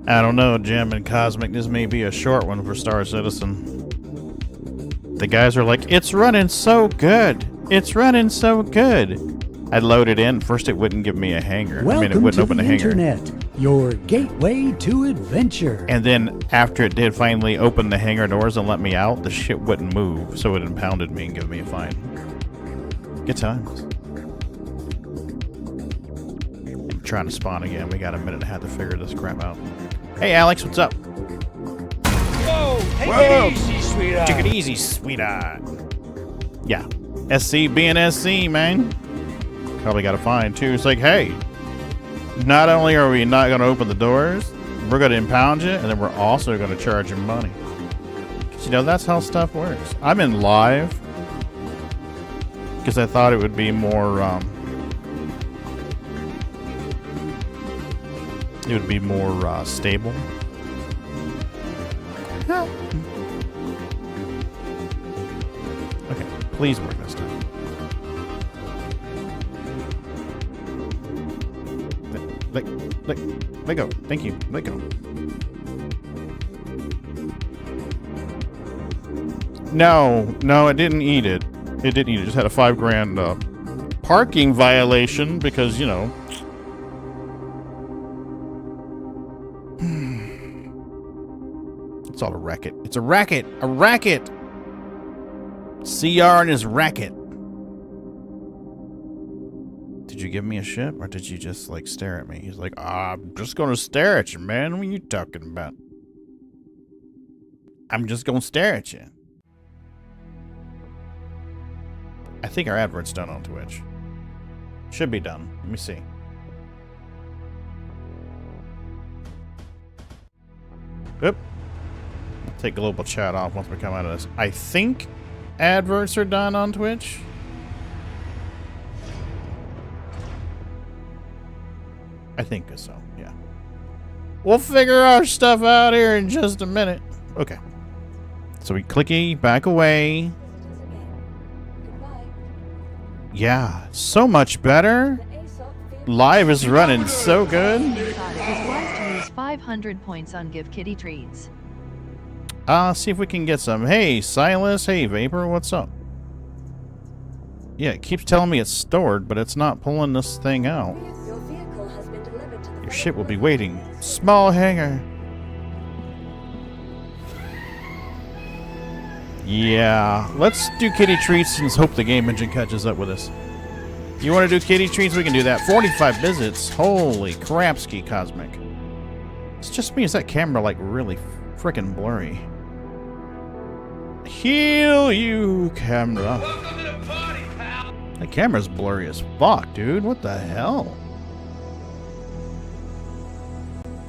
I don't know, Jim and Cosmic. This may be a short one for Star Citizen. The guys are like, it's running so good. It's running so good. I'd load it in. First, it wouldn't give me a hanger. Welcome it wouldn't open to the the hanger. internet, your gateway to adventure. And then after it did finally open the hangar doors and let me out, the shit wouldn't move, so it impounded me and gave me a fine. Good times. I'm trying to spawn again. We got a minute and a half to figure this crap out. Hey, Alex, what's up? Whoa! Take it easy, sweetheart. Take it easy, sweetheart. Yeah. SC being SC, man. Probably got a fine, too. It's like, hey, not only are we not going to open the doors, we're going to impound you, and then we're also going to charge you money. 'Cause, you know, that's how stuff works. I'm in live because I thought it would be more, stable. Okay, please work this time. Let go. Thank you. Let go. No, it didn't eat it. It didn't eat it. It just had a $5,000 parking violation because, you know. It's all a racket. It's a racket. A racket. CR and his racket. Did you give me a ship, or did you just, like, stare at me? He's like, I'm just gonna stare at you, man. What are you talking about? I'm just gonna stare at you. I think our advert's done on Twitch. Should be done. Let me see. Oop. Take global chat off once we come out of this. I think adverts are done on Twitch. I think so, yeah. We'll figure our stuff out here in just a minute. Okay. So we clicky, back away. Yeah, so much better. Live is running so good. Thought it was wise to use 500 points on Give Kitty Treats. See if we can get some. Hey, Silas. Hey, Vapor. What's up? Yeah, it keeps telling me it's stored, but it's not pulling this thing out. Your ship will be waiting. Small hangar. Yeah, let's do kitty treats and hope the game engine catches up with us. You want to do kitty treats? We can do that. 45 visits. Holy crapski, Cosmic. It's just me. Is that camera, like, really freaking blurry? Heal you, camera. Welcome to the party, pal. That camera's blurry as fuck, dude. What the hell?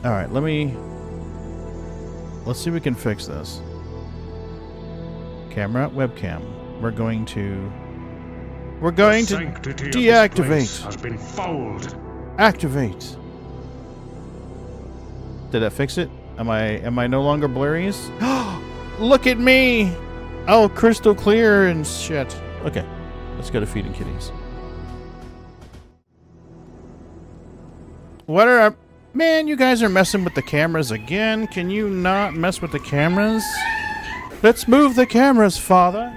Alright, let's see if we can fix this. Camera, webcam. We're going to deactivate. Has been fouled. Activate. Did that fix it? Am I no longer blurry? Look at me! Oh, crystal clear and shit. Okay, let's go to feeding kitties. What are... Man, you guys are messing with the cameras again. Can you not mess with the cameras? Let's move the cameras, father.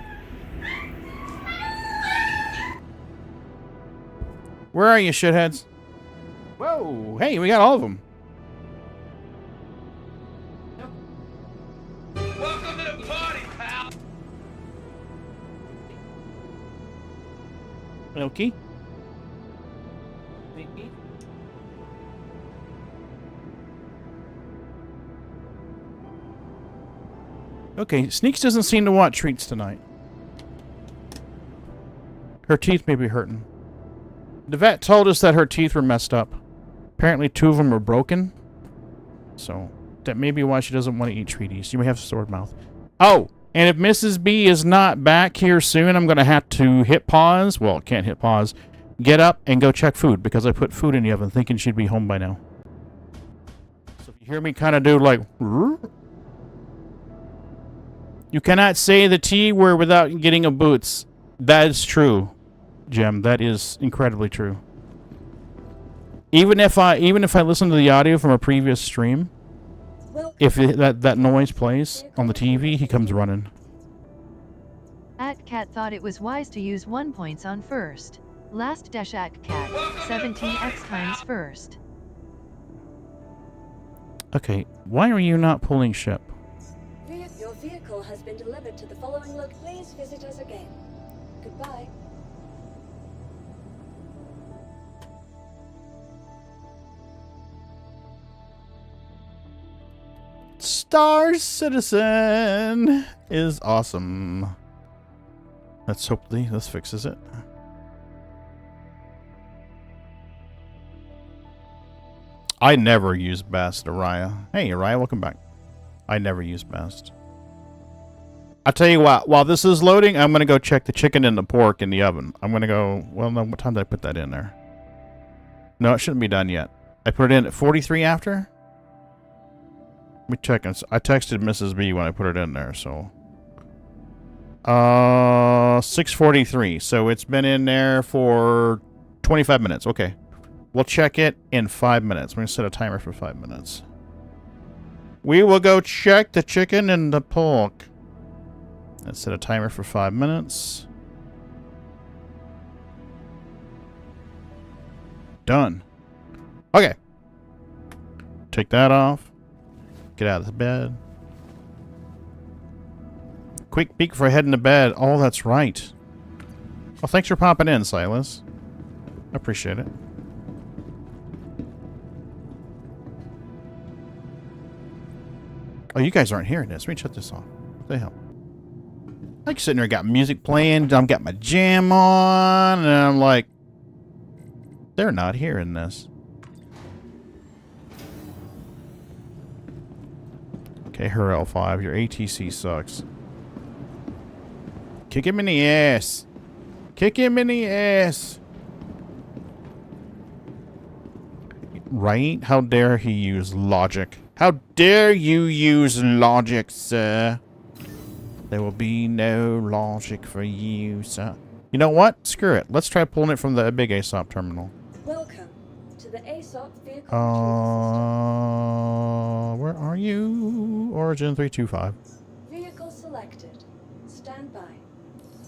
Where are you, shitheads? Whoa, hey, we got all of them. Welcome to the party, pal. Milky. Okay, Sneaks doesn't seem to want treats tonight. Her teeth may be hurting. The vet told us that her teeth were messed up. Apparently 2 of them were broken. So, that may be why she doesn't want to eat treaties. You may have sword mouth. Oh, and if Mrs. B is not back here soon, I'm going to have to hit pause. Well, can't hit pause. Get up and go check food, because I put food in the oven thinking she'd be home by now. So if you hear me kind of do like... You cannot say the T word without getting a boots. That is true, Jim. That is incredibly true. Even if I listen to the audio from a previous stream, If that noise plays on the TV, he comes running. Cat thought it was wise to use 1 points on first. Last dash at cat 17x times first. Okay, why are you not pulling ship? Your vehicle has been delivered to the following look. Please visit us again. Goodbye. Star Citizen is awesome. Let's hopefully this fixes it. I never use best, Araya. Hey, Araya, welcome back. I never use best. I'll tell you what, while this is loading, I'm going to go check the chicken and the pork in the oven. I'm going to go, well, no, what time did I put that in there? No, it shouldn't be done yet. I put it in at 43 after? Let me check. I texted Mrs. B when I put it in there, so. 6:43. So it's been in there for 25 minutes. Okay. We'll check it in 5 minutes. We're going to set a timer for 5 minutes. We will go check the chicken and the pork. Let's set a timer for 5 minutes. Done. Okay. Take that off. Get out of the bed. Quick peek before heading to bed. Oh, that's right. Well, thanks for popping in, Silas. I appreciate it. Oh, you guys aren't hearing this. Let me shut this off. What the hell? Like sitting there, got music playing. I've got my jam on, and I'm like, they're not hearing this. Okay, her L5. Your ATC sucks. Kick him in the ass. Kick him in the ass. Right? How dare he use logic? How dare you use logic, sir? There will be no logic for you, sir. You know what? Screw it. Let's try pulling it from the big ASOP terminal. Welcome to the ASOP vehicle. Where are you? Origin 325. Vehicle selected. Stand by.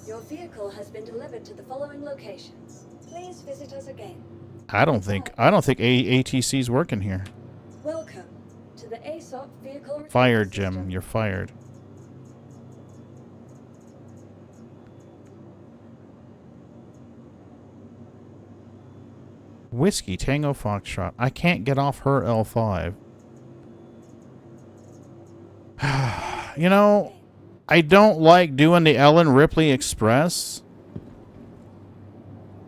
Your vehicle has been delivered to the following locations. Please visit us again. I don't think ATC's working here. Welcome to the ASOP vehicle. Fired, Jim. You're fired. Whiskey Tango Foxtrot. I can't get off her L5. You know, I don't like doing the Ellen Ripley Express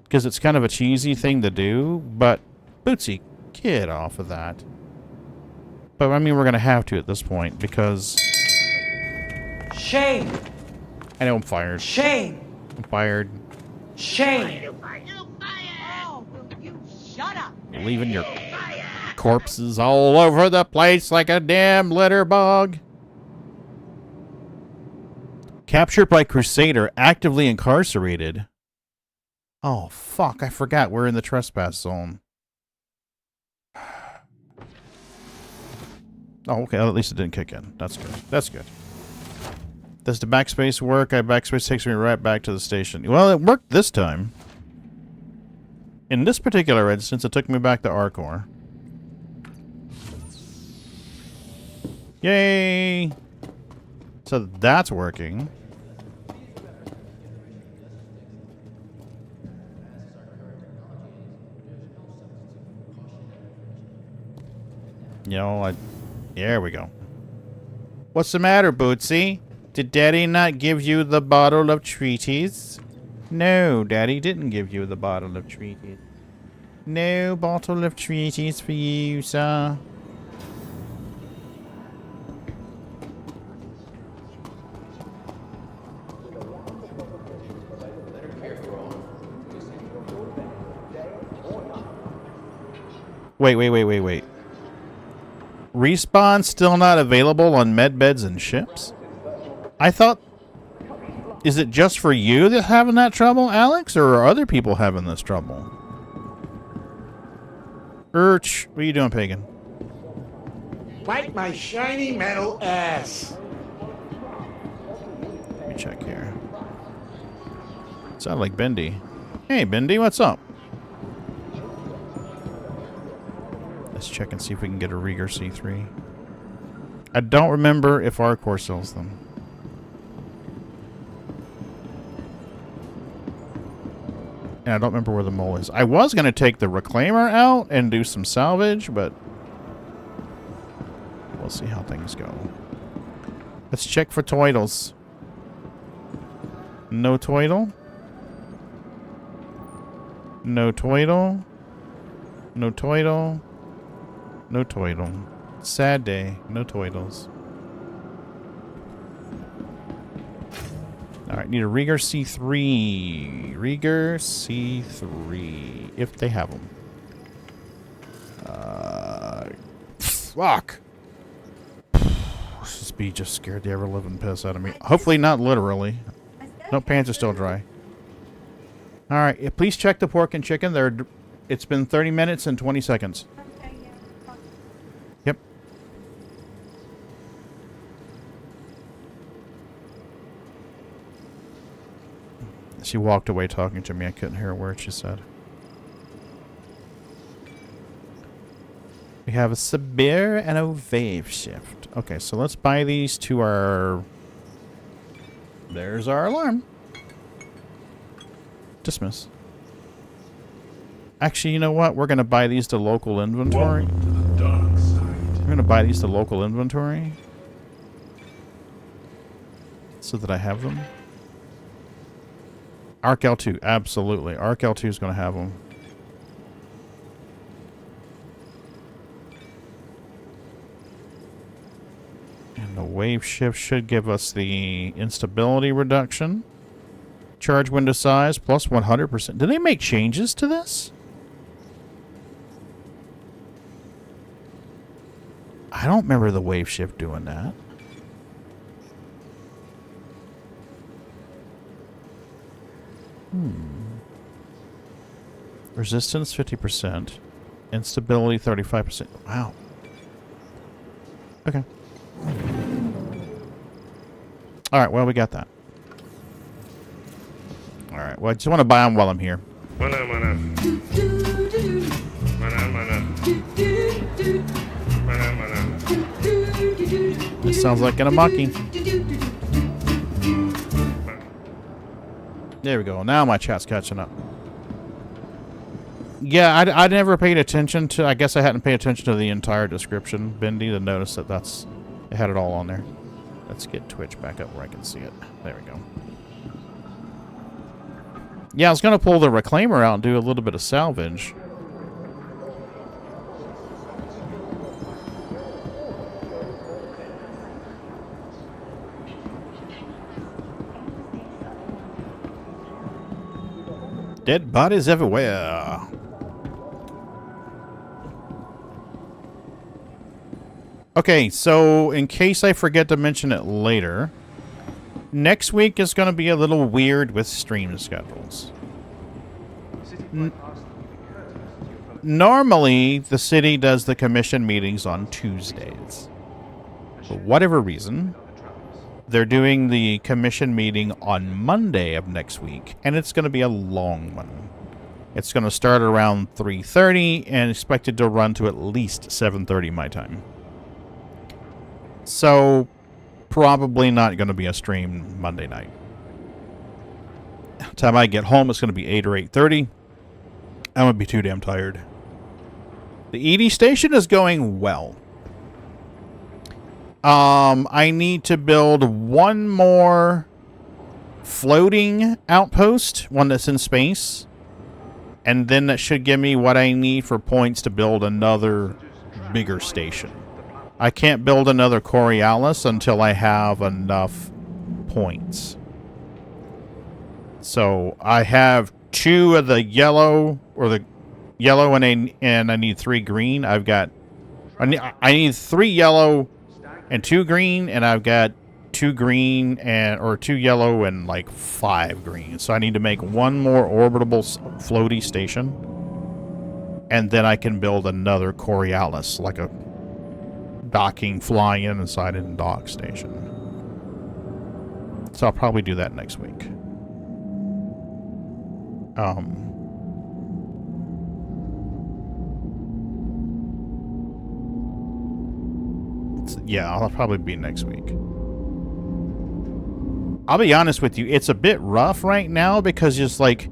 because it's kind of a cheesy thing to do, but Bootsy, get off of that. But I mean, we're going to have to at this point because... Shame! I know I'm fired. Shame! I'm fired. Shame! Leaving your corpses all over the place like a damn litter bug. Captured by Crusader, actively incarcerated. Oh, fuck, I forgot we're in the trespass zone. Oh, okay, well, at least it didn't kick in. That's good. That's good. Does the backspace work? Backspace takes me right back to the station. Well, it worked this time. In this particular instance, it took me back to Arcor. Yay! So that's working. You know, there we go. What's the matter, Bootsy? Did Daddy not give you the bottle of treaties? No, Daddy didn't give you the bottle of treaties. No bottle of treaties for you, sir. Wait. Respawn still not available on medbeds and ships? I thought... Is it just for you that having that trouble, Alex? Or are other people having this trouble? What are you doing, Pagan? Wipe my shiny metal ass. Let me check here. Sound like Bendy. Hey, Bendy, what's up? Let's check and see if we can get a Rieger C3. I don't remember if Arcor sells them. And I don't remember where the mole is. I was going to take the Reclaimer out and do some salvage, but we'll see how things go. Let's check for Toidles. No Toidle. No Toidle. No Toidle. No Toidle. Sad day. No Toidles. Alright, need a Rieger C3. Rieger C3. If they have them. Fuck! This bee just scared the ever-living piss out of me. Hopefully not literally. No, pants are still dry. Alright, please check the pork and chicken. It's been 30 minutes and 20 seconds. Yep. She walked away talking to me. I couldn't hear a word she said. We have a Sabir and a Wave Shift. Okay, so let's buy these to our... There's our alarm. Dismiss. Actually, you know what? We're going to buy these to local inventory. Welcome to the dark side. We're going to buy these to local inventory. So that I have them. Arc L2, absolutely. Arc L2 is going to have them. And the Wave Shift should give us the instability reduction. Charge window size plus 100%. Did they make changes to this? I don't remember the Wave Shift doing that. Resistance 50%. Instability 35%. Wow. Okay. Alright, well, we got that. Alright, well, I just want to buy them while I'm here. Mana, mana. Mana, mana. Mana, mana. This sounds like an Amaki. There we go. Now my chat's catching up. Yeah, I never paid attention to... I guess I hadn't paid attention to the entire description, Bendy, to notice that it had it all on there. Let's get Twitch back up where I can see it. There we go. Yeah, I was going to pull the Reclaimer out and do a little bit of salvage. Dead bodies everywhere. Okay, so in case I forget to mention it later, next week is going to be a little weird with stream schedules. Normally, the city does the commission meetings on Tuesdays. For whatever reason, they're doing the commission meeting on Monday of next week, and it's going to be a long one. It's going to start around 3:30 and expected to run to at least 7:30 my time. So, probably not going to be a stream Monday night. By the time I get home, it's going to be 8 or 8:30. I'm going to be too damn tired. The ED station is going well. I need to build one more floating outpost, one that's in space. And then that should give me what I need for points to build another bigger station. I can't build another Coriolis until I have enough points. So I have 2 of the yellow, or the yellow, and I need 3 green. I need 3 yellow and 2 green, and I've got 2 green or 2 yellow and like 5 green. So I need to make one more orbitable floaty station, and then I can build another Coriolis, like a docking, flying in inside a dock station. So I'll probably do that next week. Yeah, I'll probably be next week. I'll be honest with you, it's a bit rough right now because it's like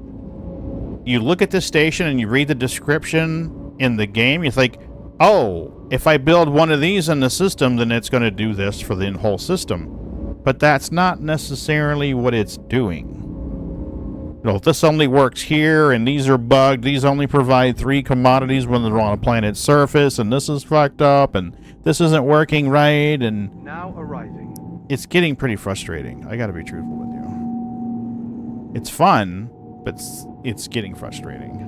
you look at this station and you read the description in the game, you think, oh, if I build one of these in the system, then it's going to do this for the whole system. But that's not necessarily what it's doing. You know, this only works here, and these are bugged, these only provide 3 commodities when they're on a planet's surface, and this is fucked up, and this isn't working right, and Now arriving. it's getting pretty frustrating. I gotta be truthful with you. It's fun, but it's getting frustrating.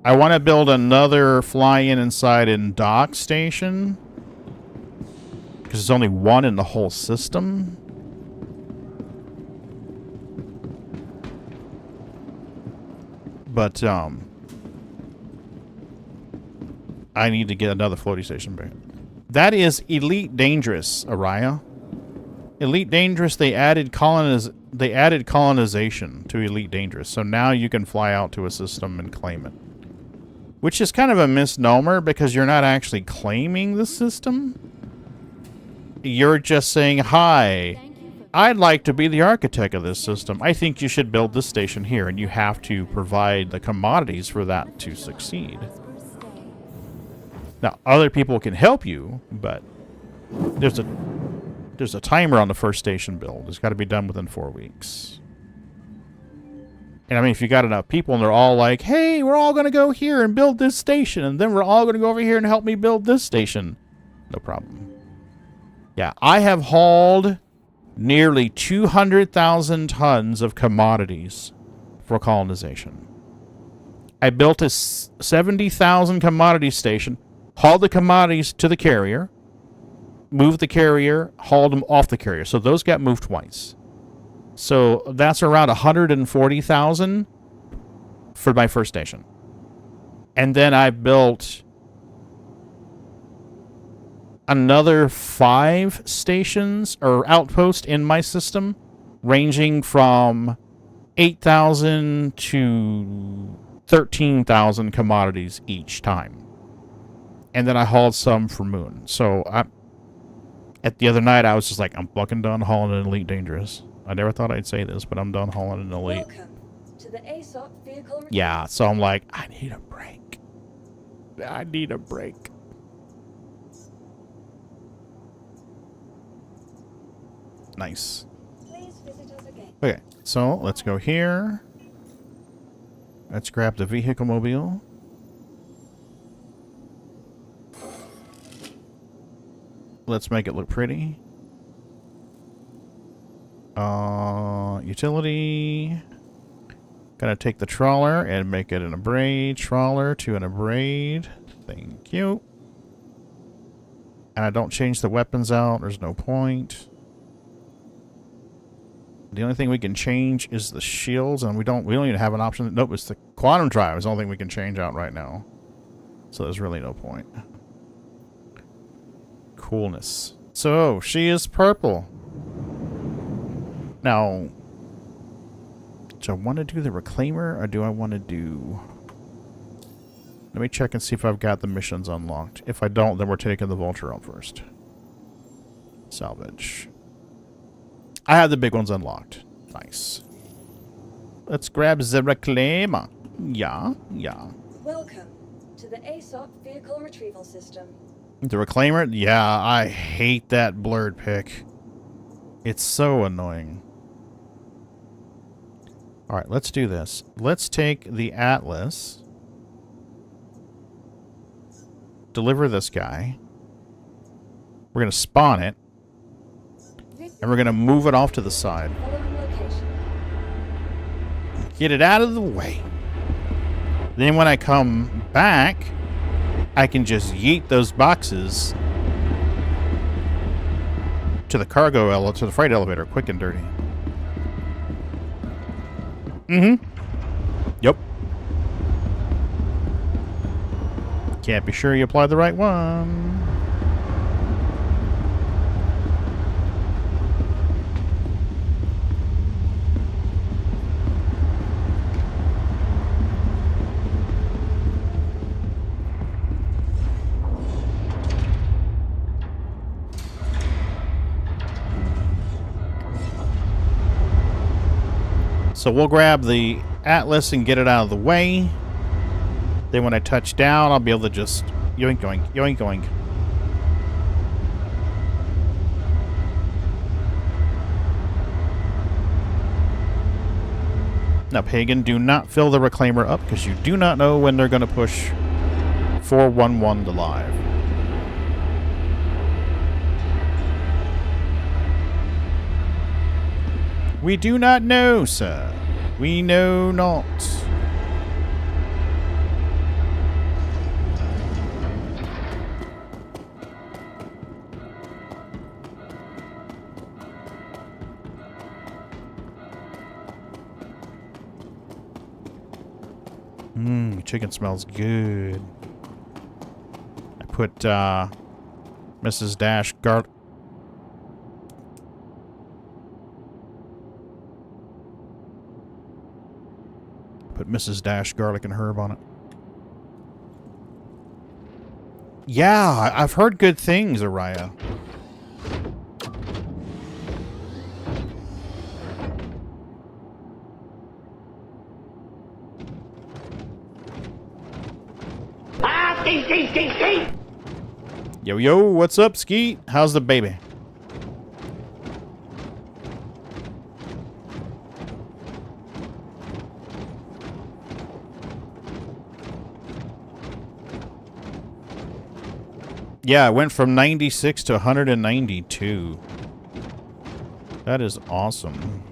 I want to build another fly-in inside and dock station, because there's only one in the whole system. But, I need to get another floating station back. That is Elite Dangerous, Araya. Elite Dangerous, they added colonization to Elite Dangerous. So now you can fly out to a system and claim it. Which is kind of a misnomer because you're not actually claiming the system. You're just saying, hi, I'd like to be the architect of this system. I think you should build this station here, and you have to provide the commodities for that to succeed. Now, other people can help you, but there's a timer on the first station build. It's got to be done within 4 weeks. And I mean, if you got enough people and they're all like, hey, we're all going to go here and build this station, and then we're all going to go over here and help me build this station, no problem. Yeah, I have hauled nearly 200,000 tons of commodities for colonization. I built a 70,000 commodity station, hauled the commodities to the carrier, moved the carrier, hauled them off the carrier. So those got moved twice. So that's around 140,000 for my first station. And then I built another 5 stations or outposts in my system, ranging from 8,000 to 13,000 commodities each time. And then I hauled some for Moon. So at the other night, I was just like, I'm fucking done hauling an Elite Dangerous. I never thought I'd say this, but I'm done hauling an Elite. Welcome to the ASOP vehicle. Yeah, so I'm like, I need a break. I need a break. Nice. Please visit us again. Okay, so let's go here. Let's grab the vehicle mobile. Let's make it look pretty. Utility. Gonna take the trawler and make it an abrade. Trawler to an abrade. Thank you. And I don't change the weapons out. There's no point. The only thing we can change is the shields, and we don't even have an option. Nope, it's the quantum drive is the only thing we can change out right now. So there's really no point. Coolness. So she is purple. Now, do I want to do the reclaimer, or do I want to do... Let me check and see if I've got the missions unlocked. If I don't, then we're taking the vulture out first. Salvage. I have the big ones unlocked. Nice. Let's grab the reclaimer. Yeah, yeah. Welcome to the ASOP vehicle retrieval system. The reclaimer? Yeah, I hate that blurred pic. It's so annoying. Alright, let's do this. Let's take the Atlas. Deliver this guy. We're going to spawn it. And we're going to move it off to the side. Following location. Get it out of the way. Then when I come back, I can just yeet those boxes to the cargo to the freight elevator, quick and dirty. Mm-hmm. Yep. Can't be sure you applied the right one. So we'll grab the Atlas and get it out of the way. Then when I touch down, I'll be able to just yoink, yoink, yoink, yoink. Now, Pagan, do not fill the reclaimer up because you do not know when they're going to push 411 to live. We do not know, sir. We know not. Chicken smells good. I put Mrs. Dash garlic. Put Mrs. Dash garlic and herb on it. Yeah, I've heard good things, Araya. Yo, yo, what's up, Skeet? How's the baby? Yeah, it went from 96 to 192. That is awesome.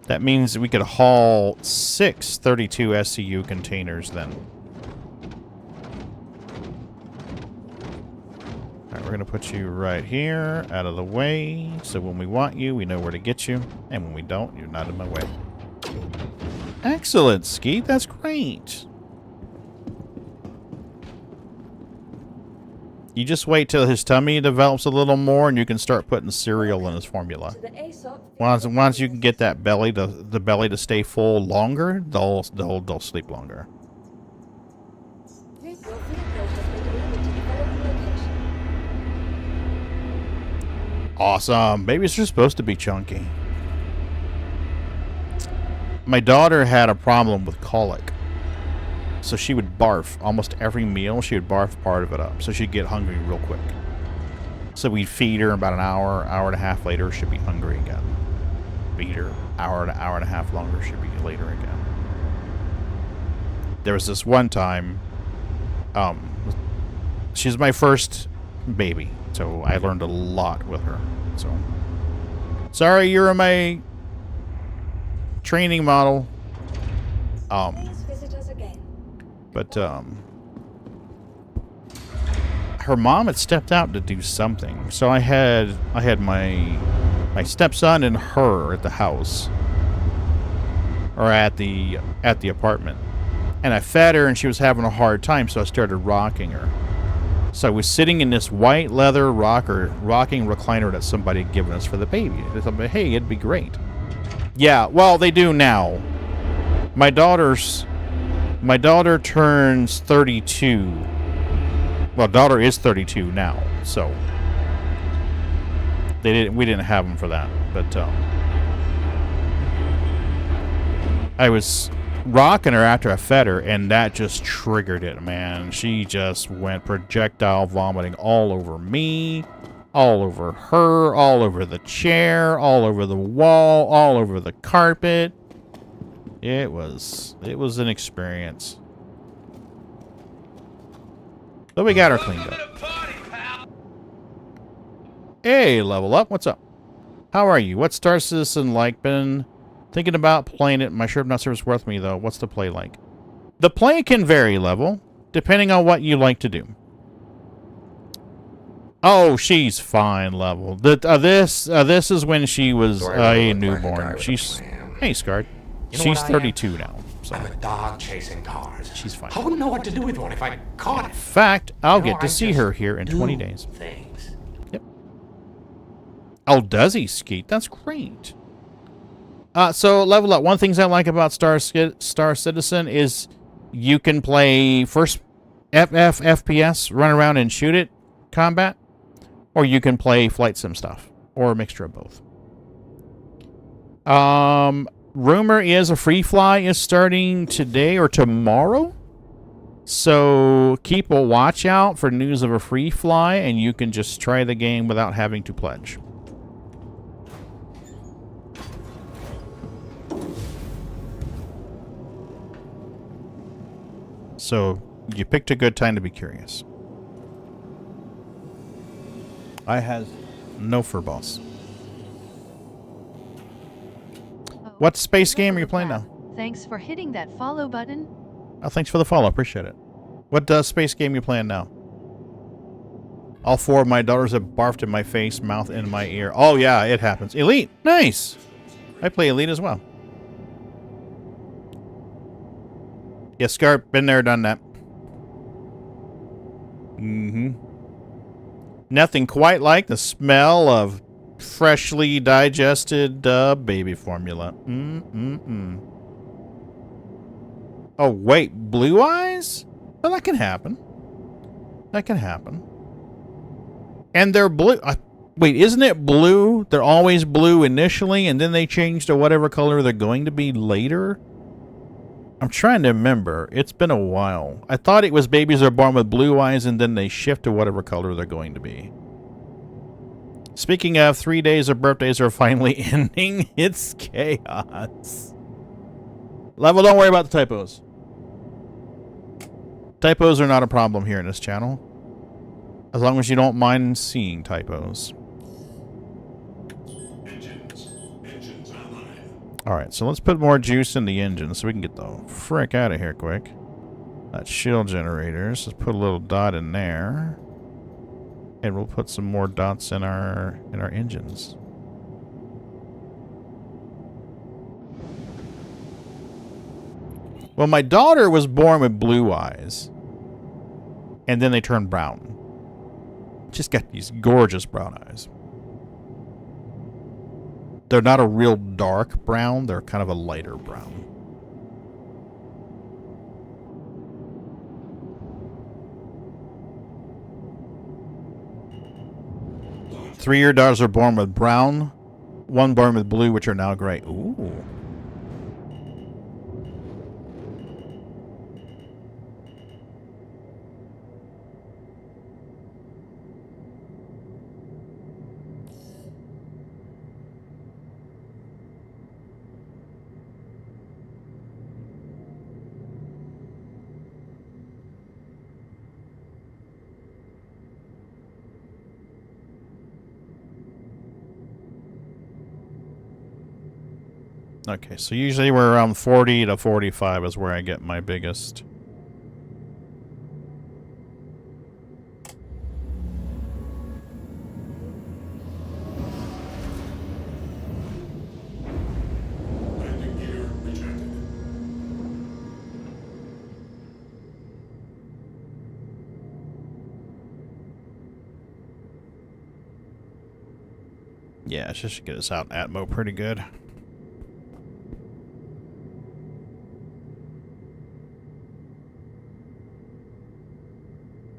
That means we could haul 6 32 SCU containers then. Alright, we're going to put you right here, out of the way, so when we want you, we know where to get you, and when we don't, you're not in my way. Excellent, Skeet, that's great. You just wait till his tummy develops a little more, and you can start putting cereal in his formula. Once you can get that belly to stay full longer, they'll sleep longer. Awesome. Babies are supposed to be chunky. My daughter had a problem with colic. So she would barf almost every meal. She would barf part of it up. So she'd get hungry real quick. So we'd feed her about an hour and a half later, she'd be hungry again. Feed her hour and a half longer, she'd be later again. There was this one time, she's my first baby. So I learned a lot with her. So, sorry, you're my training model. But her mom had stepped out to do something, so I had my stepson and her at the house, or at the apartment, and I fed her, and she was having a hard time, so I started rocking her. So I was sitting in this white leather rocking recliner that somebody had given us for the baby. I thought, hey, it'd be great. Yeah, well, they do now. My daughter turns 32. Well, daughter is 32 now, so we didn't have them for that. But I was rocking her after I fed her, and that just triggered it, man. She just went projectile vomiting all over me, all over her, all over the chair, all over the wall, all over the carpet. It was an experience. But we got her cleaned up. Hey, Level Up, what's up? How are you? What's Star Citizen like? Been thinking about playing it. My shirt not service worth me though. What's the play like? The play can vary, Level, depending on what you like to do. Oh, she's fine, Level. This is when she was a newborn. She's hey, Scarred. She's 32 now. So. I'm a dog chasing cars. She's fine. I wouldn't know what to do with one if I caught it. In fact, I'll get to see her here in 20 days. Things. Yep. Oh, does he, Skeet? That's great. So, Level Up. One thing I like about Star Citizen is You can play first FPS, run around and shoot it, combat, or you can play flight sim stuff, or a mixture of both. Rumor is a free fly is starting today or tomorrow. So keep a watch out for news of a free fly, and you can just try the game without having to pledge. So you picked a good time to be curious. I has no furballs. What space game are you playing now? Thanks for hitting that follow button. Oh, thanks for the follow. Appreciate it. What space game are you playing now? All 4 of my daughters have barfed in my face, mouth, and my ear. Oh, yeah, it happens. Elite. Nice. I play Elite as well. Yeah, Scarp. Been there, done that. Mm-hmm. Nothing quite like the smell of freshly digested baby formula. Oh, wait. Blue eyes? Well, that can happen. That can happen. And they're blue. Wait, isn't it blue? They're always blue initially, and then they change to whatever color they're going to be later? I'm trying to remember. It's been a while. I thought it was babies are born with blue eyes, and then they shift to whatever color they're going to be. Speaking of, 3 days of birthdays are finally ending. It's chaos. Level, don't worry about the typos. Typos are not a problem here in this channel. As long as you don't mind seeing typos. Alright, so let's put more juice in the engine so we can get the frick out of here quick. That's shield generators. Let's put a little dot in there. And we'll put some more dots in our engines. Well, my daughter was born with blue eyes. And then they turned brown. Just got these gorgeous brown eyes. They're not a real dark brown. They're kind of a lighter brown. Three of your daughters are born with brown. One born with blue, which are now gray. Ooh. Okay, so usually we're around 40 to 45 is where I get my biggest. Yeah, it should get us out in Atmo pretty good.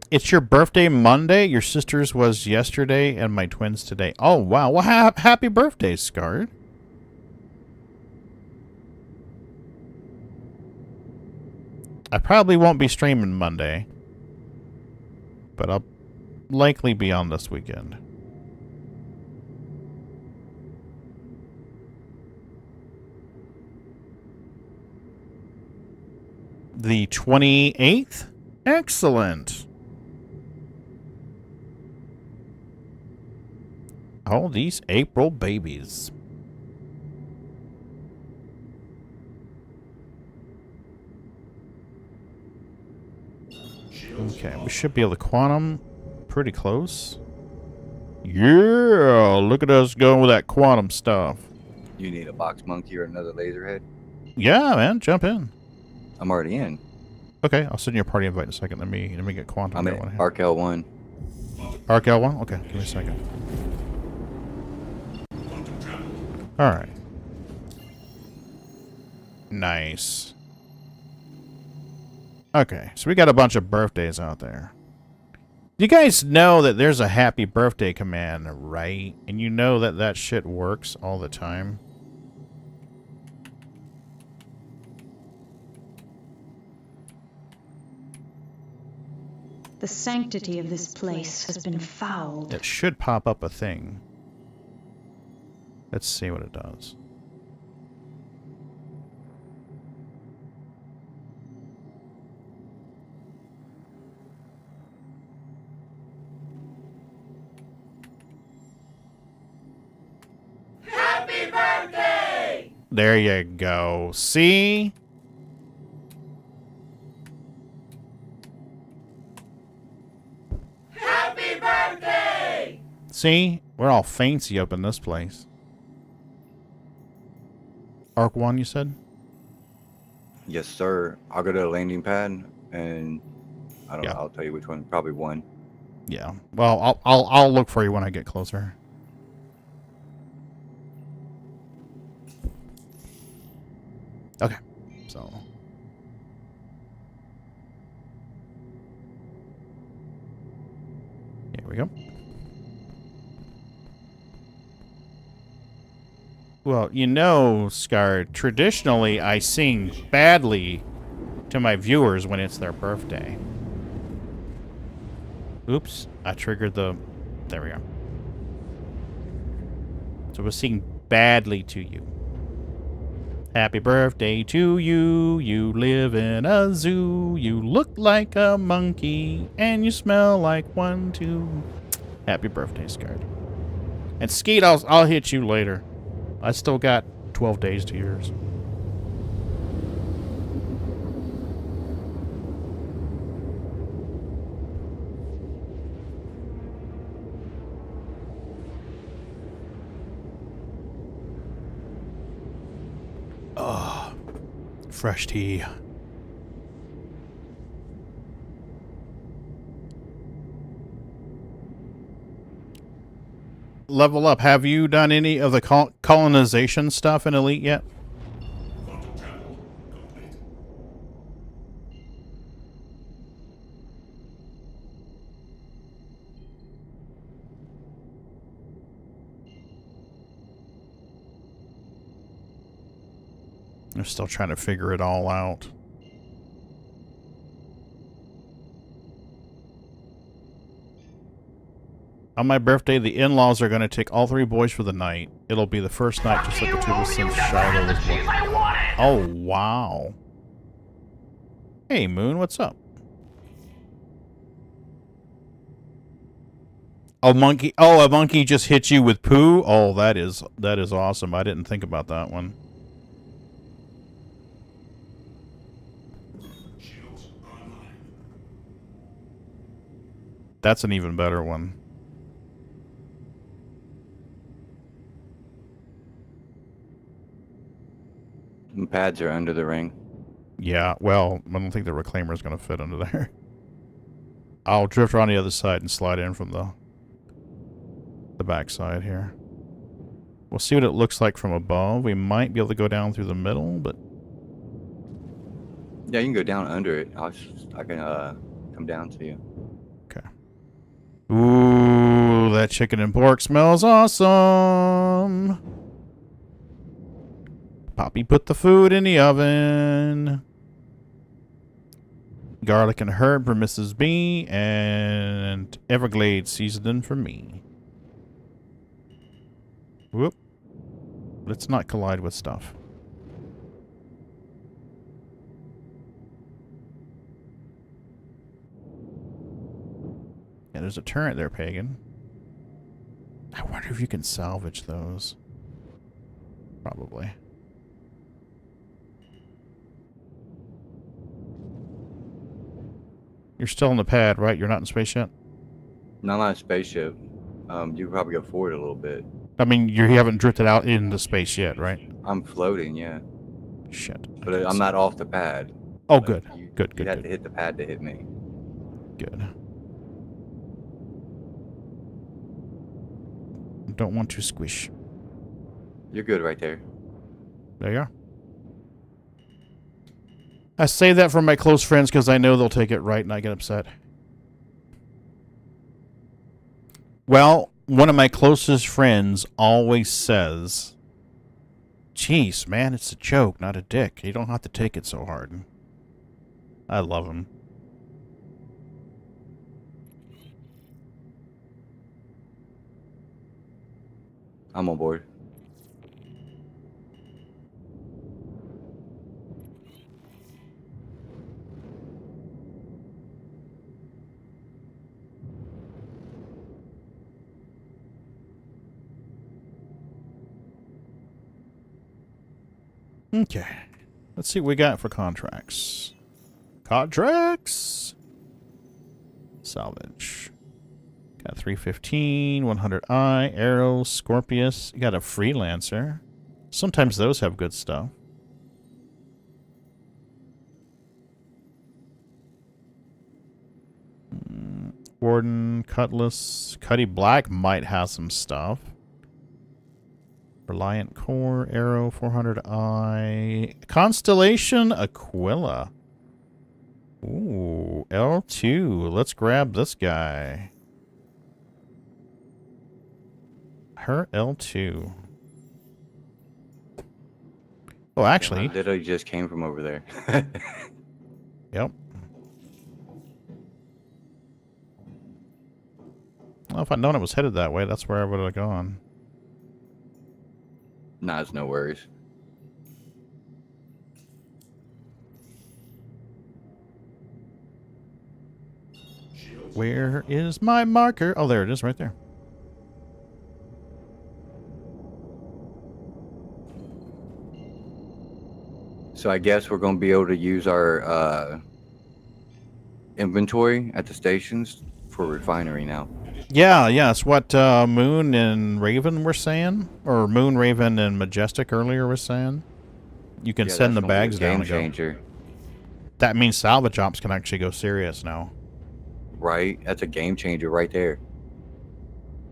It's your birthday Monday. Your sister's was yesterday, and my twins today. Oh, wow. Well, happy birthday, Scarred. I probably won't be streaming Monday, but I'll likely be on this weekend. The 28th? Excellent. Oh, these April babies. Okay, we should be able to quantum pretty close. Yeah, look at us going with that quantum stuff. You need a box monkey or another laser head? Yeah, man, jump in. I'm already in. Okay, I'll send you a party invite in a second. Let me get quantum. I'm in Arc L1. Arc L1? Okay, give me a second. Alright. Okay, so we got a bunch of birthdays out there. You guys know that there's a happy birthday command, right? And you know that that shit works all the time. The sanctity of this place has been fouled. It should pop up a thing. Let's see what it does. Happy birthday! There you go. See? Happy birthday! See? We're all fancy up in this place. Arc 1, you said? Yes, sir. I'll go to the landing pad, and I don't Yeah. know. I'll tell you which one. Probably one. Yeah. Well, I'll look for you when I get closer. Okay. So. Here we go. Well, you know, Scar, traditionally I sing badly to my viewers when it's their birthday. Oops, I triggered the... There we go. So we're singing badly to you. Happy birthday to you. You live in a zoo. You look like a monkey. And you smell like one, too. Happy birthday, Scar. And Skeet, I'll hit you later. I still got 12 days to yours. Oh, fresh tea. Level up. Have you done any of the colonization stuff in Elite yet? They're still trying to figure it all out. On my birthday, the in-laws are going to take all 3 boys for the night. It'll be the first night just like the 2 of us since Shiloh was born. Oh, wow. Hey, Moon, what's up? A monkey just hit you with poo? Oh, that is awesome. I didn't think about that one. That's an even better one. The pads are under the ring. Yeah, well, I don't think the reclaimer is going to fit under there. I'll drift around the other side and slide in from the back side here. We'll see what it looks like from above. We might be able to go down through the middle, but... Yeah, you can go down under it. I can come down to you. Okay. Ooh, that chicken and pork smells awesome! Poppy put the food in the oven. Garlic and herb for Mrs. B, and Everglades seasoning for me. Whoop. Let's not collide with stuff. Yeah, there's a turret there, Pagan. I wonder if you can salvage those. Probably. You're still on the pad, right? You're not in space yet? Not on a spaceship. You could probably go forward a little bit. I mean, you haven't drifted out into space yet, right? I'm floating, yeah. Shit. But I'm not off the pad. Oh, Like, good. You, Good, You good, have to good. hit the pad to hit me. Good. Don't want to squish. You're good right there. There you are. I say that for my close friends because I know they'll take it right and I get upset. Well, one of my closest friends always says, "Jeez, man, it's a joke, not a dick. You don't have to take it so hard." I love him. I'm on board. Okay. Let's see what we got for contracts. Contracts! Salvage. Got 315, 100i, Arrow, Scorpius. You got a Freelancer. Sometimes those have good stuff. Warden, Cutlass. Cuddy Black might have some stuff. Reliant Core, Arrow, 400i. Constellation, Aquila. Ooh, L2. Let's grab this guy. Her L2. Oh, actually. Yeah, literally just came from over there. Yep. Well, if I'd known it was headed that way, that's where I would have gone. Nah, it's no worries. Where is my marker? Oh, there it is, right there. So I guess we're going to be able to use our inventory at the stations for refinery now. Yeah, it's what Moon and Raven were saying, or Moon, Raven, and Majestic earlier was saying. You can send the that's gonna be a bags down game and go. changer. That means salvage ops can actually go serious now. Right? That's a game changer right there.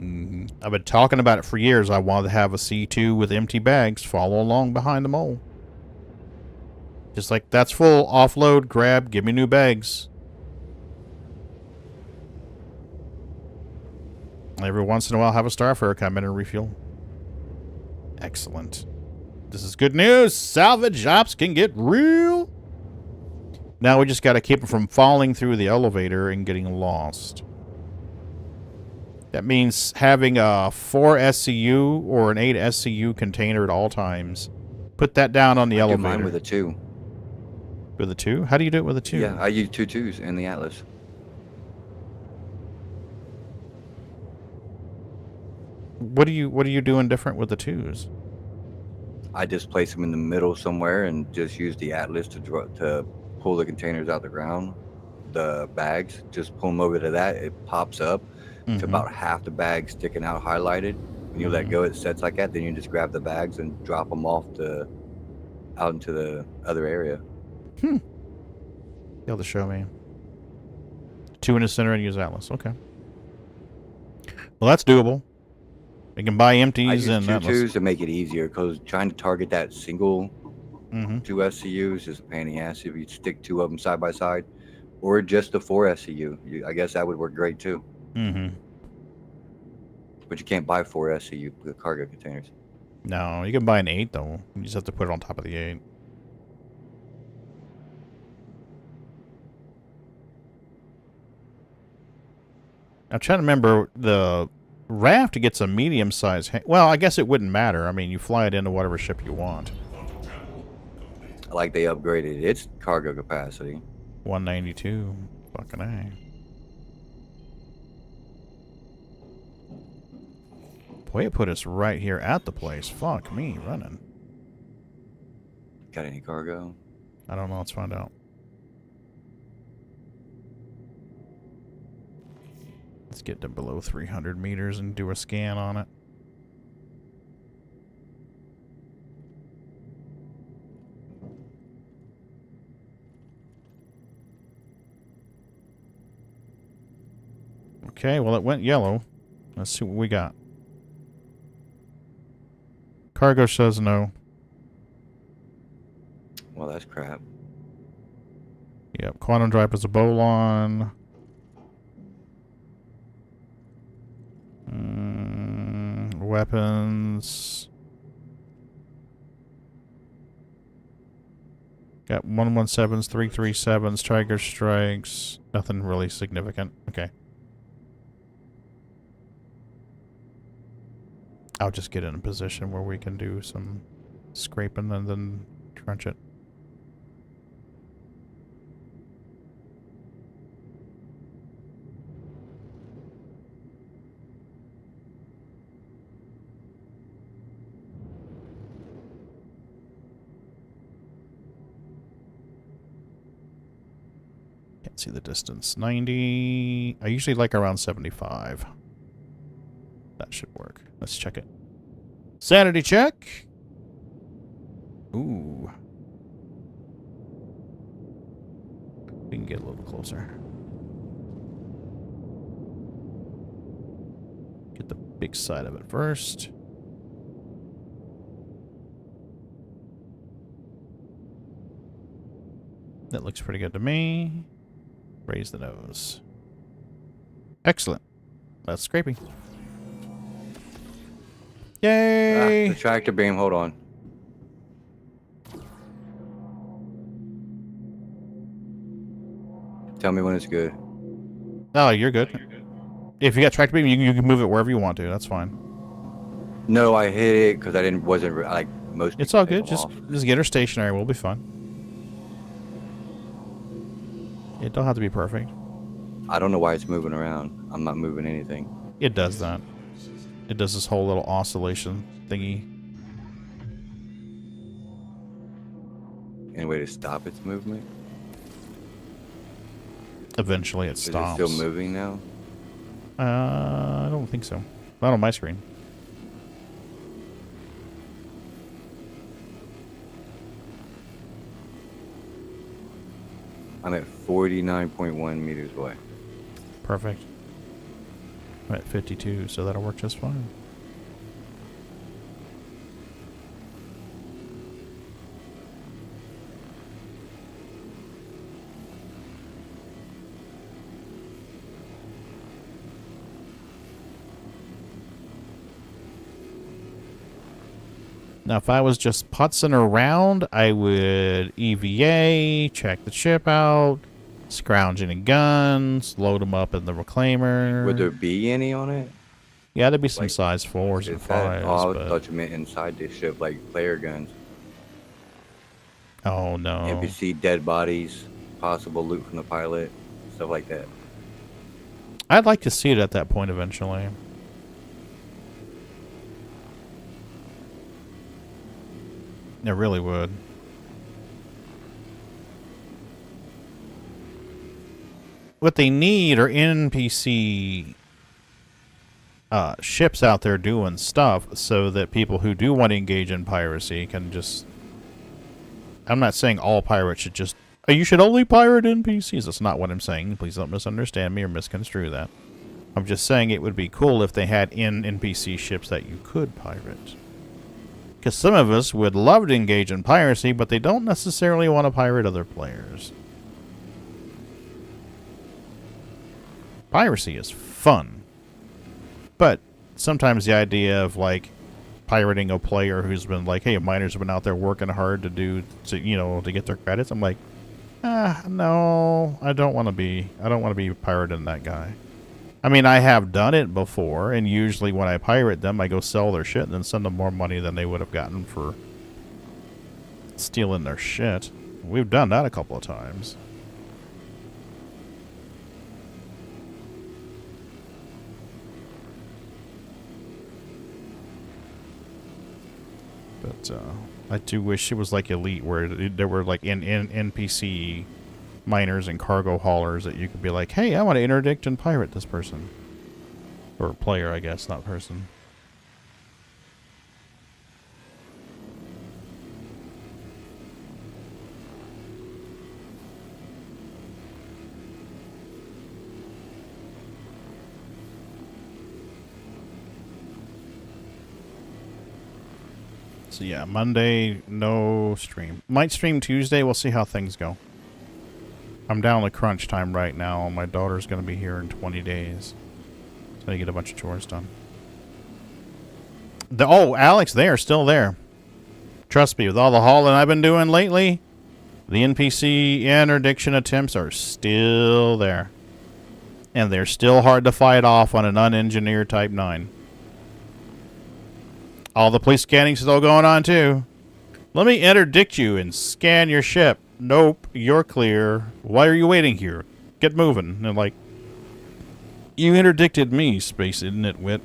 I've been talking about it for years. I wanted to have a C2 with empty bags follow along behind the mole. Just like, that's full, offload, grab, give me new bags. Every once in a while, have a Starfarer come in and refuel. Excellent. This is good news. Salvage ops can get real. Now we just got to keep them from falling through the elevator and getting lost. That means having a 4 SCU or an 8 SCU container at all times. Put that down on the I do elevator. mine with a 2. With a 2? How do you do it with a 2? Yeah, I use 2 2s in the Atlas. What are you doing different with the 2s? I just place them in the middle somewhere and just use the Atlas to pull the containers out the ground. The bags, just pull them over to that. It pops up to about half the bag sticking out highlighted. When you let go, it sets like that. Then you just grab the bags and drop them off out into the other area. You'll have to show me. 2 in the center and use Atlas. Okay. Well, that's doable. We can buy empties I use and 2 Atlas. 2s to make it easier because trying to target that single 2 SCUs is a pain in the ass if you stick 2 of them side by side, or just the 4 SCU. I guess that would work great too. But you can't buy 4 SCU cargo containers. No, you can buy an 8 though. You just have to put it on top of the 8. I'm trying to remember, the raft gets a medium-sized... Well, I guess it wouldn't matter. I mean, you fly it into whatever ship you want. Like they upgraded its cargo capacity. 192. Fucking A. Boy, it put us right here at the place. Fuck me, running. Got any cargo? I don't know. Let's find out. Let's get to below 300 meters and do a scan on it. Okay, well, it went yellow. Let's see what we got. Cargo says no. Well, that's crap. Yep, quantum drive is a bolon. Weapons. Got 117s, 337s, Tiger Strikes. Nothing really significant. Okay. I'll just get in a position where we can do some scraping and then crunch it. Can't see the distance. 90. I usually like around 75. That should work. Let's check it. Sanity check. Ooh. We can get a little closer. Get the big side of it first. That looks pretty good to me. Raise the nose. Excellent. That's scraping. Yay! The tractor beam, hold on. Tell me when it's good. Oh, you're good. If you got tractor beam, you can move it wherever you want to. That's fine. No, I hit it because I wasn't like most. It's all good. Just get her stationary. We'll be fine. It don't have to be perfect. I don't know why it's moving around. I'm not moving anything. It does that. It does this whole little oscillation thingy. Any way to stop its movement? Eventually it stops. Is it still moving now? I don't think so. Not on my screen. I'm at 49.1 meters away. Perfect. I'm at 52, so that'll work just fine. Now, if I was just putzing around, I would EVA, check the ship out, scrounge any guns, load them up in the reclaimer. Would there be any on it? Yeah, there'd be some Like, size 4s and 5s. Oh, I but... thought you meant inside the ship, like player guns. Oh, no. NPC dead bodies, possible loot from the pilot, stuff like that. I'd like to see it at that point eventually. It really would. What they need are NPC ships out there doing stuff so that people who do want to engage in piracy can just... I'm not saying all pirates should just... You should only pirate NPCs. That's not what I'm saying. Please don't misunderstand me or misconstrue that. I'm just saying it would be cool if they had NPC ships that you could pirate. Because some of us would love to engage in piracy, but they don't necessarily want to pirate other players. Piracy is fun. But sometimes the idea of, like, pirating a player who's been like, hey, miners have been out there working hard to get their credits. I'm like, no, I don't want to be pirating that guy. I mean, I have done it before, and usually when I pirate them, I go sell their shit and then send them more money than they would have gotten for stealing their shit. We've done that a couple of times. But I do wish it was like Elite, where there were like NPC miners and cargo haulers that you could be like, hey, I want to interdict and pirate this person. Or player, I guess, not person. So yeah, Monday, no stream. Might stream Tuesday, we'll see how things go. I'm down to crunch time right now. My daughter's going to be here in 20 days. So I get a bunch of chores done. Oh, Alex, they are still there. Trust me, with all the hauling I've been doing lately, the NPC interdiction attempts are still there. And they're still hard to fight off on an unengineered Type 9. All the police scanning's still going on, too. Let me interdict you and scan your ship. Nope, you're clear. Why are you waiting here? Get moving. And they're like, you interdicted me, space nitwit.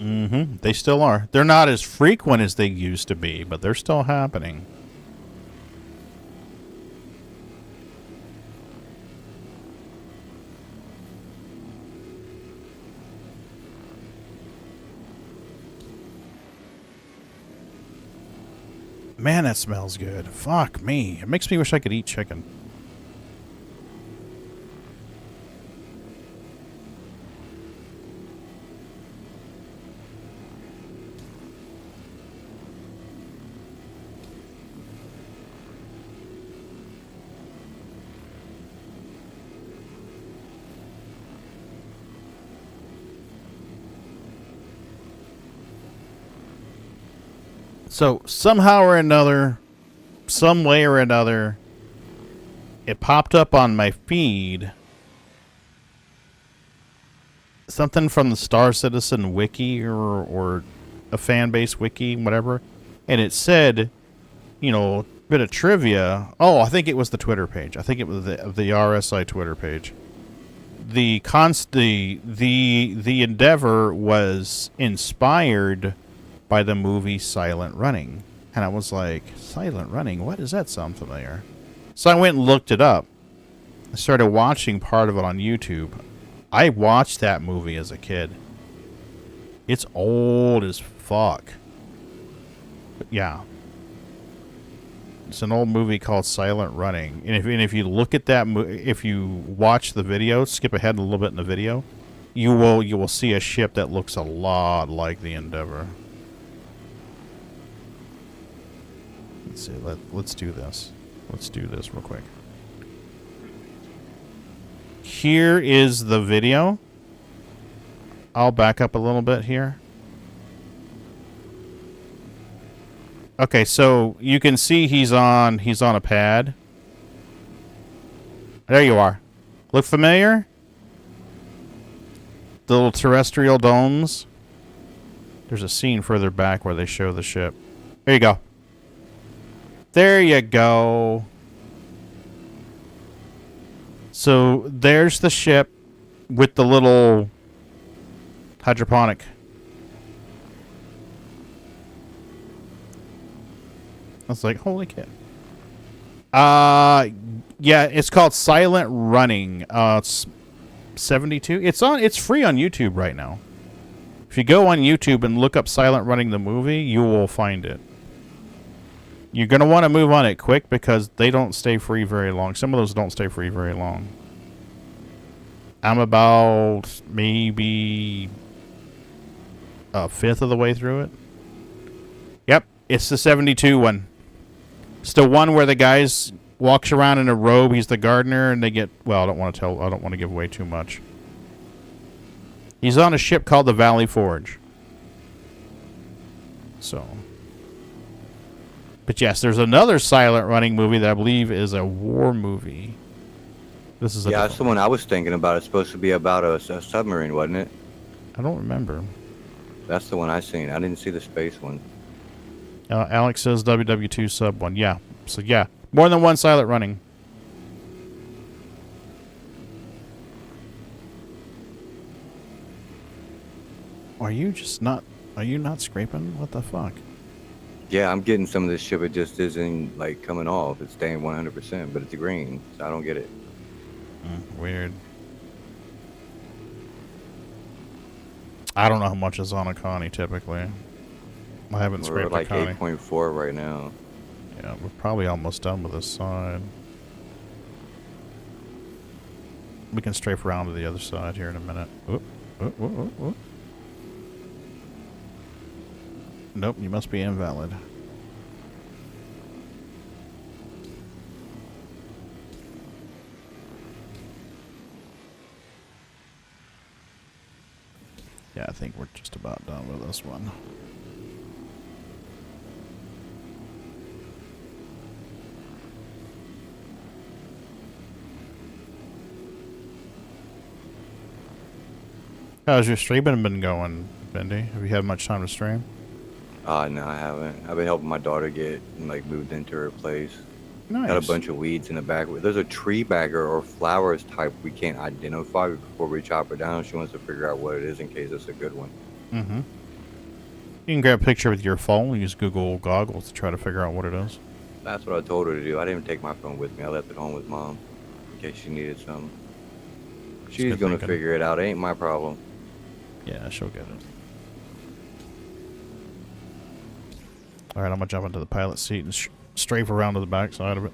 Mm-hmm. They still are. They're not as frequent as they used to be, but they're still happening. Man, that smells good. Fuck me. It makes me wish I could eat chicken. So, somehow or another, some way or another, it popped up on my feed. Something from the Star Citizen wiki or a fan base wiki, whatever. And it said, you know, a bit of trivia. Oh, I think it was the Twitter page. I think it was the RSI Twitter page. The Endeavor was inspired by the movie Silent Running. And I was like, Silent Running? What? Does that sound familiar? So I went and looked it up. I started watching part of it on YouTube. I watched that movie as a kid. It's old as fuck. But yeah. It's an old movie called Silent Running. And if you look at that if you watch the video, skip ahead a little bit in the video, you will see a ship that looks a lot like the Endeavor. Let's see. Let's do this. Let's do this real quick. Here is the video. I'll back up a little bit here. Okay, so you can see he's on a pad. There you are. Look familiar? The little terrestrial domes. There's a scene further back where they show the ship. There you go. There you go. So there's the ship with the little hydroponic. I was like, holy kid. Yeah, it's called Silent Running. It's 72. It's free on YouTube right now. If you go on YouTube and look up Silent Running the movie, you will find it. You're going to want to move on it quick because they don't stay free very long. Some of those don't stay free very long. I'm about maybe a fifth of the way through it. Yep, it's the 72 one. It's the one where the guys walks around in a robe. He's the gardener, and they get... Well, I don't want to give away too much. He's on a ship called the Valley Forge. So... But yes, there's another Silent Running movie that I believe is a war movie. This is that's the one I was thinking about. It's supposed to be about a submarine, wasn't it? I don't remember. That's the one I seen. I didn't see the space one. Alex says WW2 sub 1. Yeah. So yeah, more than one Silent Running. Are you not scraping? What the fuck? Yeah, I'm getting some of this ship. It just isn't like coming off. It's staying 100%, but it's green, so I don't get it. Weird. I don't know how much is on a Connie typically. I haven't We're scraped like the county. 8.4 right now. Yeah, we're probably almost done with this side. We can strafe around to the other side here in a minute. Oop, oop, oop, oop, oop. Nope, you must be invalid. Yeah, I think we're just about done with this one. How's your streaming been going, Bendy? Have you had much time to stream? No, I haven't. I've been helping my daughter get like moved into her place. Nice. Got a bunch of weeds in the back. There's a tree bagger or flowers type we can't identify before we chop it down. She wants to figure out what it is in case it's a good one. Mm-hmm. You can grab a picture with your phone. Use Google goggles to try to figure out what it is. That's what I told her to do. I didn't even take my phone with me. I left it home with Mom in case she needed something. She's good gonna thinking. figure it out. It ain't my problem. Yeah, she'll get it. Alright, I'm gonna jump into the pilot seat and strafe around to the back side of it.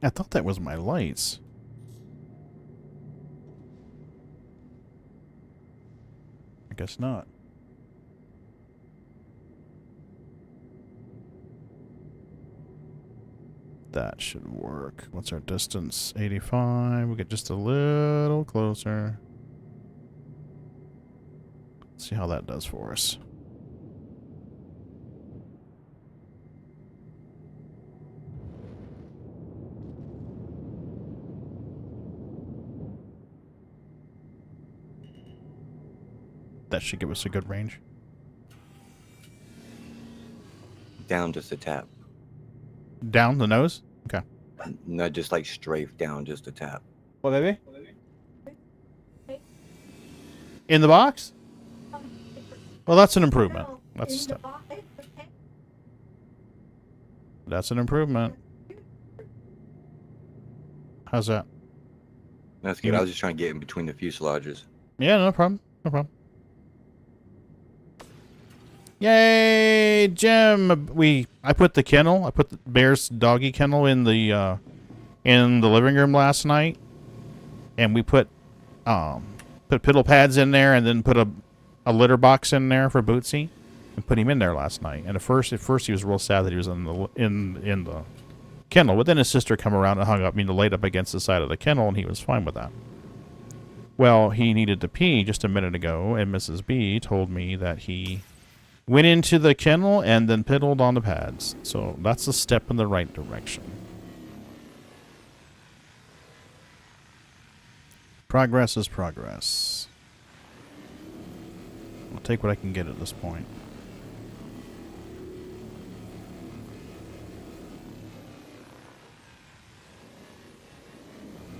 I thought that was my lights. I guess not. That should work. What's our distance? 85. We get just a little closer. Let's see how that does for us. That should give us a good range. Down just a tap. Down the nose? Okay. Not just like strafe down, just a tap. What, baby? In the box? Well, that's an improvement. That's a step. That's an improvement. How's that? That's good. I was just trying to get in between the fuselages. Yeah, no problem. No problem. Yay, Jim! I put the kennel. I put the bear's doggy kennel in the living room last night, and we put piddle pads in there, and then put a litter box in there for Bootsy, and put him in there last night. And at first he was real sad that he was in the kennel. But then his sister come around and laid up against the side of the kennel, and he was fine with that. Well, he needed to pee just a minute ago, and Mrs. B told me that he went into the kennel and then piddled on the pads. So that's a step in the right direction. Progress is progress. I'll take what I can get at this point.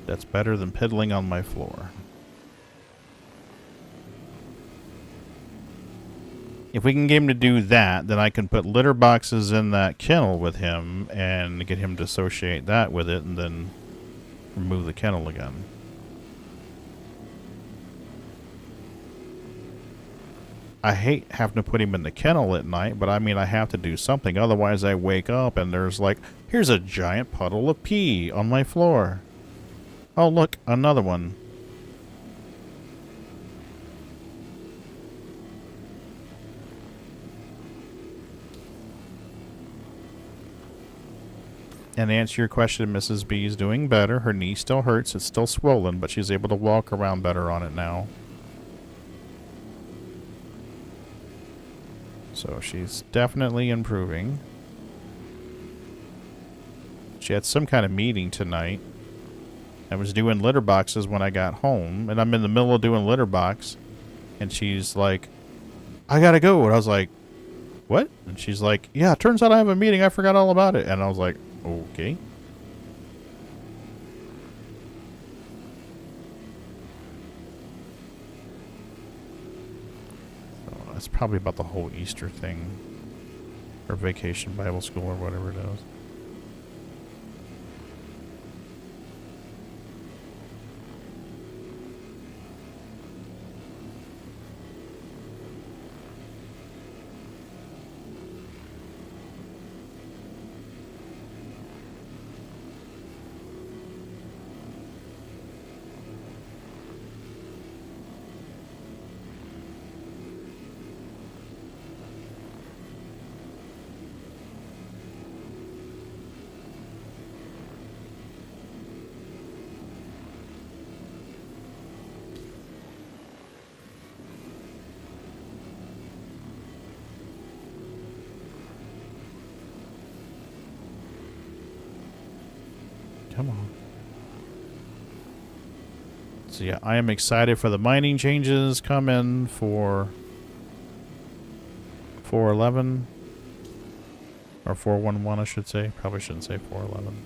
That's better than piddling on my floor. If we can get him to do that, then I can put litter boxes in that kennel with him and get him to associate that with it and then remove the kennel again. I hate having to put him in the kennel at night, but I mean, I have to do something. Otherwise, I wake up and there's like, here's a giant puddle of pee on my floor. Oh, look, another one. And to answer your question, Mrs. B is doing better. Her knee still hurts. It's still swollen, but she's able to walk around better on it now. So she's definitely improving. She had some kind of meeting tonight I was doing litter boxes when I got home, and I'm in the middle of doing litter box, and she's like, I gotta go. And I was like, what? And she's like, yeah, turns out I have a meeting. I forgot all about it. And I was like, okay. So that's probably about the whole Easter thing. Or vacation Bible school or whatever it is. Come on. So yeah, I am excited for the mining changes coming for 411 or 411, I should say. Probably shouldn't say 411.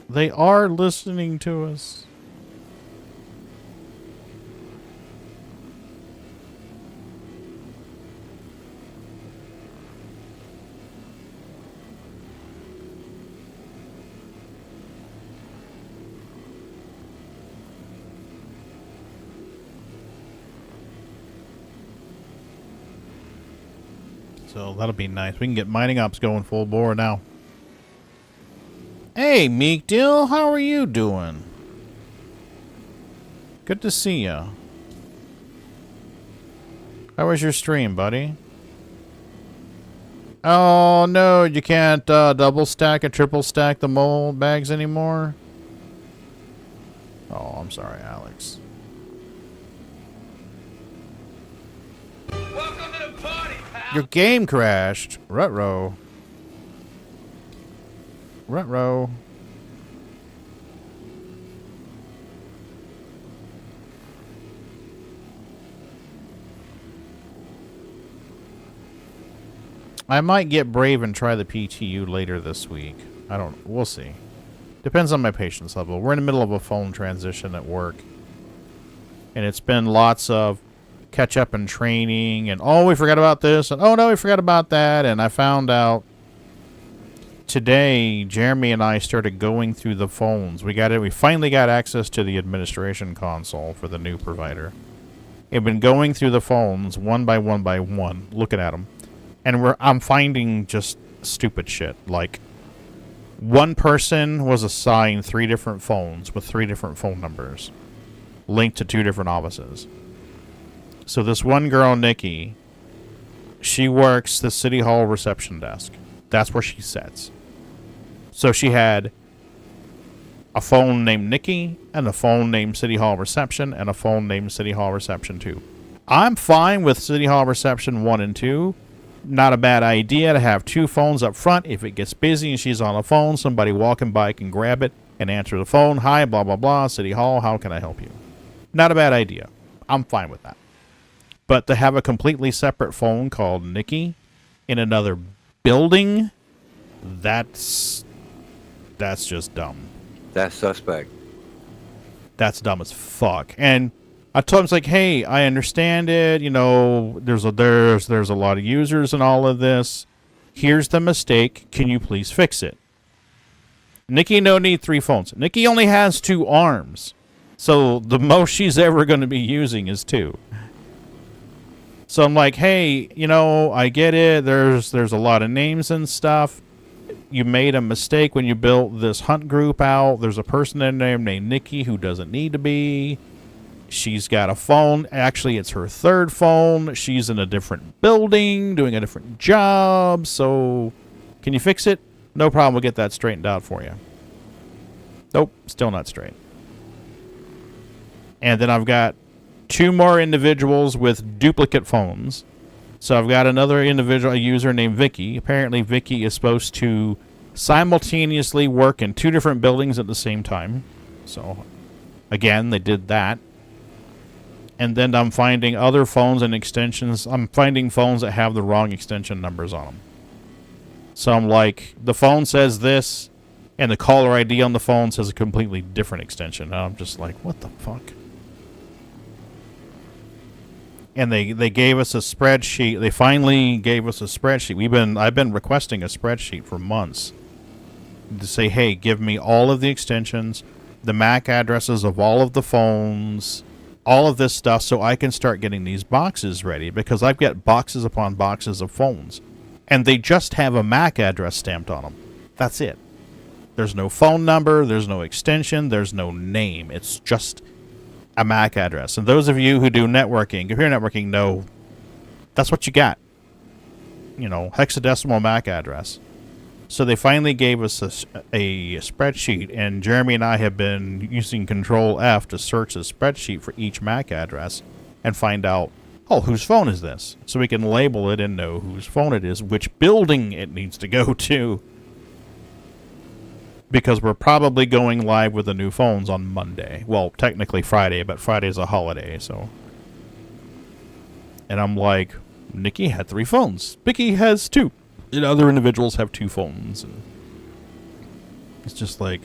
They are listening to us. So that'll be nice. We can get mining ops going full bore now. Hey, Meek Dill, how are you doing? Good to see ya. How was your stream, buddy? Oh, no, you can't double stack and triple stack the mole bags anymore? Oh, I'm sorry, Alex. Welcome to the party, pal. Your game crashed. Ruh-roh. Ruh-roh. I might get brave and try the PTU later this week. We'll see. Depends on my patience level. We're in the middle of a phone transition at work. And it's been lots of catch up and training and, oh, we forgot about this, and oh no, we forgot about that. And I found out today, Jeremy and I started going through the phones. We finally got access to the administration console for the new provider. We've been going through the phones one by one, looking at them. And I'm finding just stupid shit. Like, one person was assigned 3 different phones with 3 different phone numbers linked to 2 different offices. So this one girl, Nikki, she works the City Hall reception desk. That's where she sits. So she had a phone named Nikki, and a phone named City Hall Reception, and a phone named City Hall Reception 2. I'm fine with City Hall Reception 1 and 2. Not a bad idea to have 2 phones up front. If it gets busy and she's on a phone, somebody walking by can grab it and answer the phone. Hi, blah, blah, blah, City Hall, how can I help you? Not a bad idea. I'm fine with that. But to have a completely separate phone called Nikki in another building, that's just dumb. That's suspect. That's dumb as fuck. And I told him, it's like, hey, I understand it. You know, there's a lot of users in all of this. Here's the mistake. Can you please fix it? Nikki no need 3 phones. Nikki only has 2 arms. So the most she's ever going to be using is 2. So I'm like, hey, you know, I get it. There's a lot of names and stuff. You made a mistake when you built this hunt group out. There's a person in there named Nikki who doesn't need to be. She's got a phone. Actually, it's her 3rd phone. She's in a different building, doing a different job. So, can you fix it? No problem. We'll get that straightened out for you. Nope, still not straight. And then I've got 2 more individuals with duplicate phones. So I've got another individual, a user named Vicky. Apparently, Vicky is supposed to simultaneously work in 2 different buildings at the same time. So, again, they did that. And then I'm finding other phones and extensions. I'm finding phones that have the wrong extension numbers on them. So I'm like, the phone says this, and the caller ID on the phone says a completely different extension. And I'm just like, what the fuck? And they gave us a spreadsheet. They finally gave us a spreadsheet. I've been requesting a spreadsheet for months to say, hey, give me all of the extensions, the MAC addresses of all of the phones, all of this stuff, so I can start getting these boxes ready, because I've got boxes upon boxes of phones, and they just have a MAC address stamped on them. That's it. There's no phone number, there's no extension, there's no name. It's just a MAC address. And those of you who do networking, computer networking, know that's what you got. You know, hexadecimal MAC address. So they finally gave us a spreadsheet, and Jeremy and I have been using Control F to search the spreadsheet for each MAC address and find out, oh, whose phone is this? So we can label it and know whose phone it is, which building it needs to go to. Because we're probably going live with the new phones on Monday. Well, technically Friday, but Friday's a holiday, so. And I'm like, Nikki had 3 phones. Vicky has 2. And other individuals have 2 phones. And it's just like,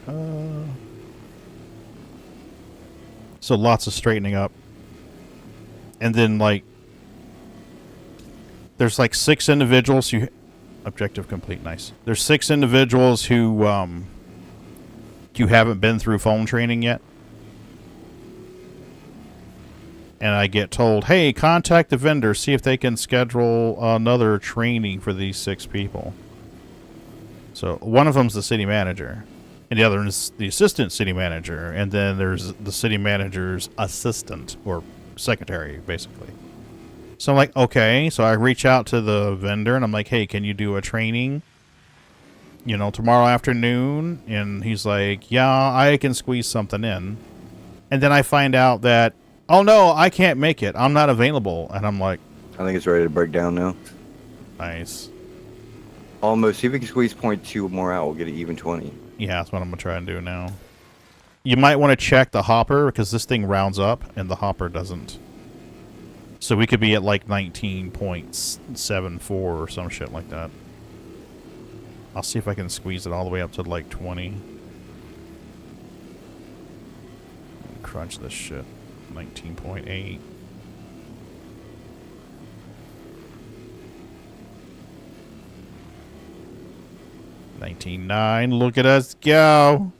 So lots of straightening up. And then, like, there's like 6 individuals who... Objective complete, nice. There's 6 individuals who haven't been through phone training yet. And I get told, hey, contact the vendor, see if they can schedule another training for these 6 people. So one of them's the city manager, and the other is the assistant city manager, and then there's the city manager's assistant, or secretary, basically. So I'm like, okay. So I reach out to the vendor, and I'm like, hey, can you do a training, you know, tomorrow afternoon? And he's like, yeah, I can squeeze something in. And then I find out that, oh, no, I can't make it. I'm not available. And I'm like... I think it's ready to break down now. Nice. Almost. See if we can squeeze 0.2 more out. We'll get an even 20. Yeah, that's what I'm going to try and do now. You might want to check the hopper, because this thing rounds up, and the hopper doesn't. So we could be at like 19.74 or some shit like that. I'll see if I can squeeze it all the way up to like 20. Crunch this shit. 19.8. $19.9. Look at us go.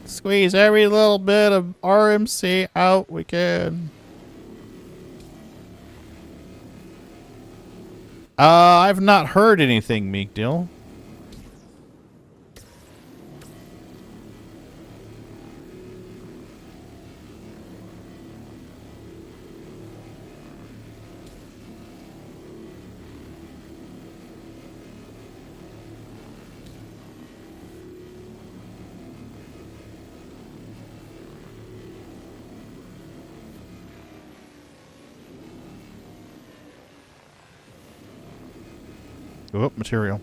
Squeeze every little bit of RMC out we can. I've not heard anything, Meek Deal. Oh, material.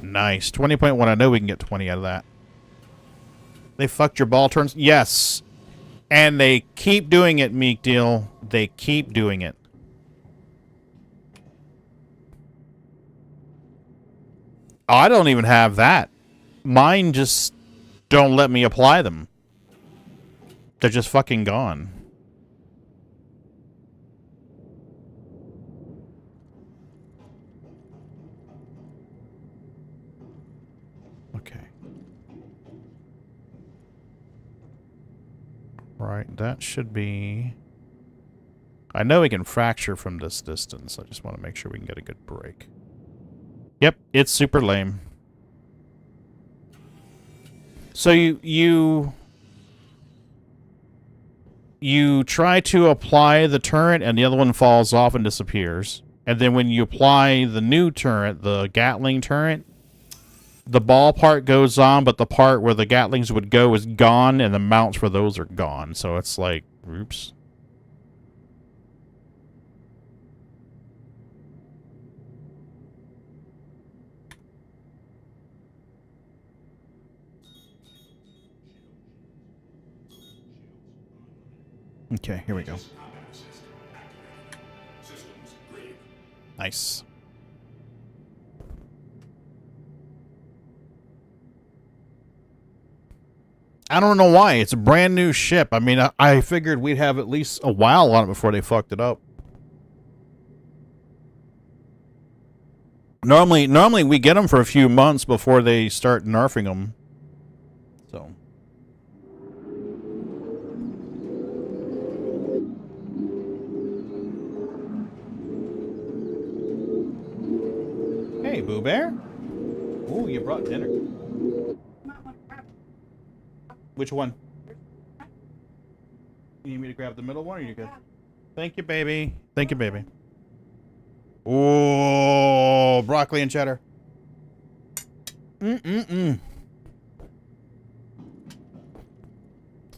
Nice. 20.1. I know we can get 20 out of that. They fucked your ball turns? Yes. And they keep doing it, Meek Deal. They keep doing it. Oh, I don't even have that. Mine just don't let me apply them. They're just fucking gone. Okay. Right, that should be... I know we can fracture from this distance. I just want to make sure we can get a good break. Yep, it's super lame. So you try to apply the turret and the other one falls off and disappears. And then when you apply the new turret, the Gatling turret, the ball part goes on, but the part where the Gatlings would go is gone, and the mounts for those are gone. So it's like, oops. Okay, here we go. Nice. I don't know why. It's a brand new ship. I mean, I figured we'd have at least a while on it before they fucked it up. Normally we get them for a few months before they start nerfing them. So. Hey, Boo Bear. Ooh, you brought dinner. Which one? You need me to grab the middle one, or you good? Thank you, baby. Thank you, baby. Oh, broccoli and cheddar. Fucking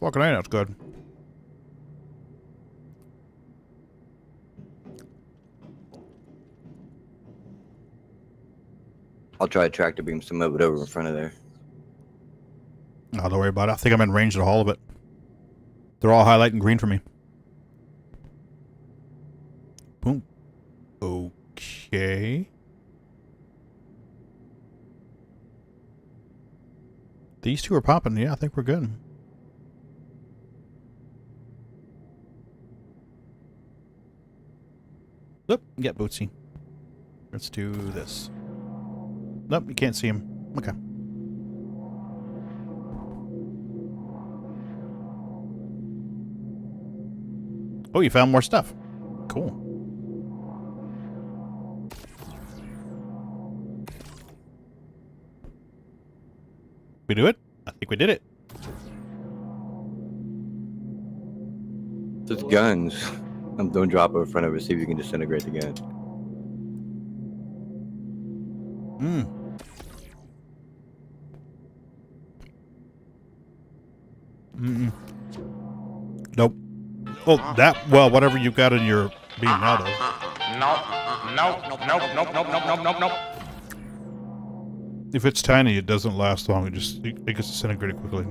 A, that's good. I'll try to tractor beam some of it over in front of there. Oh, don't worry about it. I think I'm in range of all of it. They're all highlighting green for me. Boom. Okay. These two are popping. Yeah, I think we're good. Nope, get Bootsy. Let's do this. Nope, you can't see him. Okay. Oh, you found more stuff. Cool. We do it? I think we did it. Just guns. Don't drop it in front of it. See if you can disintegrate the gun. Nope. Oh, that, well, whatever you got in your beam out of. Nope. If it's tiny, it doesn't last long. It gets disintegrated quickly.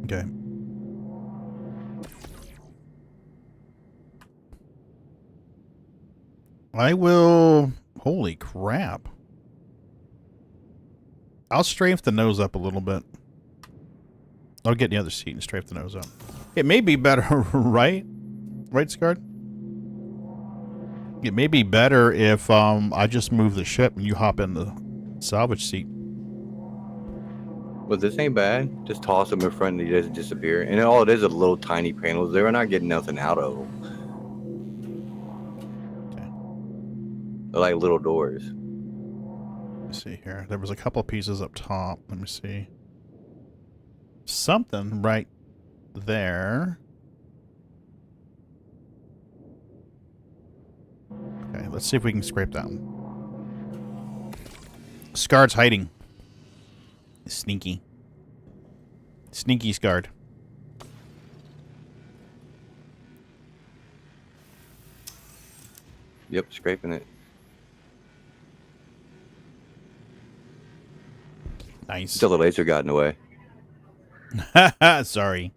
Okay. I will... Holy crap. I'll strafe the nose up a little bit. I'll get in the other seat and strafe the nose up. It may be better, right? Right, Scarred? It may be better if I just move the ship and you hop in the salvage seat. Well, this ain't bad. Just toss them in front and he doesn't disappear. And all it is little tiny panels. They're not getting nothing out of them. Okay. They're like little doors. Let me see here. There was a couple pieces up top. Let me see. Something right there. Okay, let's see if we can scrape that one. Scarred's hiding. Sneaky. Sneaky Scarred. Yep, scraping it. Nice. Until the laser got in the way. Sorry.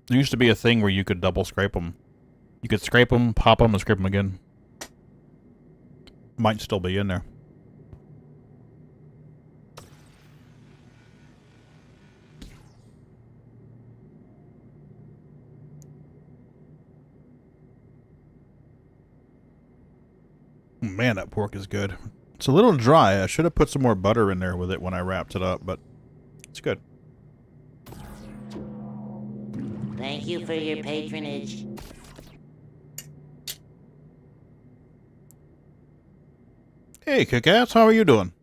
There used to be a thing where you could double scrape them. You could scrape them, pop them, and scrape them again. Might still be in there. Man, that pork is good. It's a little dry. I should have put some more butter in there with it when I wrapped it up, but it's good. Thank you for your patronage. Hey, Kick-Ass, how are you doing?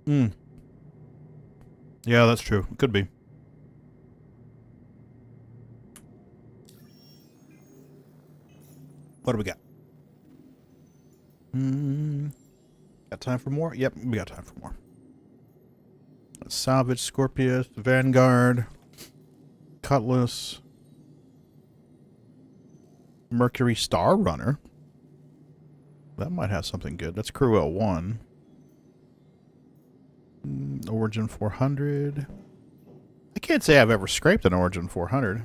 Yeah, that's true. It could be. What do we got? Got time for more? Yep, we got time for more. Salvage, Scorpius, Vanguard, Cutlass. Mercury Star Runner. That might have something good. That's Crew L1. Origin 400. I can't say I've ever scraped an Origin 400.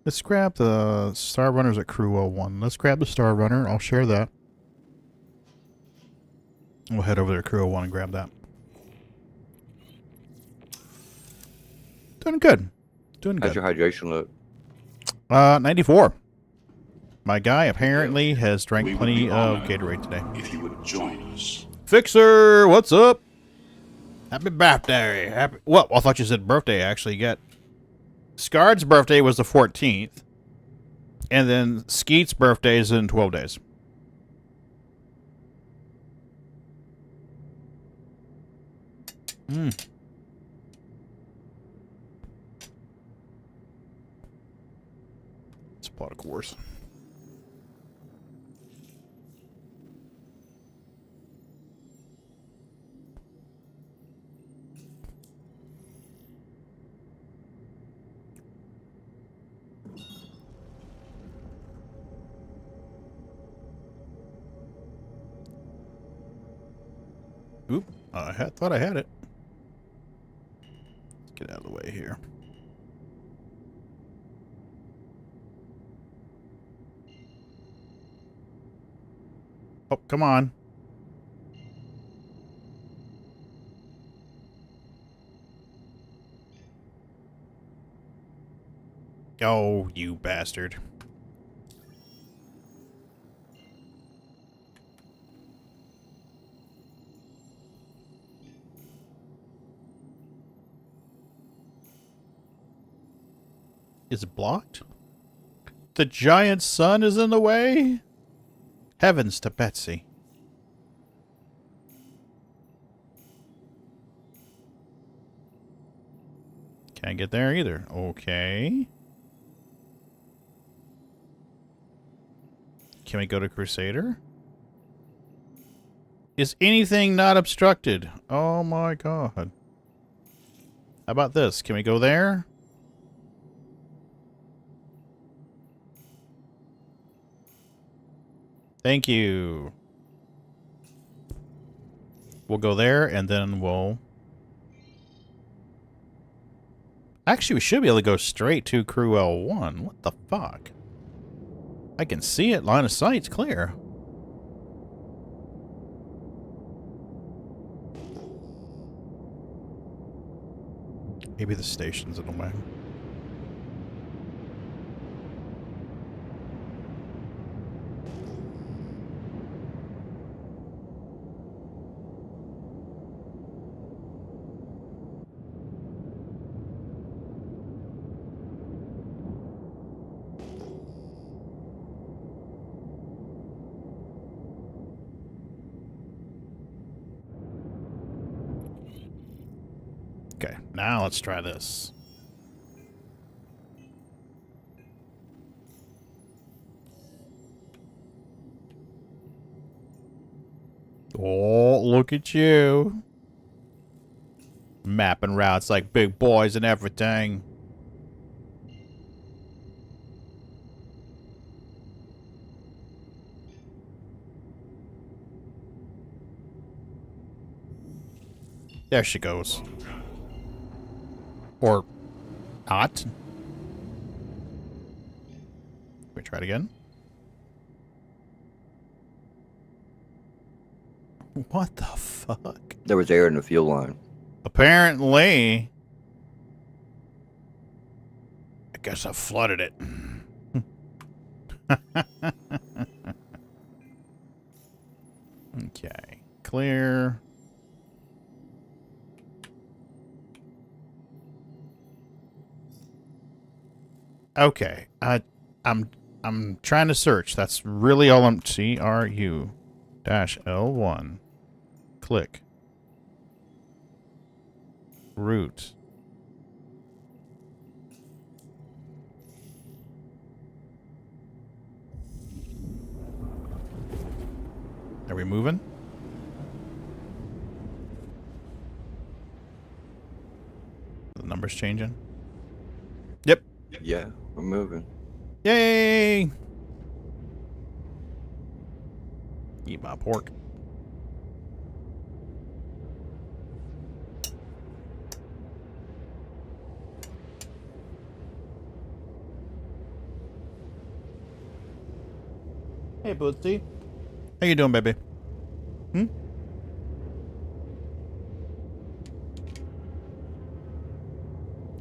Let's grab the Star Runners at Crew L1. Let's grab the Star Runner. I'll share that. We'll head over there to Crew L1 and grab that. Doing good. Doing good. How's your hydration look? 94. My guy apparently has drank plenty of Gatorade today. If you would join us. Fixer, what's up? Happy birthday. Happy. Well, I thought you said birthday, actually. You got Scard's birthday was the 14th. And then Skeet's birthday is in 12 days. It's a pot of course. Oop, I thought I had it. Let's get out of the way here. Oh, come on. Oh, you bastard. Is it blocked? The giant sun is in the way? Heavens to Betsy. Can't get there either. Okay. Can we go to Crusader? Is anything not obstructed? Oh my god. How about this? Can we go there? Thank you. We'll go there, and then we'll... Actually, we should be able to go straight to Crew L1. What the fuck? I can see it. Line of sight's clear. Maybe the station's in the way. Okay, now let's try this. Oh, look at you. Mapping routes like big boys and everything. There she goes. Or not. Can we try it again? What the fuck? There was air in the fuel line. Apparently. I guess I flooded it. Okay. Clear. Okay, I'm trying to search. That's really all I'm... CRU-L1. Click. Route. Are we moving? The number's changing. Yeah, we're moving. Yay! Eat my pork. Hey, Bootsy. How you doing, baby? Hmm? You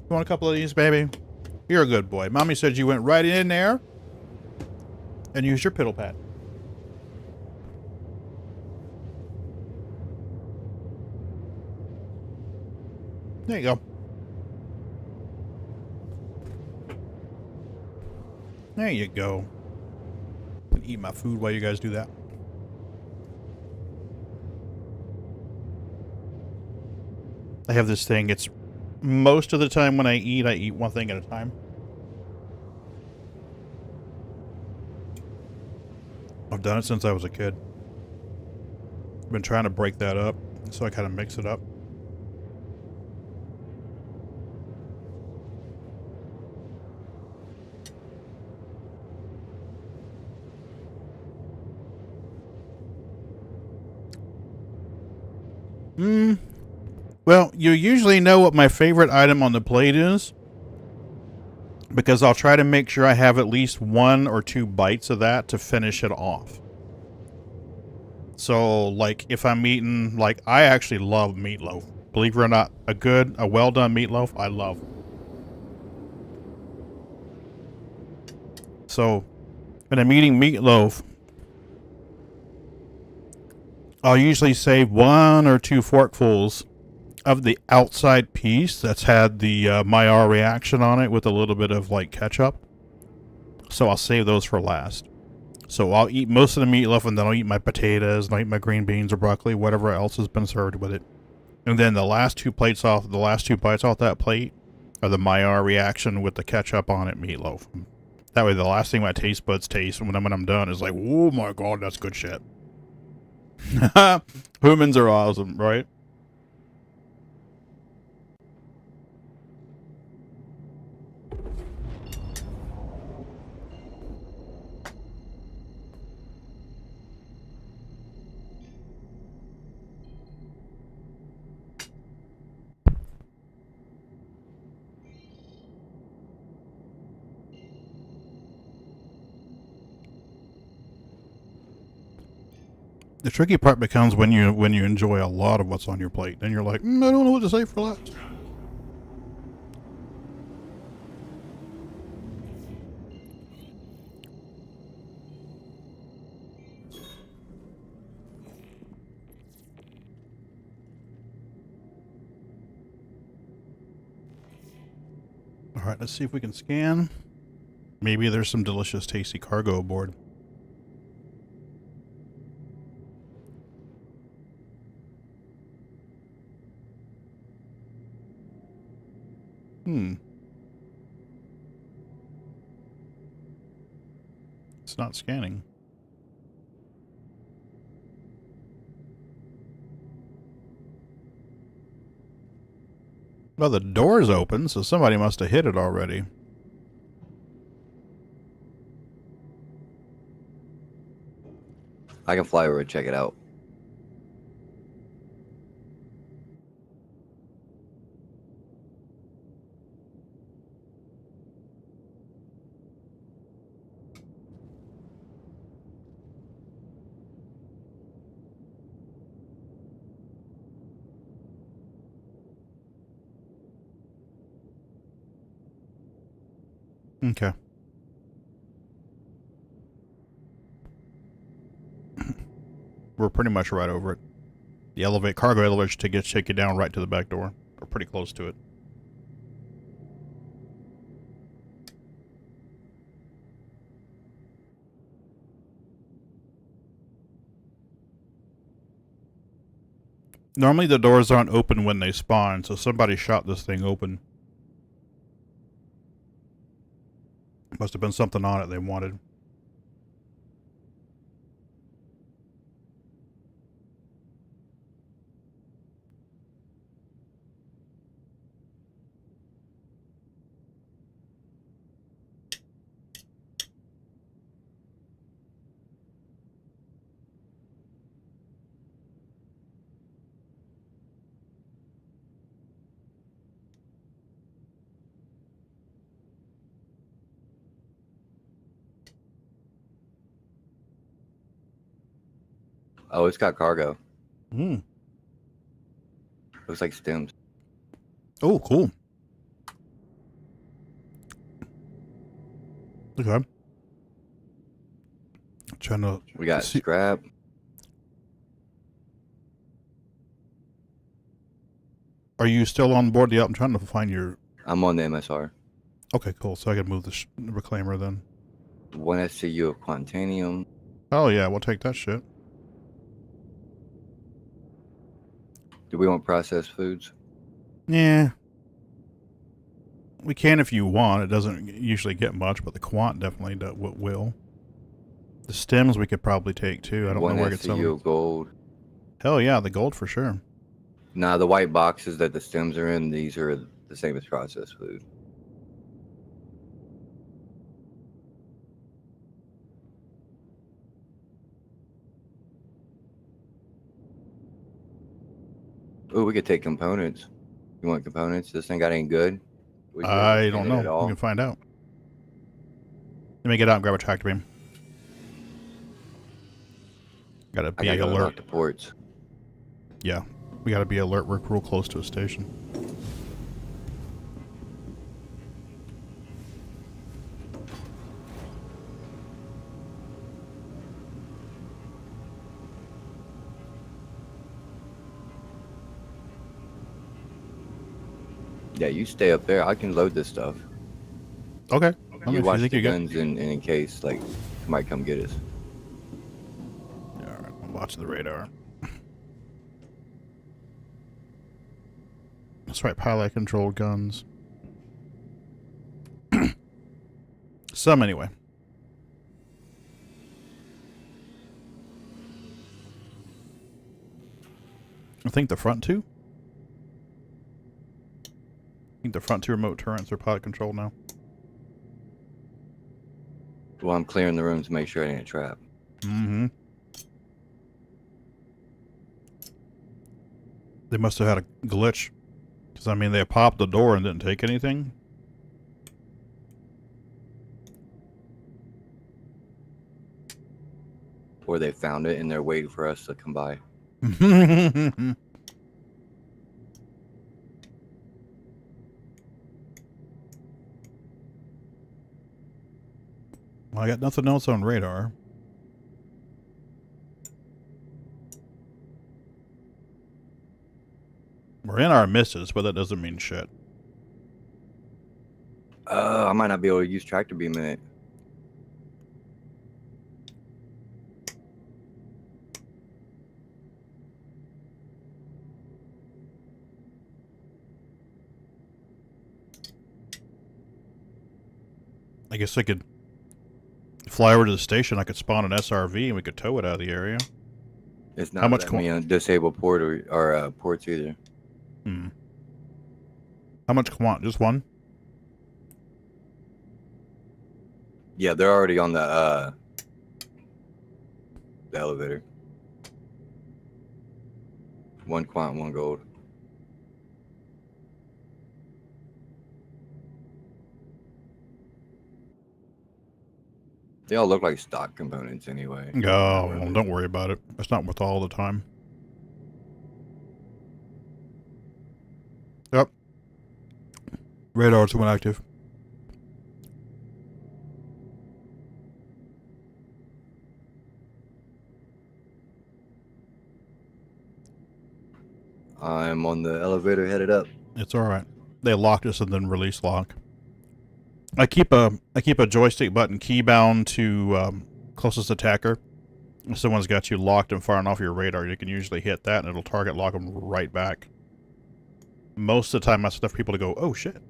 want a couple of these, baby? You're a good boy. Mommy said you went right in there and used your piddle pad. There you go. There you go. Eat my food while you guys do that. I have this thing. It's most of the time when I eat one thing at a time. I've done it since I was a kid. I've been trying to break that up, so I kind of mix it up. Well, you usually know what my favorite item on the plate is, because I'll try to make sure I have at least 1 or 2 bites of that to finish it off. So, like, if I'm eating, like, I actually love meatloaf. Believe it or not, a well-done meatloaf, I love. So, when I'm eating meatloaf, I'll usually save 1 or 2 forkfuls of the outside piece that's had the Maillard reaction on it with a little bit of, like, ketchup. So I'll save those for last. So I'll eat most of the meatloaf, and then I'll eat my potatoes, and I'll eat my green beans or broccoli, whatever else has been served with it. And then the last 2 bites off that plate are the Maillard reaction with the ketchup on it meatloaf. That way the last thing my taste buds taste when I'm done is like, oh my god, that's good shit. Humans are awesome, right? The tricky part becomes when you enjoy a lot of what's on your plate, and you're like, I don't know what to say for last. All right, let's see if we can scan. Maybe there's some delicious, tasty cargo aboard. It's not scanning. Well, the door's open, so somebody must have hit it already. I can fly over and check it out. Okay. We're pretty much right over it. The cargo elevator should take you down right to the back door. Or pretty close to it. Normally the doors aren't open when they spawn, so somebody shot this thing open. Must have been something on it they wanted. Oh, it's got cargo. Hmm. Looks like stems. Oh, cool. Okay. Trying to We got see. scrap. Are you still on board? Yeah, I'm trying to find your. I'm on the MSR. Okay, cool. So I can move the reclaimer then. 1 SCU of Quantanium. Oh yeah, we'll take that shit. Do we want processed foods? Yeah. We can if you want. It doesn't usually get much, but the quant definitely will. The stems we could probably take too. I don't know where I get some. 1 SCU of gold. Hell yeah, the gold for sure. Nah, the white boxes that the stems are in, these are the same as processed food. Oh, we could take components. You want components? This thing got any good? Would you I understand don't it know. at all? We can find out. Let me get out and grab a tractor beam. Gotta be I gotta alert. unlock the ports. Yeah, we gotta be alert. We're real close to a station. Yeah, you stay up there. I can load this stuff. Okay. You watch the you're good. guns in case like somebody come get us. Yeah, all right, I'm watching the radar. That's right, pilot controlled guns. Some anyway. I think the front two. I think the front two remote turrets are pilot controlled now. Well, I'm clearing the room to make sure it ain't a trap. Mm-hmm. They must have had a glitch. Because, I mean, they popped the door and didn't take anything. Or they found it and they're waiting for us to come by. Well, I got nothing else on radar. We're in our misses, but that doesn't mean shit. I might not be able to use tractor beam in it. I guess I could fly over to the station. I could spawn an SRV and we could tow it out of the area. It's not How much letting me on disable port or ports either. Hmm. How much quant? Just one? Yeah, they're already on the elevator. 1 quant, 1 gold. They all look like stock components anyway. Oh, well, don't worry about it. That's not worth all the time. Yep. Radar's went active. I'm on the elevator headed up. It's all right. They locked us and then release lock. I keep a joystick button key bound to closest attacker. If someone's got you locked and firing off your radar, you can usually hit that and it'll target lock them right back. Most of the time, that's enough for people to go, oh shit.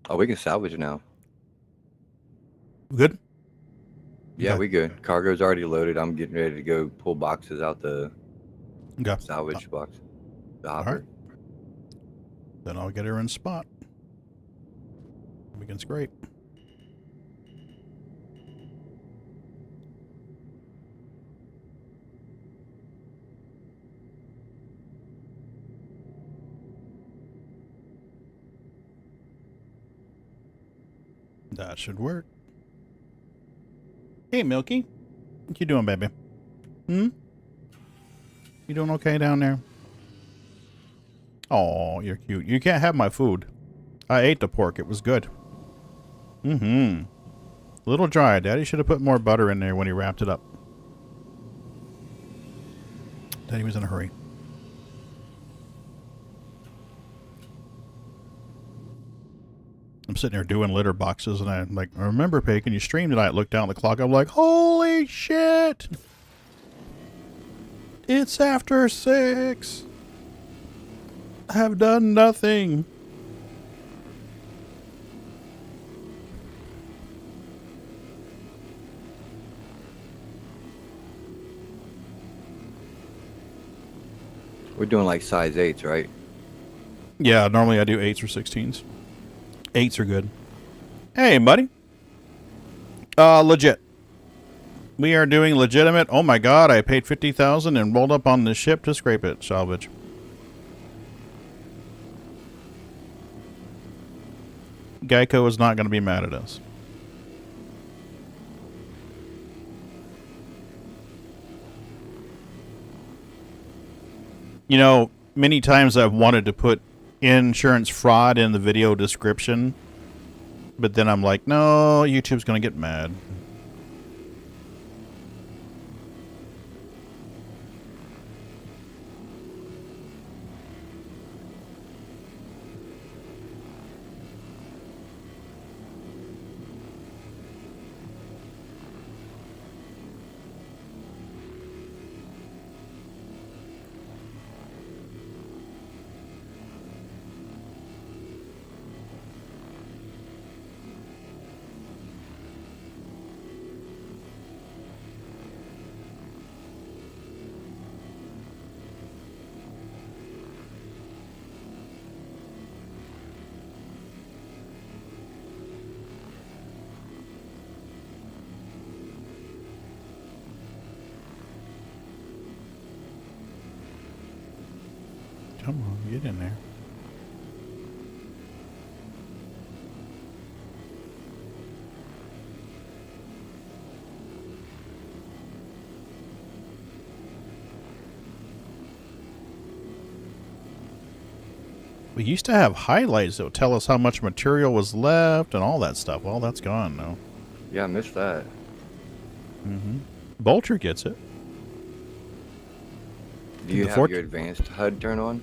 Oh, we can salvage now. Good? Yeah, Okay. we good. Cargo's already loaded. I'm getting ready to go pull boxes out the Okay. salvage box. The All hopper. right. Then I'll get her in spot. Begins great. That should work. Hey, Milky. What you doing, baby? Hmm? You doing okay down there? Oh, you're cute. You can't have my food. I ate the pork. It was good. Mm-hmm. A little dry. Daddy should have put more butter in there when he wrapped it up. Daddy was in a hurry. I'm sitting there doing litter boxes, and I'm like, I remember, Pagan, you streamed tonight. I looked down at the clock. I'm like, holy shit! It's after 6. I have done nothing. We're doing like size 8s, right? Yeah, normally I do 8s or 16s. 8s are good. Hey, buddy. Legit. We are doing legitimate. Oh my god, I paid $50,000 and rolled up on the ship to scrape it. Salvage. Geico is not going to be mad at us. You know, many times I've wanted to put insurance fraud in the video description, but then I'm like, no, YouTube's going to get mad. Come on, get in there. We used to have highlights that would tell us how much material was left and all that stuff. Well, that's gone now. Yeah, I missed that. Mm-hmm. Bolter gets it. Do you have your advanced HUD turned on?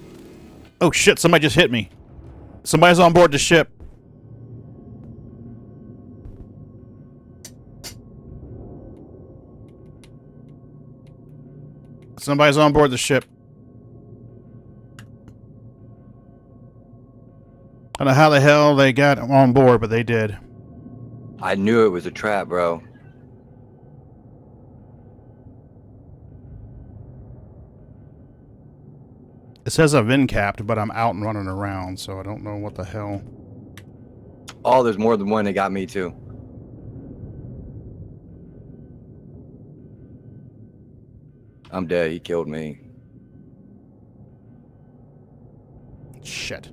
Oh shit, somebody just hit me. Somebody's on board the ship. Somebody's on board the ship. I don't know how the hell they got on board, but they did. I knew it was a trap, bro. It says I've been capped, but I'm out and running around, so I don't know what the hell. Oh, there's more than one that got me too. I'm dead. He killed me. Shit.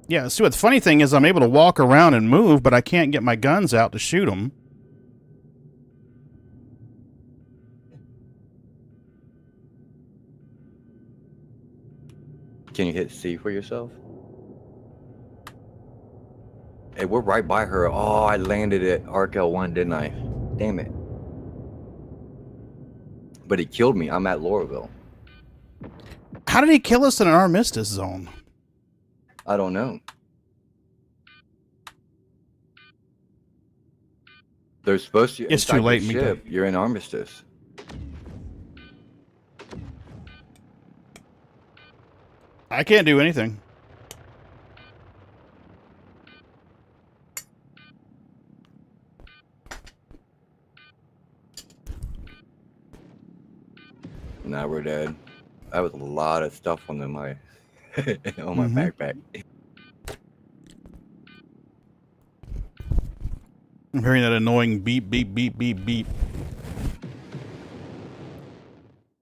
Yeah, see, what the funny thing is I'm able to walk around and move, but I can't get my guns out to shoot them. Can you hit C for yourself? Hey, we're right by her. Oh, I landed at Arc L1, didn't I? Damn it. But he killed me. I'm at Lauraville. How did he kill us in an armistice zone? I don't know. They're supposed to. It's too late. Ship, you're in armistice. I can't do anything. Now we're dead. That was a lot of stuff on my on my backpack. I'm hearing that annoying beep, beep, beep, beep, beep.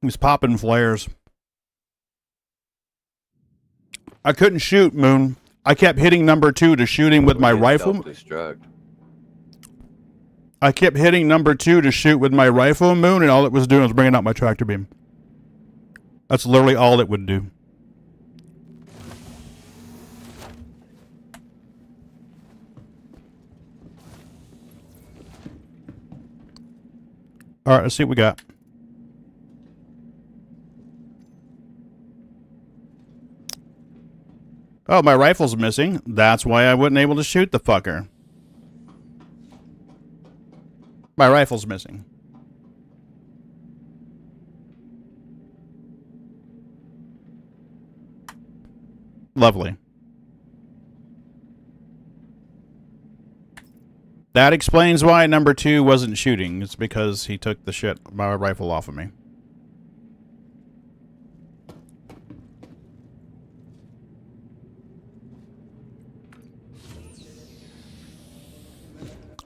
He's popping flares. I couldn't shoot, Moon. I kept hitting number 2 to shoot him with my rifle. Self-destruct. I kept hitting number 2 to shoot with my rifle, Moon, and all it was doing was bringing out my tractor beam. That's literally all it would do. All right, let's see what we got. Oh, my rifle's missing. That's why I wasn't able to shoot the fucker. My rifle's missing. Lovely. That explains why number 2 wasn't shooting. It's because he took the shit, my rifle off of me.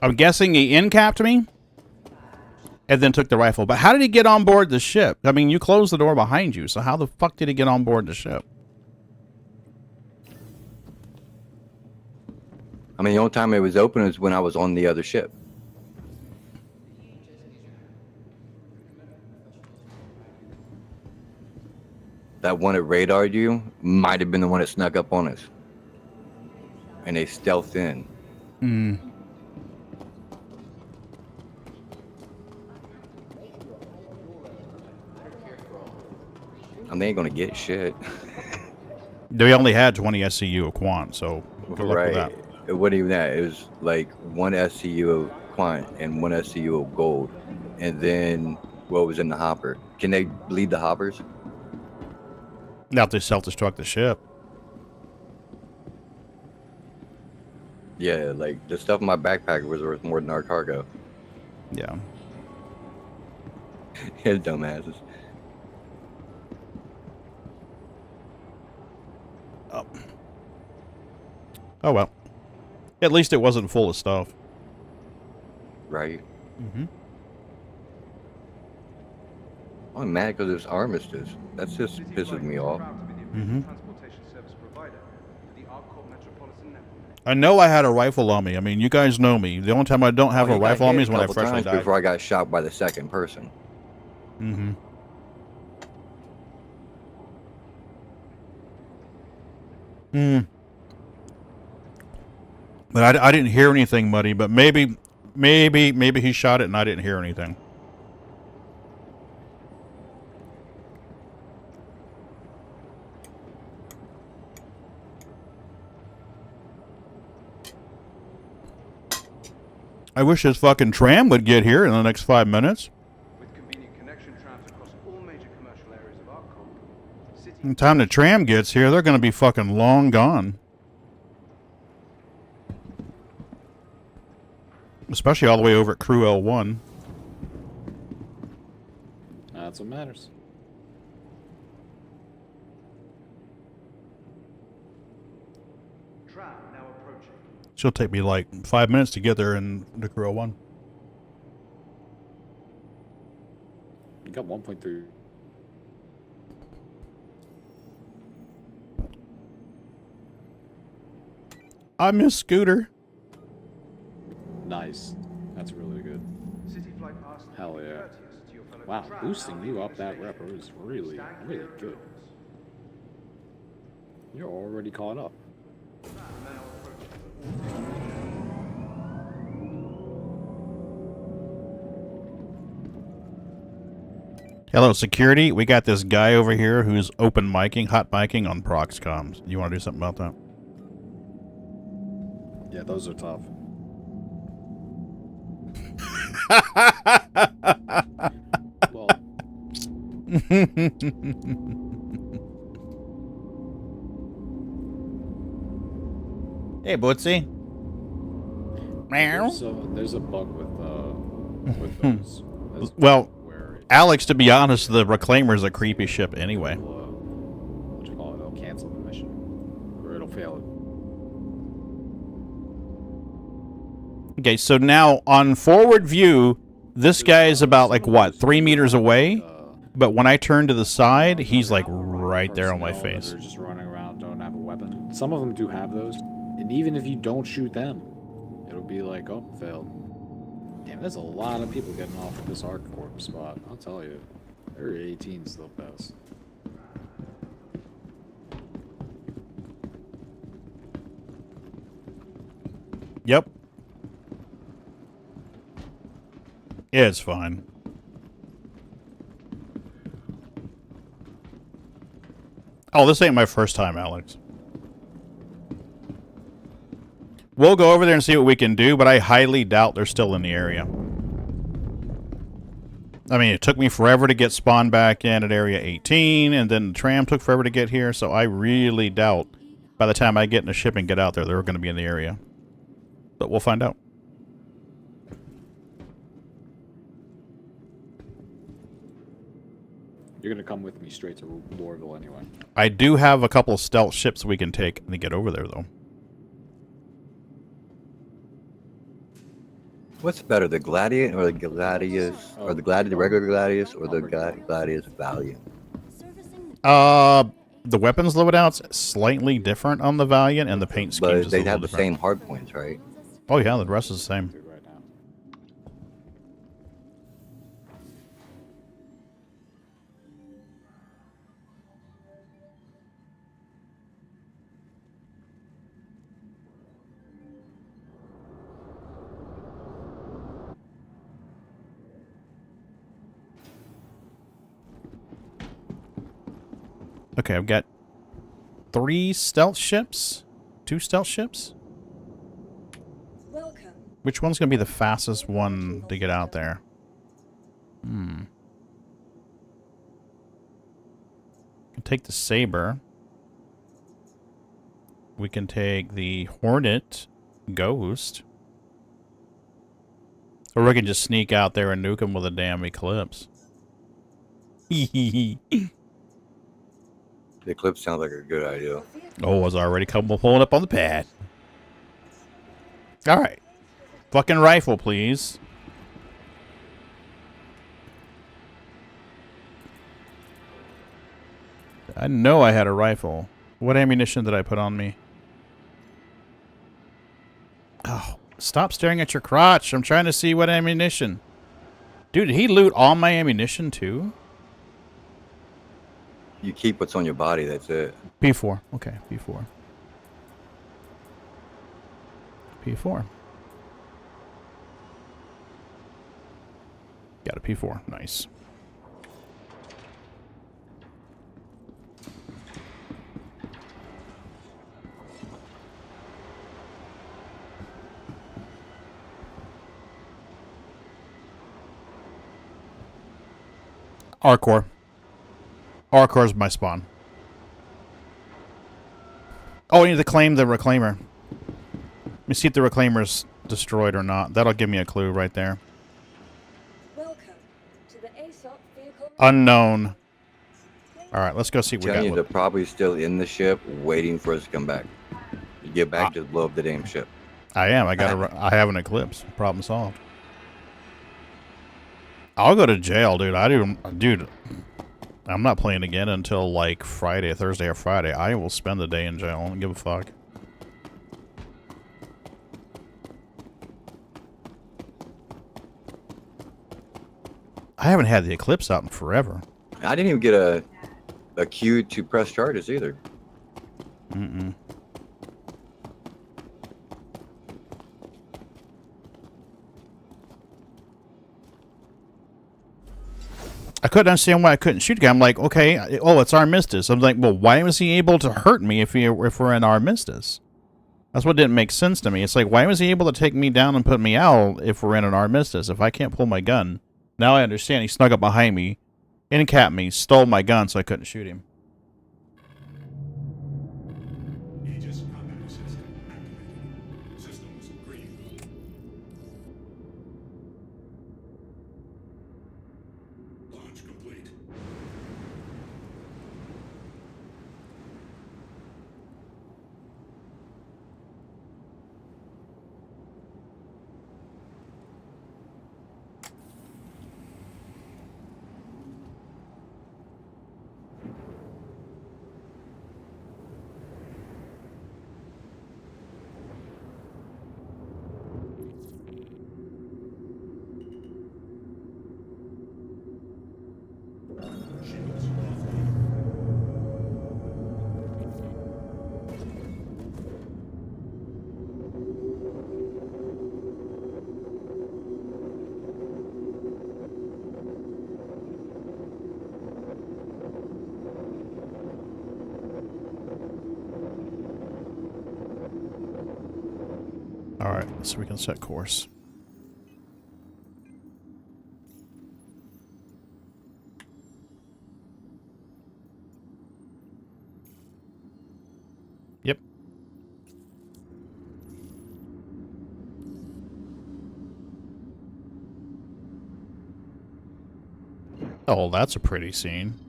I'm guessing he in-capped me and then took the rifle. But how did he get on board the ship? I mean, you closed the door behind you, so how the fuck did he get on board the ship? I mean, the only time it was open is when I was on the other ship. That one that radared you might have been the one that snuck up on us. And they stealthed in. Hmm. And they ain't gonna get shit. They only had 20 SCU of Quant, so good luck with that. It wasn't even that. It was like 1 SCU of Quant and 1 SCU of gold. And then what was in the hopper? Can they bleed the hoppers? Now if they self-destruct the ship. Yeah, like the stuff in my backpack was worth more than our cargo. Yeah. His dumbasses. Oh. Oh well. At least it wasn't full of stuff. Right. Mm-hmm. I'm mad because it's armistice. That just pisses me off. Mm-hmm. I know I had a rifle on me. I mean, you guys know me. The only time I don't have a rifle on me is when I freshly died. Before I got shot by the second person. Mm-hmm. Hmm. But I didn't hear anything, Muddy. But maybe he shot it and I didn't hear anything. I wish this fucking tram would get here in the next 5 minutes. With convenient connection trams across all major commercial areas of Arcon, city... By the time the tram gets here, they're going to be fucking long gone. Especially all the way over at Crew L1. That's what matters. Tram now approaching. She'll take me like 5 minutes to get there in the Crew L1. You got 1.3. I miss Scooter. Nice. That's really good. City flight past. Hell yeah. Wow, boosting you up that rep is really, really good. You're already caught up. Hello, security. We got this guy over here who's open micing, hot micing on Prox comms. You want to do something about that? Yeah, those are tough. Well. Hey, Bootsy. There's a bug with those. Well, Where Alex, to be honest, the Reclaimer's a creepy ship anyway. What you call it? They'll cancel the mission. Or it'll fail it. Okay, so now on forward view, this guy is about like what, 3 meters away? But when I turn to the side, he's like right there on my face. They're just running around, don't have a weapon. Some of them do have those, and even if you don't shoot them, it'll be like, oh, failed. Damn, there's a lot of people getting off at this ArcCorp spot. I'll tell you, their 18's the best. Yep. Yeah, it's fine. Oh, this ain't my first time, Alex. We'll go over there and see what we can do, but I highly doubt they're still in the area. I mean, it took me forever to get spawned back in at Area 18, and then the tram took forever to get here, so I really doubt by the time I get in a ship and get out there, they're going to be in the area. But we'll find out. You're gonna come with me straight to Warville anyway. I do have a couple of stealth ships we can take to get over there, though. What's better, the Gladiator or the Gladius, or the regular Gladius, or the Gladius Valiant? The weapons loadouts slightly different on the Valiant, and the paint scheme is But they a have little the different. same hard points, right? Oh yeah, the rest is the same. Right now. Okay, I've got 3 stealth ships, 2 stealth ships. Welcome. Which one's gonna be the fastest one to get out there? Can take the Saber. We can take the Hornet Ghost. Or we can just sneak out there and nuke them with a damn Eclipse. The Eclipse sounds like a good idea. Oh, I was already pulling up on the pad. Alright. Fucking rifle, please. I know I had a rifle. What ammunition did I put on me? Oh, stop staring at your crotch. I'm trying to see what ammunition. Dude, did he loot all my ammunition too? You keep what's on your body, that's it. P4. Okay, P4. P4. Got a P4. Nice. Arcor. Arcor is my spawn. Oh, I need to claim the Reclaimer. Let me see if the Reclaimer's destroyed or not. That'll give me a clue right there. Welcome to the ASOP vehicle. Unknown. Alright, let's go see what we Telling you, got. they're probably still in the ship, waiting for us to come back. You get back, just blow up the damn ship. I am. I have an Eclipse. Problem solved. I'll go to jail, dude. Dude, I'm not playing again until like Friday, Thursday or Friday. I will spend the day in jail. I don't give a fuck. I haven't had the Eclipse out in forever. I didn't even get a cue to press charges either. Mm-mm. I couldn't understand why I couldn't shoot the guy. I'm like, okay, oh, it's Armistice. I'm like, well, why was he able to hurt me if we're in Armistice? That's what didn't make sense to me. It's like, why was he able to take me down and put me out if we're in an Armistice? If I can't pull my gun. Now I understand. He snuck up behind me, in-capped me, stole my gun, so I couldn't shoot him. Aegis combat system activated. Systems green. 5, Launch complete. Shields offline. All right, so we can set course. Yep. Oh, that's a pretty scene.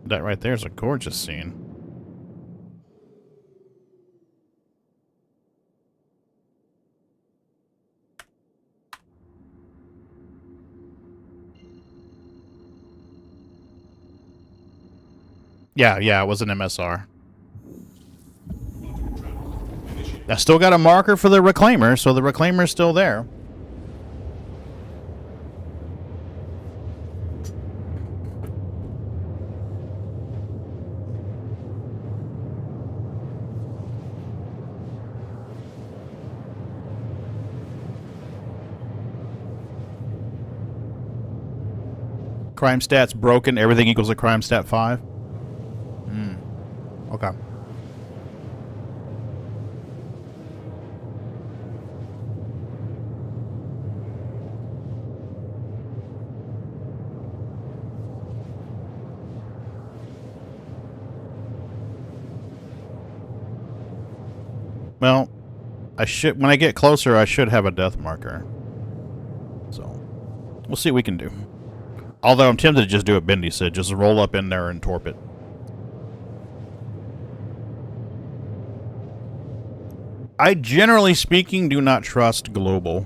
That right there is a gorgeous scene. Yeah, it was an MSR. I still got a marker for the Reclaimer, so the Reclaimer's still there. Crime stats broken, everything equals a crime stat 5. Okay. Well, when I get closer, I should have a death marker. So, we'll see what we can do. Although I'm tempted to just do what Bendy said, just roll up in there and torp it. I, generally speaking, do not trust global.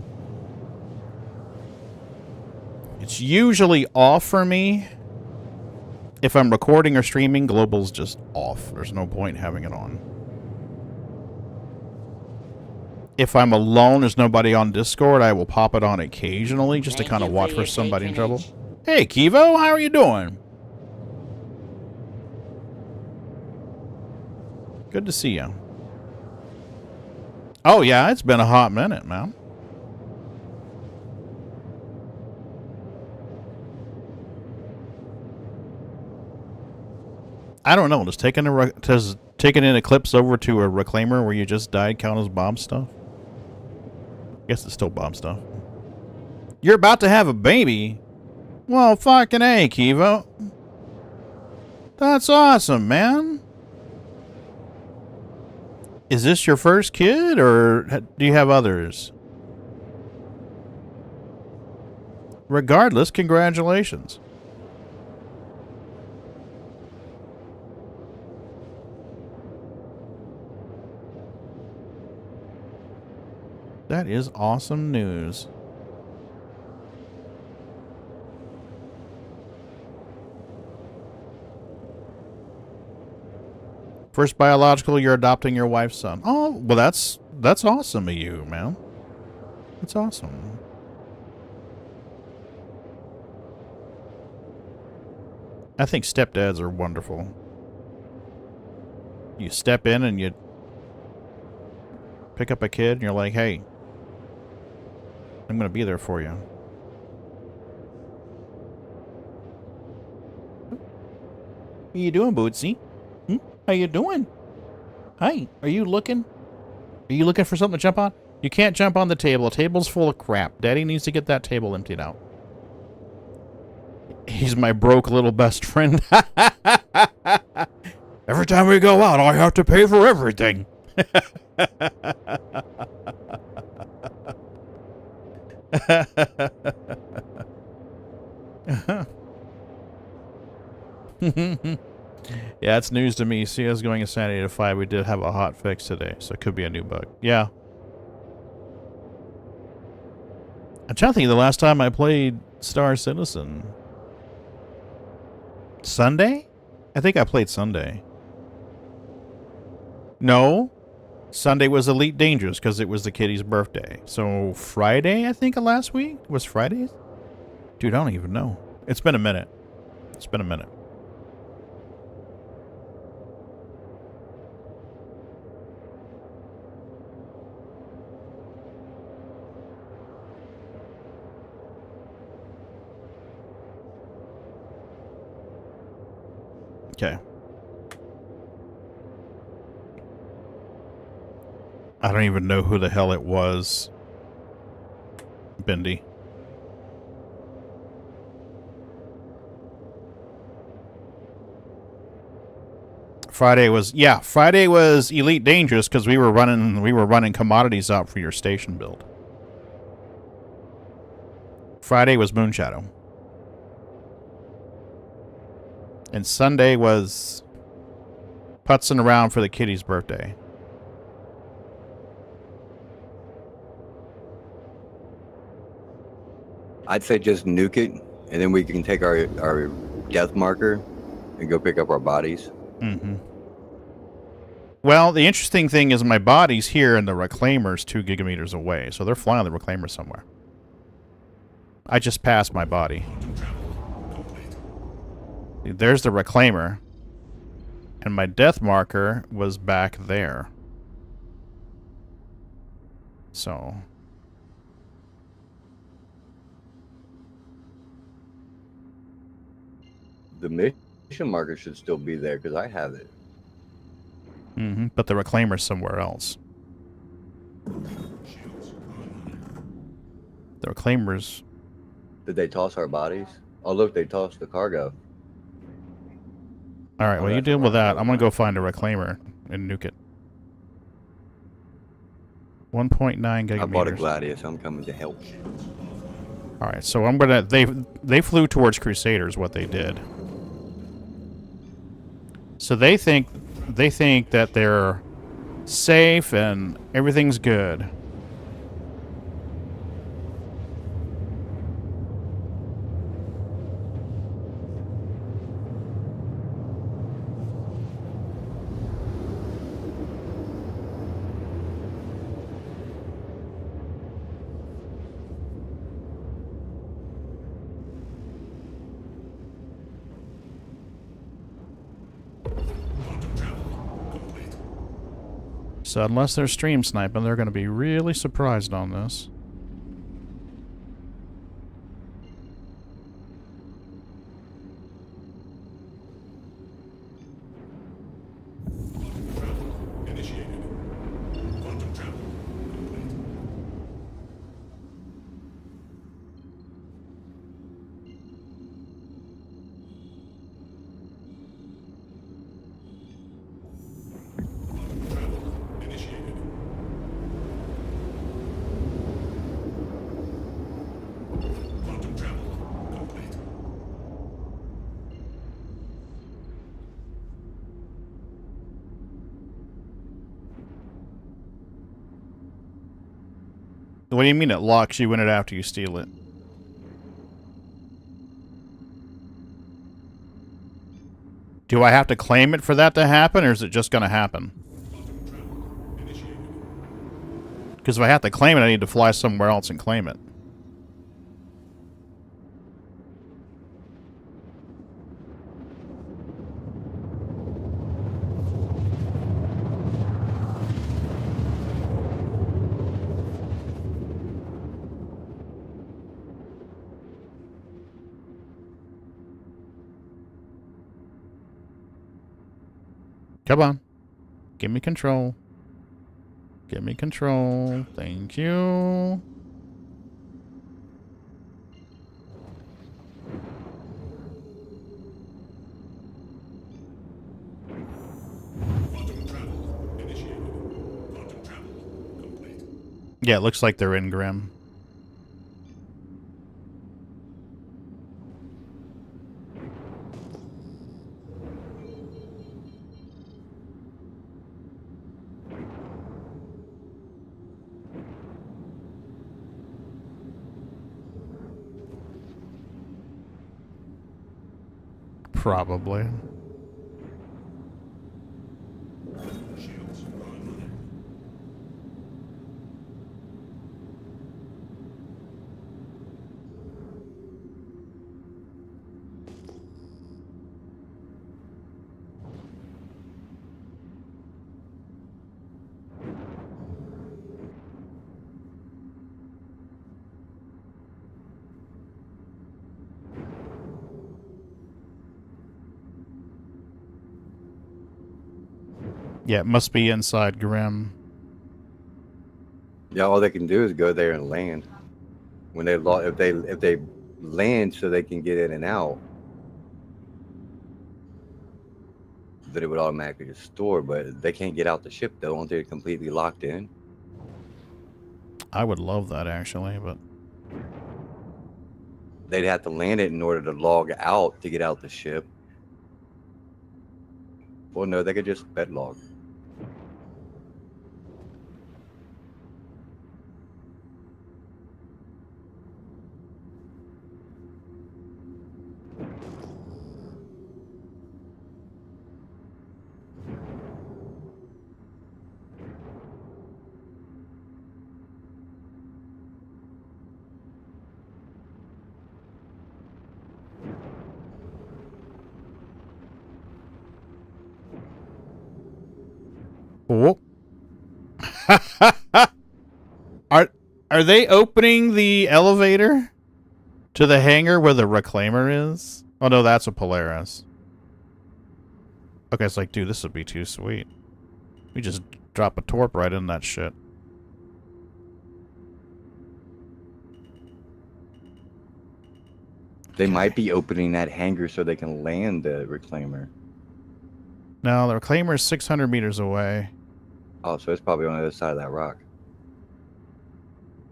It's usually off for me. If I'm recording or streaming, global's just off. There's no point having it on. If I'm alone, there's nobody on Discord, I will pop it on occasionally just to kind of watch for somebody in trouble. Hey, Kivo, how are you doing? Good to see you. Oh, yeah, it's been a hot minute, man. I don't know. Does taking an Eclipse over to a Reclaimer where you just died count as bomb stuff? I guess it's still bomb stuff. You're about to have a baby? Well, fucking A, Kivo. That's awesome, man. Is this your first kid, or do you have others? Regardless, congratulations. That is awesome news. First biological, you're adopting your wife's son. Oh, well, that's awesome of you, man. That's awesome. I think stepdads are wonderful. You step in and you pick up a kid and you're like, hey, I'm going to be there for you. How you doing, Bootsy? How you doing? Hi, are you looking? Are you looking for something to jump on? You can't jump on the table. The table's full of crap. Daddy needs to get that table emptied out. He's my broke little best friend. Every time we go out, I have to pay for everything. Yeah, it's news to me. CS going insanity to 5. We did have a hot fix today, so it could be a new bug. Yeah. I'm trying to think of the last time I played Star Citizen. Sunday? I think I played Sunday. No. Sunday was Elite Dangerous because it was the kiddie's birthday. So Friday, I think, of last week? Was Friday? Dude, I don't even know. It's been a minute. It's been a minute. Okay. I don't even know who the hell it was. Bendy. Friday was Elite Dangerous because we were running commodities out for your station build. Friday was Moonshadow. And Sunday was putzing around for the kiddie's birthday. I'd say just nuke it, and then we can take our death marker and go pick up our bodies. Mm-hmm. Well, the interesting thing is my body's here and the Reclaimer's 2 gigameters away, so they're flying the Reclaimer somewhere. I just passed my body. There's the Reclaimer. And my death marker was back there. So... The mission marker should still be there because I have it. Mm-hmm. But the Reclaimer's somewhere else. The Reclaimer's... Did they toss our bodies? Oh, look, they tossed the cargo. Alright, well, you deal with that. I'm gonna go find a Reclaimer and nuke it. 1.9 gigameters. I bought a Gladius. I'm coming to help. Alright, so I'm gonna... They flew towards Crusaders, what they did. So they think that they're safe and everything's good. So unless they're stream sniping, they're going to be really surprised on this. What do you mean it locks you in it after you steal it? Do I have to claim it for that to happen, or is it just going to happen? Because if I have to claim it, I need to fly somewhere else and claim it. Come on. Give me control. Give me control. Thank you. Yeah, it looks like they're in Grim. Probably. Shields online. Yeah, it must be inside Grim. Yeah, all they can do is go there and land. When they if they land so they can get in and out, then it would automatically just store. But they can't get out the ship though, aren't they completely locked in? I would love that actually, but They'd have to land it in order to log out to get out the ship. Well, no, they could just bed log. oh. Are they opening the elevator to the hangar where the reclaimer is? Oh no, that's a Polaris. Okay, it's like, dude, this would be too sweet. We just drop a torp right in that shit. They might be opening that hangar so they can land the reclaimer. No, the reclaimer is 600 meters away. Oh, so it's probably on the other side of that rock.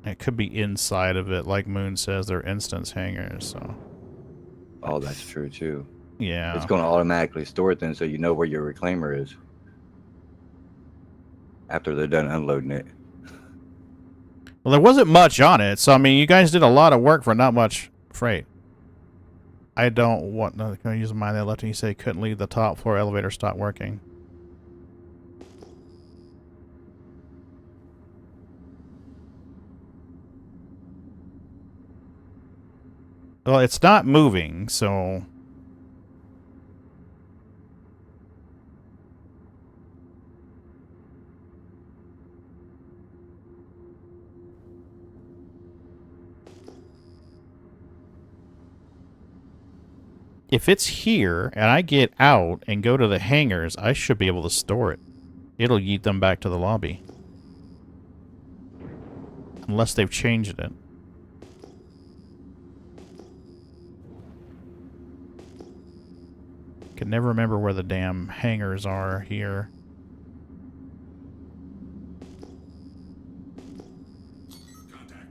It could be inside of it, like Moon says, they're instance hangars, so. Oh, that's true too. Yeah. It's going to automatically store it then, so you know where your reclaimer is after they're done unloading it. Well, there wasn't much on it, so I mean, you guys did a lot of work for not much freight. I don't want to use mine. They left and he said he couldn't leave the top floor elevator stopped working. Well, it's not moving, so. If it's here and I get out and go to the hangars, I should be able to store it. It'll yeet them back to the lobby. Unless they've changed it. Can never remember where the damn hangars are here. Contact.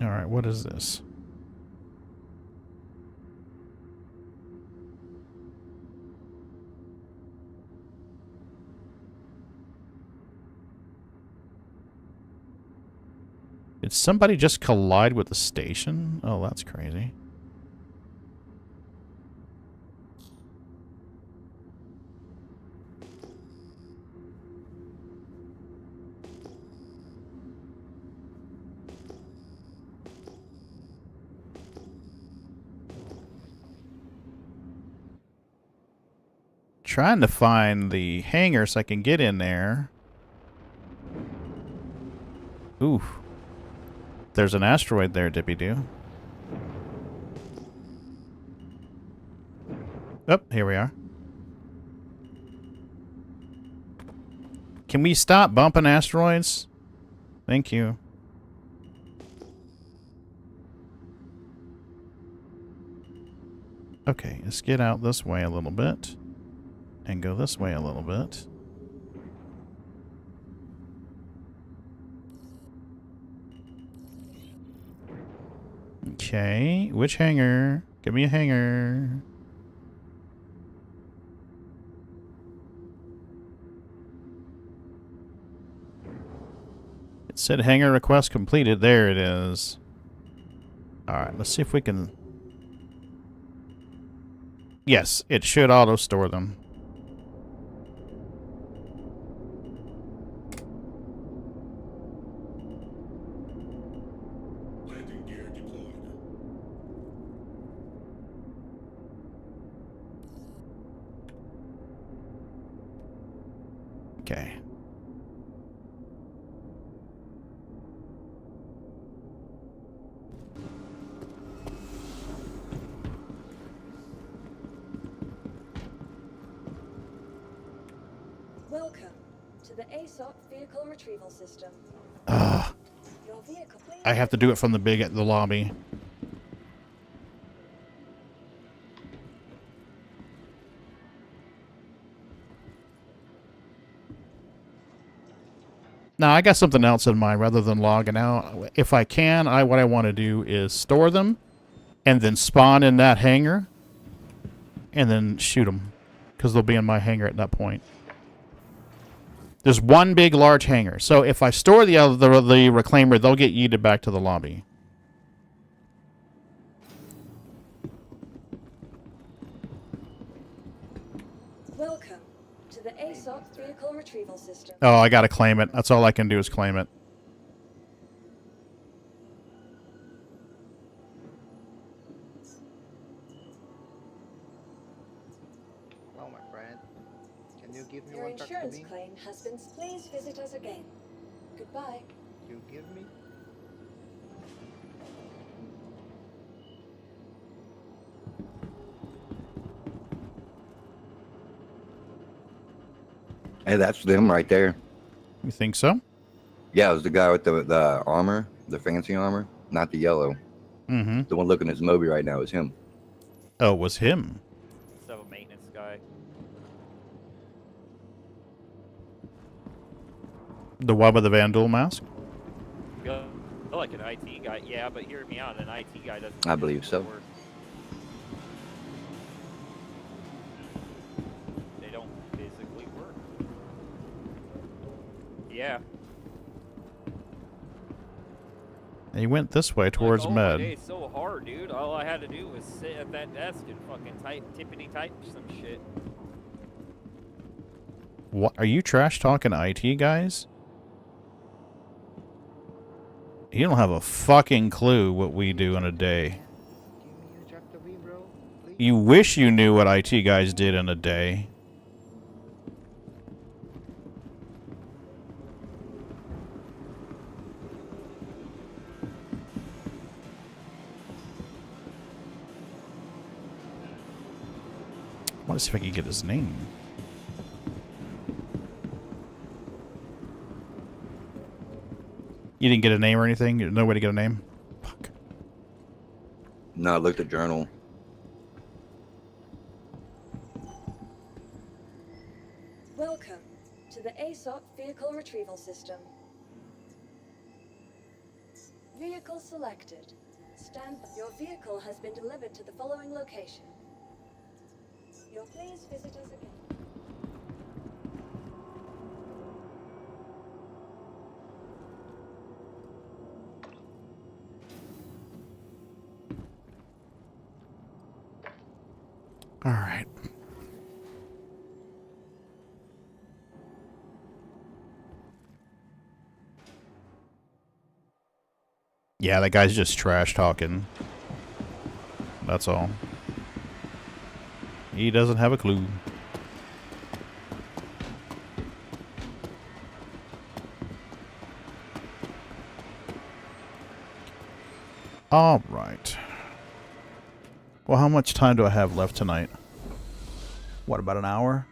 Alright, what is this? Did somebody just collide with the station? Oh, that's crazy. Trying to find the hangar so I can get in there. Ooh. There's an asteroid there, Dippy-Doo. Oh, here we are. Can we stop bumping asteroids? Thank you. Okay, let's get out this way a little bit. And go this way a little bit. Okay, which hangar? Give me a hangar. It said hangar request completed. There it is. Alright, let's see if we can... Yes, it should auto-store them. Landing gear deployed. Okay. Welcome to the ASOC vehicle retrieval system. Your vehicle, please. I have to do it from the lobby. Now, I got something else in mind rather than logging out. If I can, what I want to do is store them and then spawn in that hangar and then shoot them because they'll be in my hangar at that point. There's one big, large hangar. So if I store the reclaimer, they'll get yeeted back to the lobby. Welcome to the ASOC vehicle retrieval system. Oh, I gotta claim it. That's all I can do is claim it. Well, my friend, can you give me Your one truck to insurance me? claim has been. Please visit us again. Goodbye. You give me? Hey, that's them right there. You think so? Yeah, it was the guy with the armor, the fancy armor, not the yellow. Mm-hmm. The one looking at his Moby right now is him. Oh, it was him. So maintenance guy. The one with the Vandal mask? Go like an IT guy. Yeah, but hear me out. An IT guy doesn't. I believe so. work. They don't physically work. Yeah. He went this way towards like, oh, my med. day's so hard, dude. All I had to do was sit at that desk and fucking type some shit. What are you trash talking IT guys? You don't have a fucking clue what we do in a day. Give me a truck to me, bro. Please. You wish you knew what IT guys did in a day. I want to see if I can get his name. You didn't get a name or anything? No way to get a name? Fuck. No, I looked at journal. Welcome to the ASOC vehicle retrieval system. Vehicle selected. Stand. Your vehicle has been delivered to the following location. You'll please visit us again. All right. Yeah, that guy's just trash talking. That's all. He doesn't have a clue. All right. Well, how much time do I have left tonight? What, about an hour?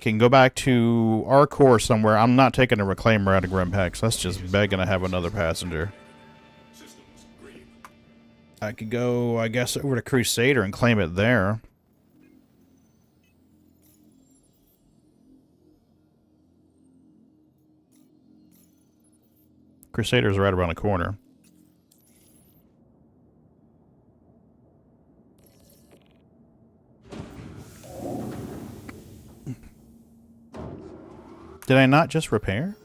Can go back to our core somewhere. I'm not taking a reclaimer out of Grimpex. That's just begging to have another passenger. I could go, I guess, over to Crusader and claim it there. Crusader's right around the corner. Did I not just repair?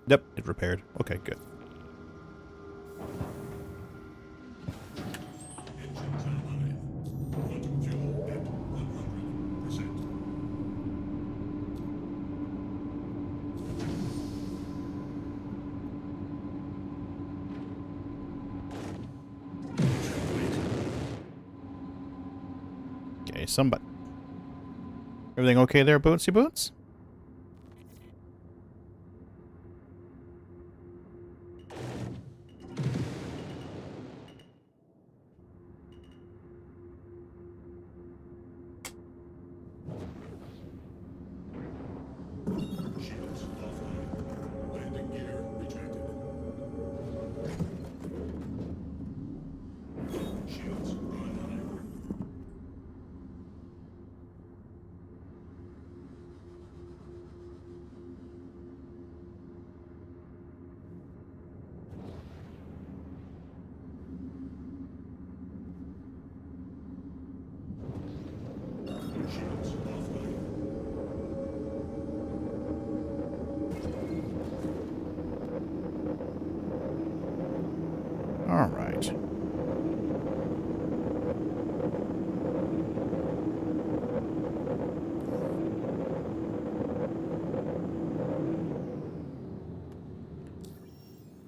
Yep, it repaired. Okay, good. Engines online. Quantum fuel at 100%. Okay, somebody. Everything okay there, Bootsy Boots? Shields offline. Landing gear retracted. Shields online. Shields offline. All right.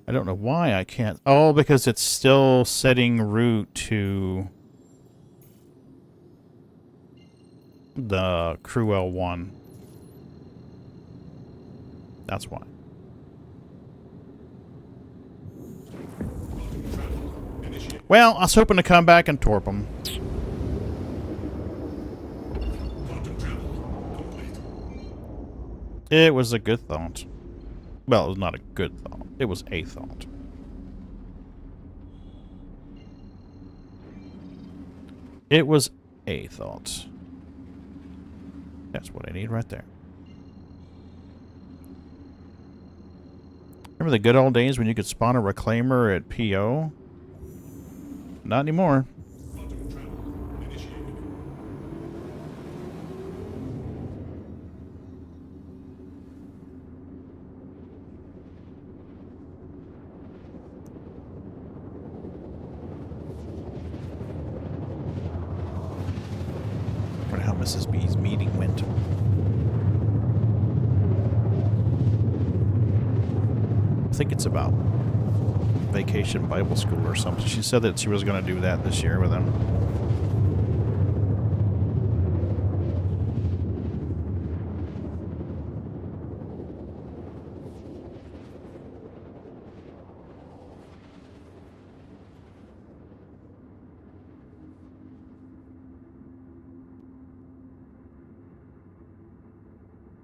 I don't know why I can't. Oh, because it's still setting route to the Crew L1. That's why. Well, I was hoping to come back and torp them. Quantum travel complete. It was a good thought. Well, it was not a good thought. It was a thought. It was a thought. That's what I need right there. Remember the good old days when you could spawn a reclaimer at PO? Not anymore. Quantum travel initiated. I wonder how Mrs. B's meeting went. I think it's about Vacation Bible School or something. She said that she was going to do that this year with him.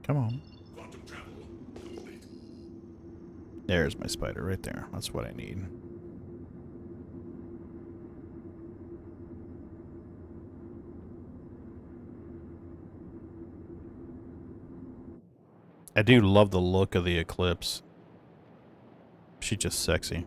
Come on. Quantum travel complete. There's my spider right there. That's what I need. I do love the look of the Eclipse. She's just sexy.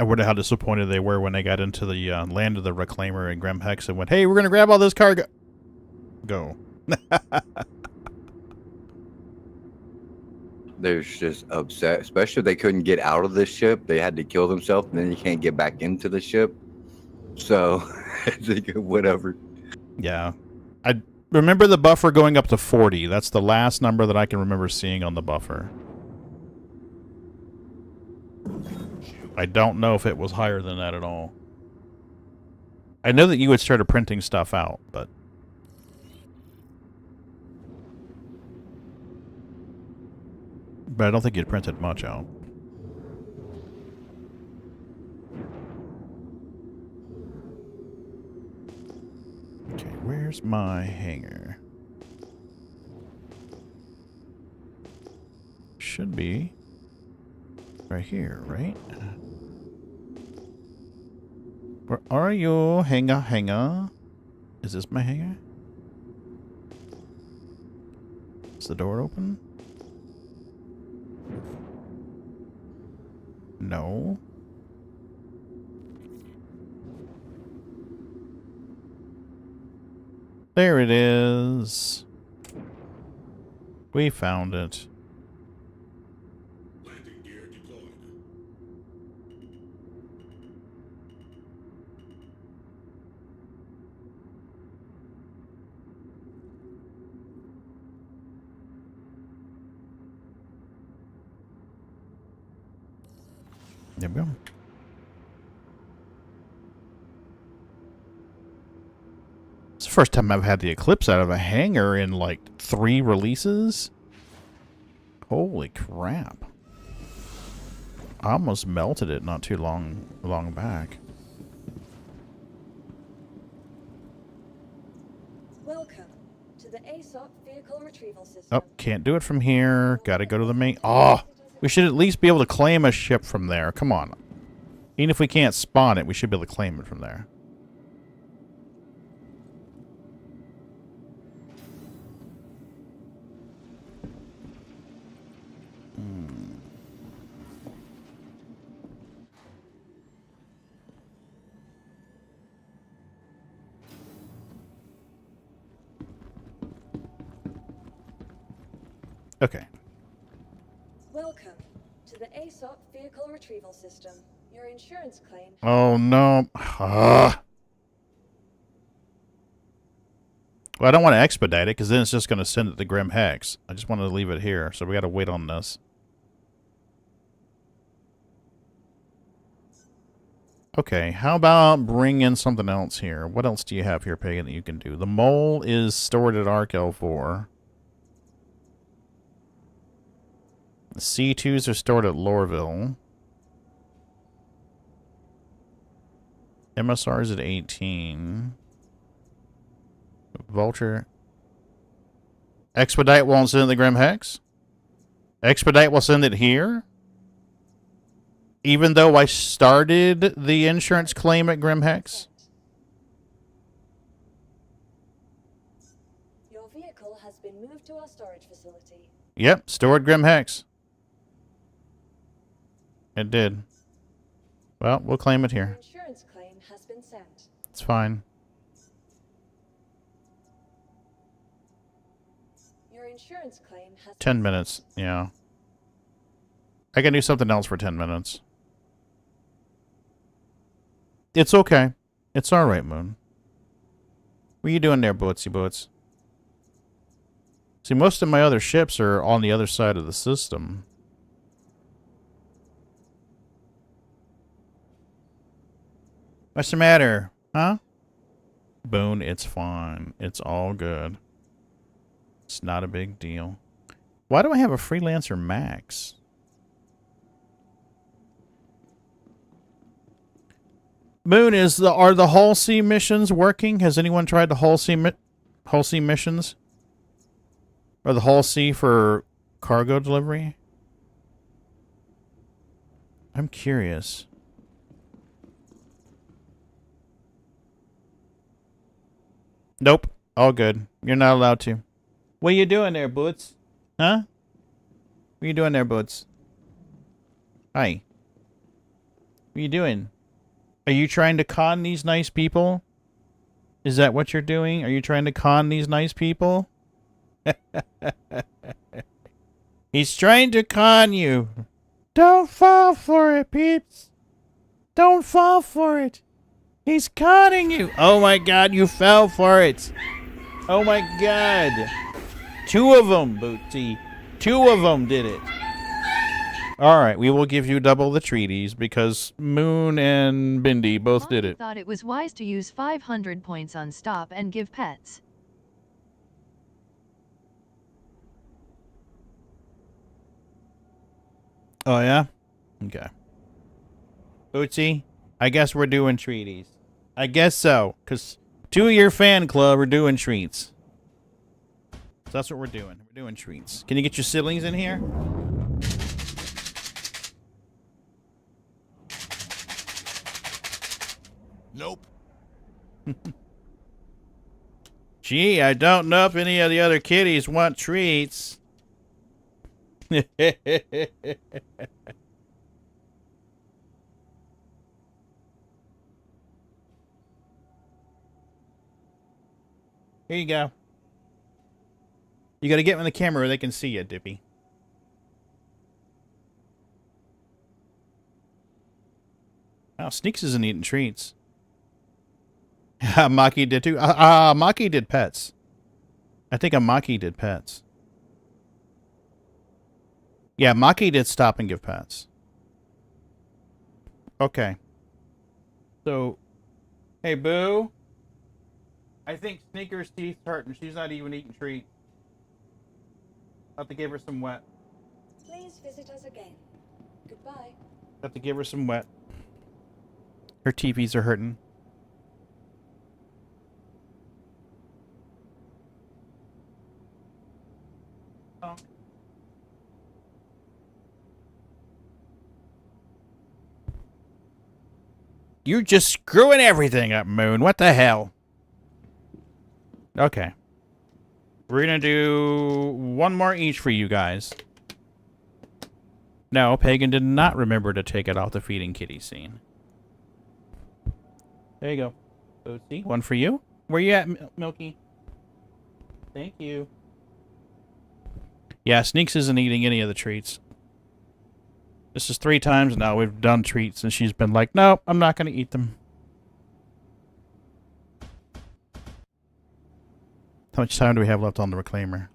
I wonder how disappointed they were when they got into the land of the Reclaimer and Grim Hex and went, hey, we're going to grab all this cargo. Go. They're just upset, especially if they couldn't get out of the ship. They had to kill themselves, and then you can't get back into the ship. So, whatever. Yeah. I remember the buffer going up to 40. That's the last number that I can remember seeing on the buffer. I don't know if it was higher than that at all. I know that you had started printing stuff out, but... But I don't think you'd printed much out. Okay, where's my hangar? Should be right here, right? Where are you? Hangar? Is this my hangar? Is the door open? No. There it is. We found it. Landing gear deployed. There we go. It's the first time I've had the Eclipse out of a hangar in like 3 releases. Holy crap. I almost melted it not too long back. Welcome to the ASOP vehicle retrieval system. Oh, can't do it from here. Gotta go to the main. Oh, we should at least be able to claim a ship from there. Come on. Even if we can't spawn it, we should be able to claim it from there. Okay. Welcome to the ASOP vehicle retrieval system. Your insurance claim. Oh no. Well, I don't want to expedite it because then it's just going to send it to Grim Hex. I just wanted to leave it here, so we got to wait on this. Okay, how about bring in something else here? What else do you have here, Pagan, that you can do? The mole is stored at Arc L4. The C2s are stored at Lorville. MSR is at 18. Vulture. Expedite won't send the Grim Hex? Expedite will send it here? Even though I started the insurance claim at Grim Hex? Your vehicle has been moved to our storage facility. Yep, stored Grim Hex. It did. Well, we'll claim it Your here. insurance claim has been sent. It's fine. Your insurance claim has 10 minutes, yeah. I can do something else for 10 minutes. It's okay. It's alright, Moon. What are you doing there, Bootsy Boots? See, most of my other ships are on the other side of the system. What's the matter? Huh? Boone, it's fine. It's all good. It's not a big deal. Why do I have a Freelancer Max? Moon, are the Hull C missions working? Has anyone tried the Hull C missions? Or the Hull C for cargo delivery? I'm curious. Nope. All good. You're not allowed to. What are you doing there, Boots? Huh? What are you doing there, Boots? Hi. What are you doing? Are you trying to con these nice people? Is that what you're doing? Are you trying to con these nice people? He's trying to con you. Don't fall for it, peeps. Don't fall for it. He's conning you. Oh my god, you fell for it. Oh my god. 2 of them, Bootsy. 2 of them did it. Alright, we will give you double the treaties because Moon and Bindi both did it. Thought it was wise to use 500 points on stop and give pets. Oh yeah? Okay. Bootsy, I guess we're doing treaties. I guess so, because 2 of your fan club are doing treats. So that's what we're doing. We're doing treats. Can you get your siblings in here? Nope. Gee, I don't know if any of the other kitties want treats. Here you go. You gotta get in the camera where they can see you, Dippy. Wow, Sneaks isn't eating treats. Maki did too. Maki did pets. I think Maki did pets. Yeah, Maki did stop and give pets. Okay. So, hey, Boo. I think Sneaker's teeth hurt and she's not even eating treats. I'll have to give her some wet. Please visit us again. Goodbye. Have to give her some wet. Her teepees are hurting. Oh. You're just screwing everything up, Moon. What the hell? Okay. We're gonna do one more each for you guys. No, Pagan did not remember to take it off the feeding kitty scene. There you go. Bootsy, one for you. Where you at, Milky? Thank you. Yeah, Sneaks isn't eating any of the treats. This is 3 times now we've done treats, and she's been like, nope, I'm not going to eat them. How much time do we have left on the reclaimer?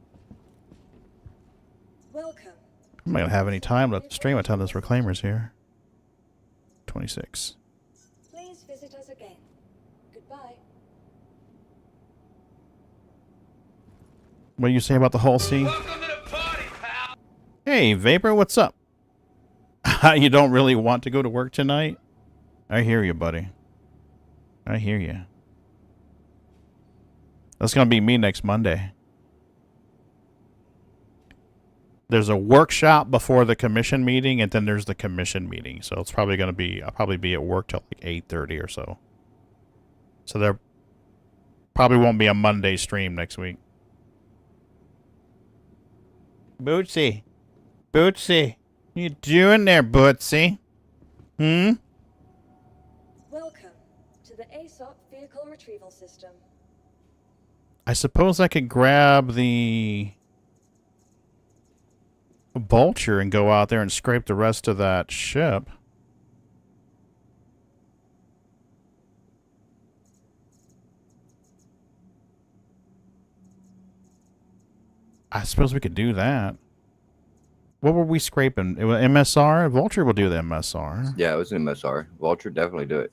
Welcome. I'm not going to have any time left to stream by the time this reclaimer's here. 26. Please visit us again. Goodbye. What do you say about the whole scene? Welcome to the party, pal! Hey, Vapor, what's up? You don't really want to go to work tonight? I hear you, buddy. I hear you. That's going to be me next Monday. There's a workshop before the commission meeting, and then there's the commission meeting. So it's probably going to be, I'll probably be at work till like 8:30 or so. So there probably won't be a Monday stream next week. Bootsy. Bootsy. What you doing there, Bootsy? Hmm? Welcome to the ASOP Vehicle Retrieval System. I suppose I could grab the vulture and go out there and scrape the rest of that ship. I suppose we could do that. What were we scraping? It was MSR? Vulture will do the MSR. Yeah, it was an MSR. Vulture definitely do it.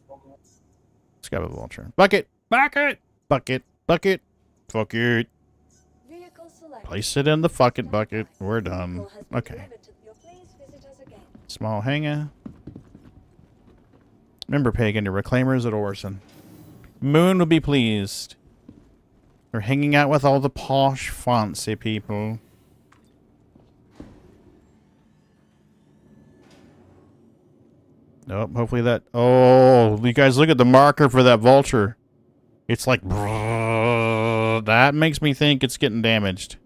Let's grab a vulture. Bucket! Bucket! Bucket! Bucket! Fuck it. Place it in the fucking bucket. We're done. Okay. Small hanger. Remember, Pagan, your reclaimers at Orson. Moon will be pleased. We're hanging out with all the posh, fancy people. Nope, hopefully that... Oh, you guys look at the marker for that vulture. It's like... That makes me think it's getting damaged.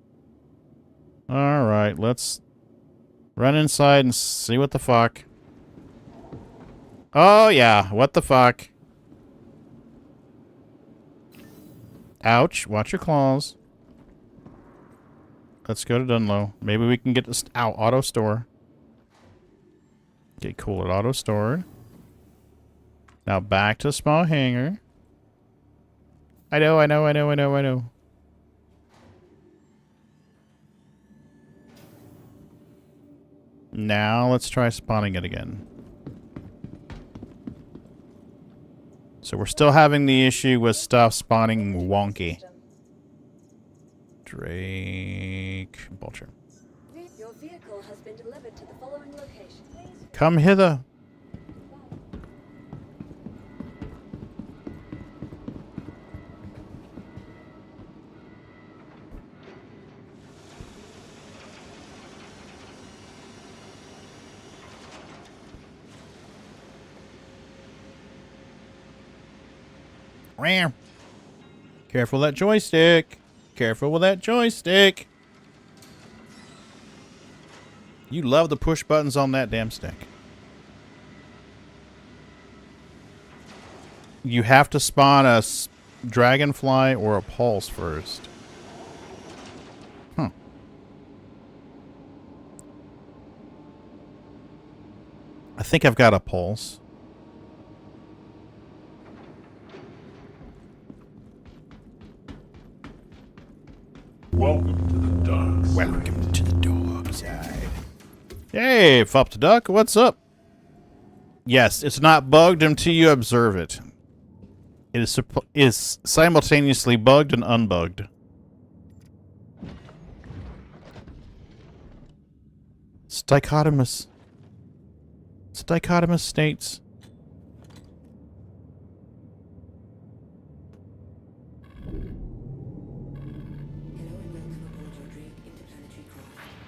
Alright, let's run inside and see what the fuck. Oh, yeah, what the fuck. Ouch, watch your claws. Let's go to Dunlow. Maybe we can get this... Ow, auto store. Okay, cool, it auto stored. Now back to the small hangar. I know. Now let's try spawning it again. So we're still having the issue with stuff spawning wonky. Drake Vulture. Your vehicle has been delivered to the following location. Please. Come hither. Careful that joystick. Careful with that joystick. You love the push buttons on that damn stick. You have to spawn a dragonfly or a pulse first. Huh. I think I've got a pulse. Welcome to the dark side. Welcome to the dark side. Hey, Fop the Duck, what's up? Yes, it's not bugged until you observe it. It is simultaneously bugged and unbugged. It's dichotomous. It's dichotomous states.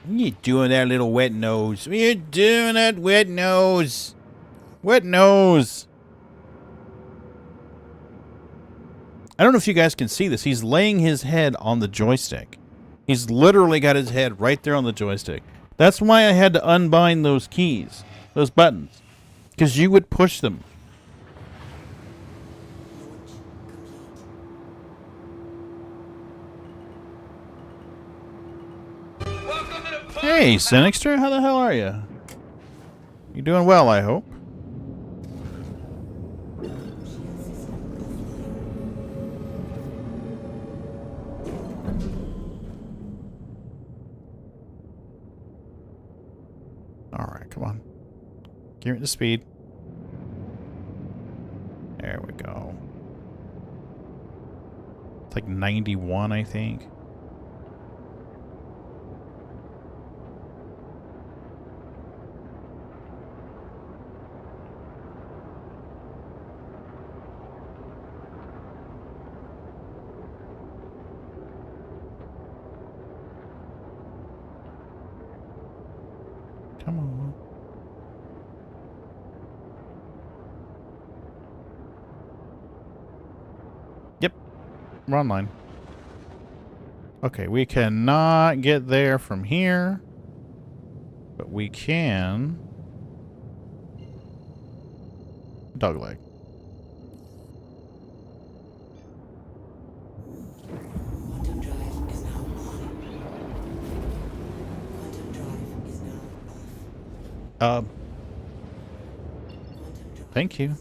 What you doing there, little wet nose? What you doing that wet nose? Wet nose. I don't know if you guys can see this. He's laying his head on the joystick. He's literally got his head right there on the joystick. That's why I had to unbind those keys, those buttons, because you would push them. Hey, Sinixter, how the hell are you? You doing well, I hope. Alright, come on. Give it the speed. There we go. It's like 91, I think. Come on. Yep. We're online. Okay, we cannot get there from here. But we can... Dogleg. Thank you.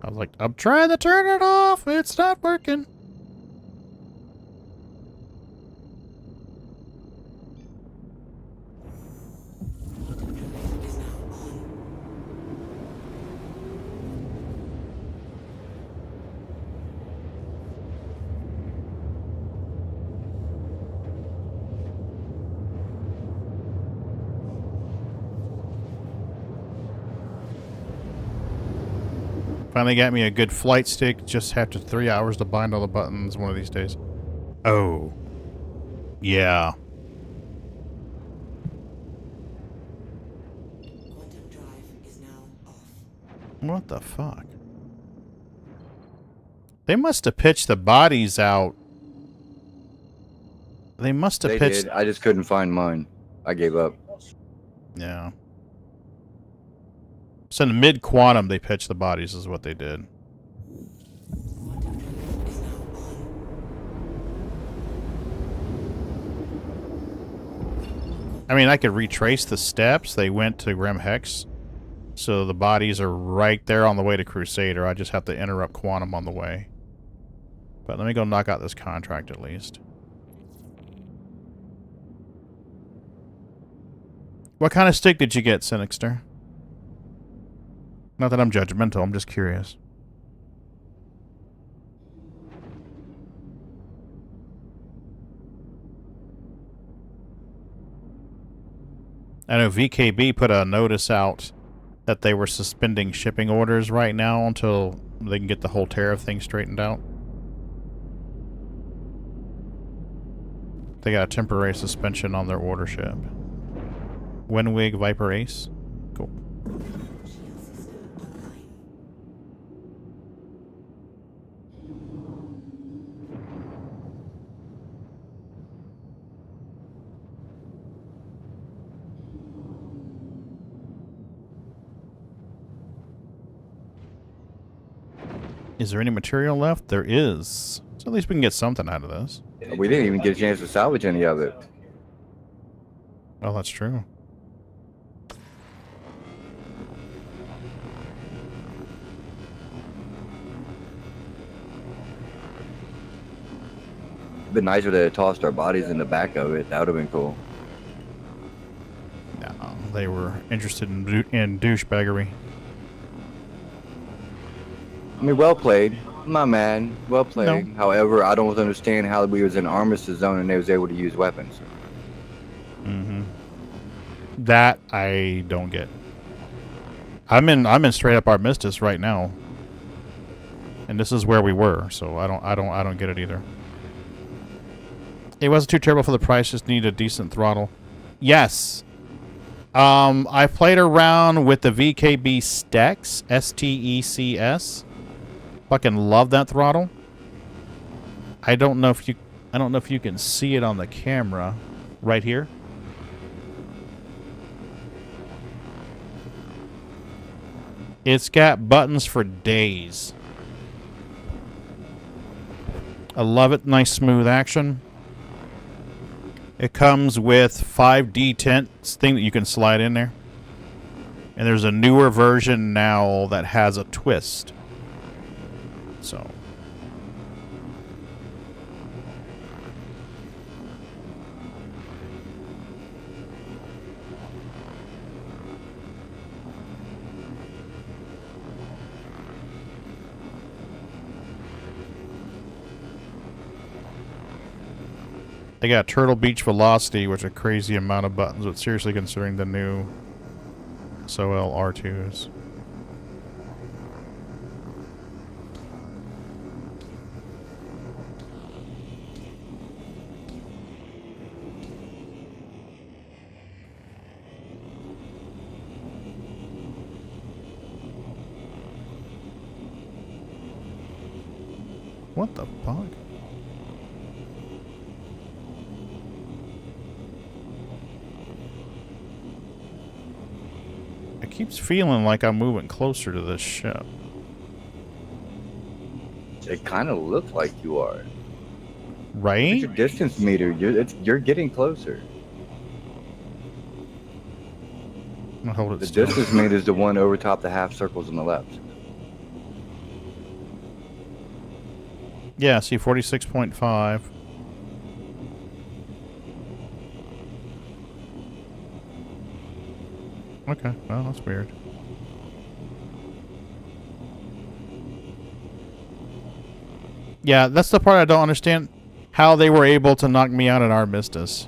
I was like, I'm trying to turn it off. It's not working. Finally got me a good flight stick. Just have to 3 hours to bind all the buttons one of these days. Oh. Yeah. What the fuck? They must have pitched the bodies out. They must have pitched... did. I just couldn't find mine. I gave up. Yeah. So in the mid-quantum, they pitched the bodies is what they did. I mean, I could retrace the steps. They went to Grim Hex. So the bodies are right there on the way to Crusader. I just have to interrupt quantum on the way. But let me go knock out this contract at least. What kind of stick did you get, Sinixter? Not that I'm judgmental, I'm just curious. I know VKB put a notice out that they were suspending shipping orders right now until they can get the whole tariff thing straightened out. They got a temporary suspension on their order ship. Winwig Viper Ace. Cool. Is there any material left? There is. So at least we can get something out of this. We didn't even get a chance to salvage any of it. Oh, that's true. It'd been nicer to have tossed our bodies in the back of it. That would have been cool. No, they were interested in douchebaggery. I mean, well played. My man. Well played. No. However, I don't understand how we was in armistice zone and they was able to use weapons. Mm-hmm. That I don't get. I'm in straight up armistice right now. And this is where we were, so I don't get it either. It wasn't too terrible for the price, just need a decent throttle. Yes. I played around with the VKB Stex, S-T-E-C-S. Fucking love that throttle. I don't know if you can see it on the camera right here. It's got buttons for days. I love it. Nice smooth action. It comes with 5D tents thing that you can slide in there. And there's a newer version now that has a twist. So. They got Turtle Beach Velocity, which is a crazy amount of buttons, but seriously considering the new SOL R2s. What the fuck? It keeps feeling like I'm moving closer to this ship. It kind of looks like you are. Right? Look at your distance meter. You're getting closer. I'll hold it The still. distance meter is the one over top the half circles on the left. Yeah, see 46.5. Okay, well, that's weird. Yeah, that's the part I don't understand. How they were able to knock me out at Armistice.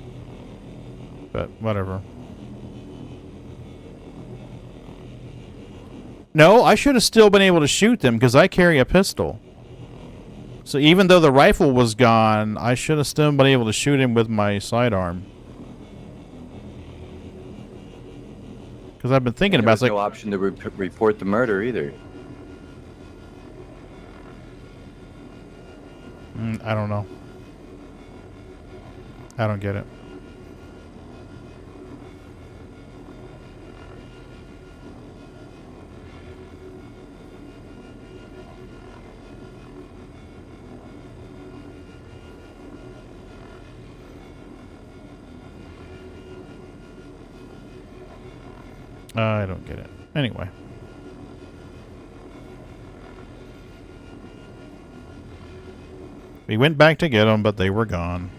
But, whatever. No, I should have still been able to shoot them because I carry a pistol. So even though the rifle was gone, I should have still been able to shoot him with my sidearm. Because I've been thinking about it. There's no option to report the murder either. I don't know. I don't get it. I don't get it. Anyway. We went back to get them, but they were gone.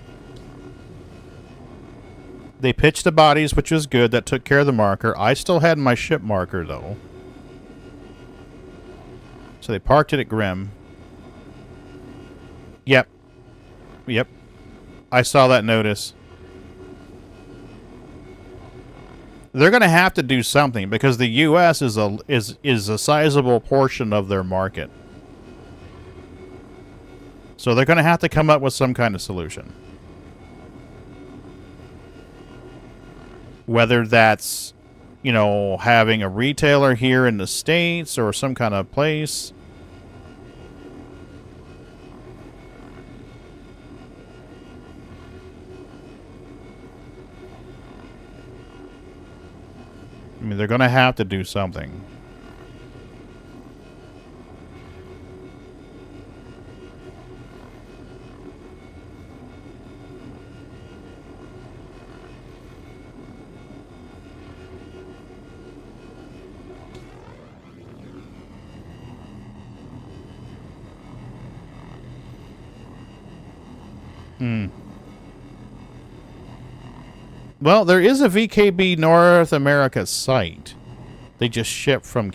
They pitched the bodies, which was good. That took care of the marker. I still had my ship marker, though. So they parked it at Grim. Yep. Yep. I saw that notice. They're going to have to do something because the U.S. is a sizable portion of their market. So they're going to have to come up with some kind of solution. Whether that's, you know, having a retailer here in the States or some kind of place. I mean, they're going to have to do something. Hmm. Well, there is a VKB North America site. They just ship from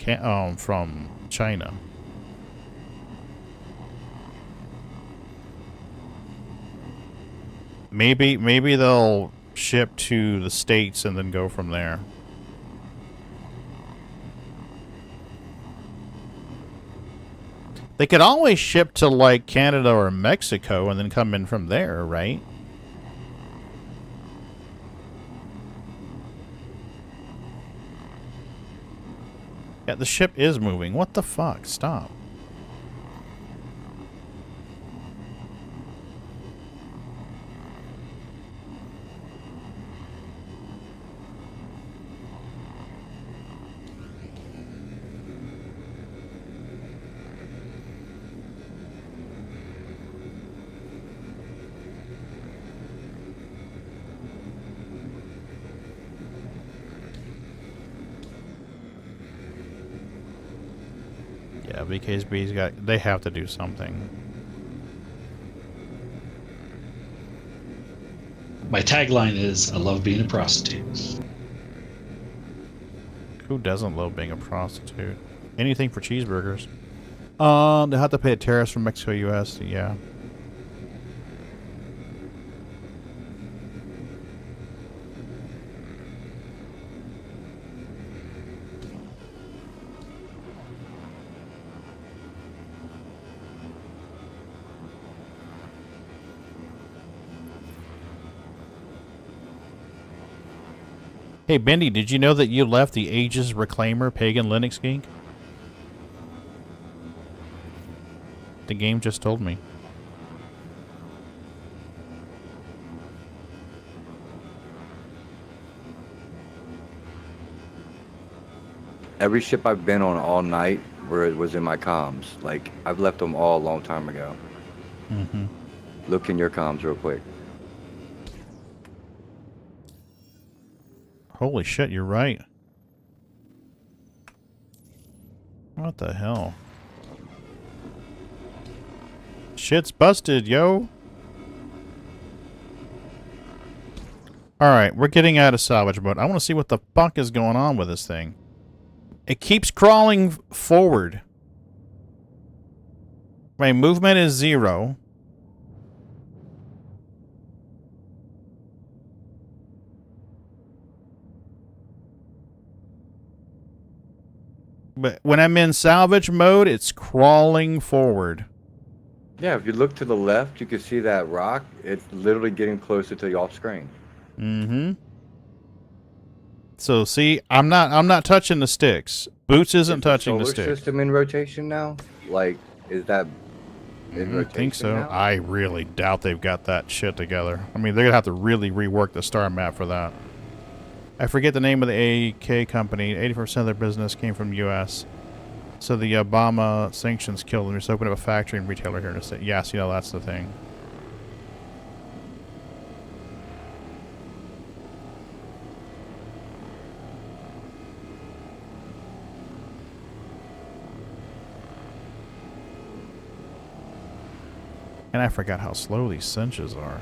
China. Maybe they'll ship to the States and then go from there. They could always ship to like Canada or Mexico and then come in from there, right? Yeah, the ship is moving. What the fuck? Stop. Yeah, VKSB's got... They have to do something. My tagline is, I love being a prostitute. Who doesn't love being a prostitute? Anything for cheeseburgers. They have to pay a tariff from Mexico, U.S. Yeah. Hey, Bendy, did you know that you left the Aegis Reclaimer PaganLinuxGeek? The game just told me. Every ship I've been on all night where it was in my comms. Like, I've left them all a long time ago. Mm-hmm. Look in your comms real quick. Holy shit, you're right. What the hell? Shit's busted, yo. Alright, we're getting out of salvage mode. I want to see what the fuck is going on with this thing. It keeps crawling forward. My movement is 0. But when I'm in salvage mode, it's crawling forward. Yeah, if you look to the left, you can see that rock. It's literally getting closer to the off screen. Mm-hmm. So see, I'm not touching the sticks. Boots isn't touching the Solar sticks. system in rotation now? Like, is that in rotation I think so. now? I really doubt they've got that shit together. I mean, they're gonna have to really rework the star map for that. I forget the name of the AK company. 80% of their business came from the U.S. So the Obama sanctions killed them. Just opened up a factory and retailer here in the state. Yes, you know, that's the thing. And I forgot how slow these cinches are.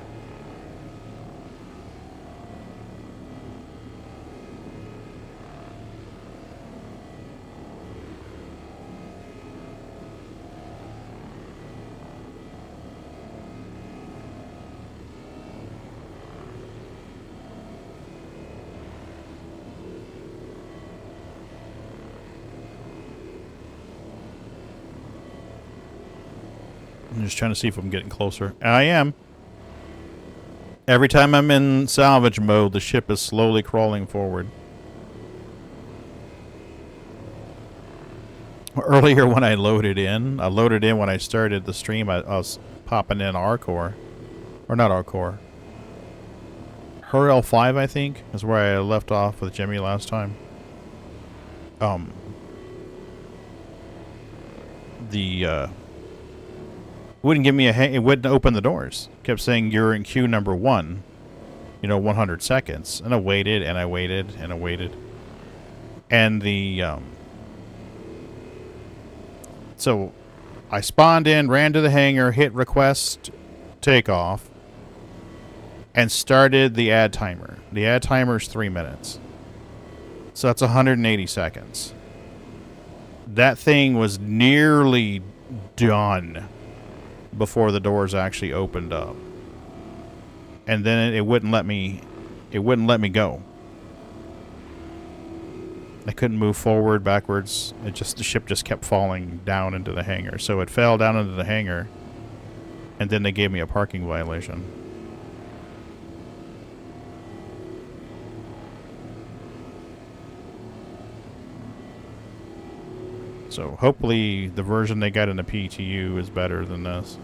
I'm just trying to see if I'm getting closer. I am. Every time I'm in salvage mode, the ship is slowly crawling forward. Earlier when I loaded in when I started the stream, I was popping in R-Core. Or not R-Core. HRL5, I think, is where I left off with Jimmy last time. Wouldn't give me it wouldn't open the doors. Kept saying you're in queue number 1. 100 seconds. And I waited and I waited and I waited. And so I spawned in, ran to the hangar, hit request takeoff, and started the add timer. The add timer is 3 minutes. So that's 180 seconds. That thing was nearly done before the doors actually opened up. And then it wouldn't let me go. I couldn't move forward, backwards. The ship just kept falling down into the hangar. So it fell down into the hangar, and then they gave me a parking violation. So hopefully the version they got in the PTU is better than this.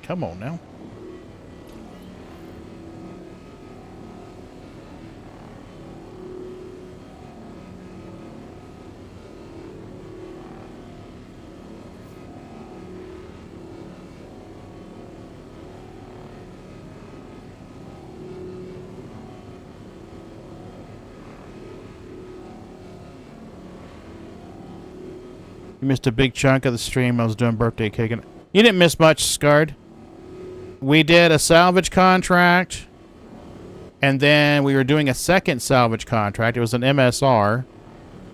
Come on now. You missed a big chunk of the stream. I was doing birthday cake. And you didn't miss much, Scarred. We did a salvage contract, and then we were doing a second salvage contract. It was an MSR.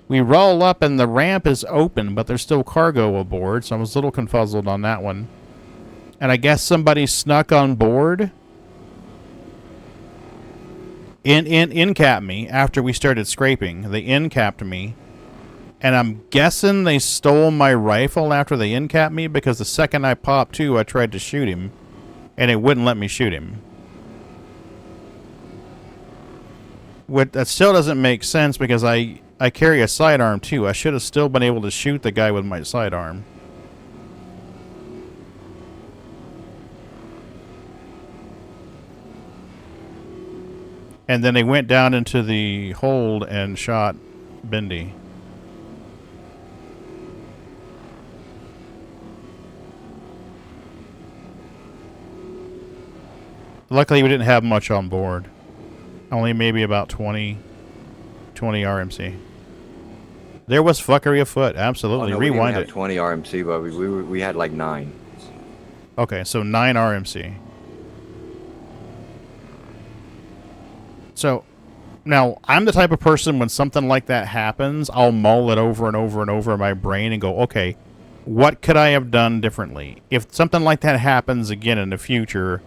We roll up, and the ramp is open, but there's still cargo aboard, so I was a little confuzzled on that one. And I guess somebody snuck on board. In-capped me after we started scraping. They in-capped me. And I'm guessing they stole my rifle after they in-capped me, because the second I popped two, I tried to shoot him. And it wouldn't let me shoot him. That still doesn't make sense, because I carry a sidearm too. I should have still been able to shoot the guy with my sidearm. And then they went down into the hold and shot Bendy. Luckily, we didn't have much on board. Only maybe about 20 RMC. There was fuckery afoot. Absolutely. Oh, no, Rewind we it. didn't have 20 RMC, but we had like 9. Okay, so 9 RMC. So, now, I'm the type of person, when something like that happens, I'll mull it over and over and over in my brain and go, okay, what could I have done differently? If something like that happens again in the future,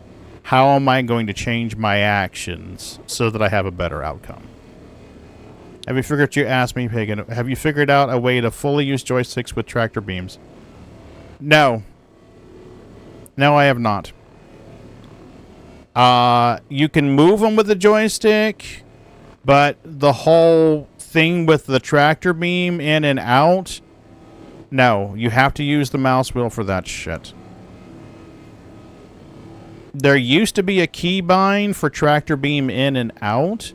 how am I going to change my actions so that I have a better outcome? Have you figured, you asked me, Pagan, have you figured out a way to fully use joysticks with tractor beams? No. No, I have not. You can move them with the joystick, but the whole thing with the tractor beam in and out, no. You have to use the mouse wheel for that shit. There used to be a keybind for tractor beam in and out,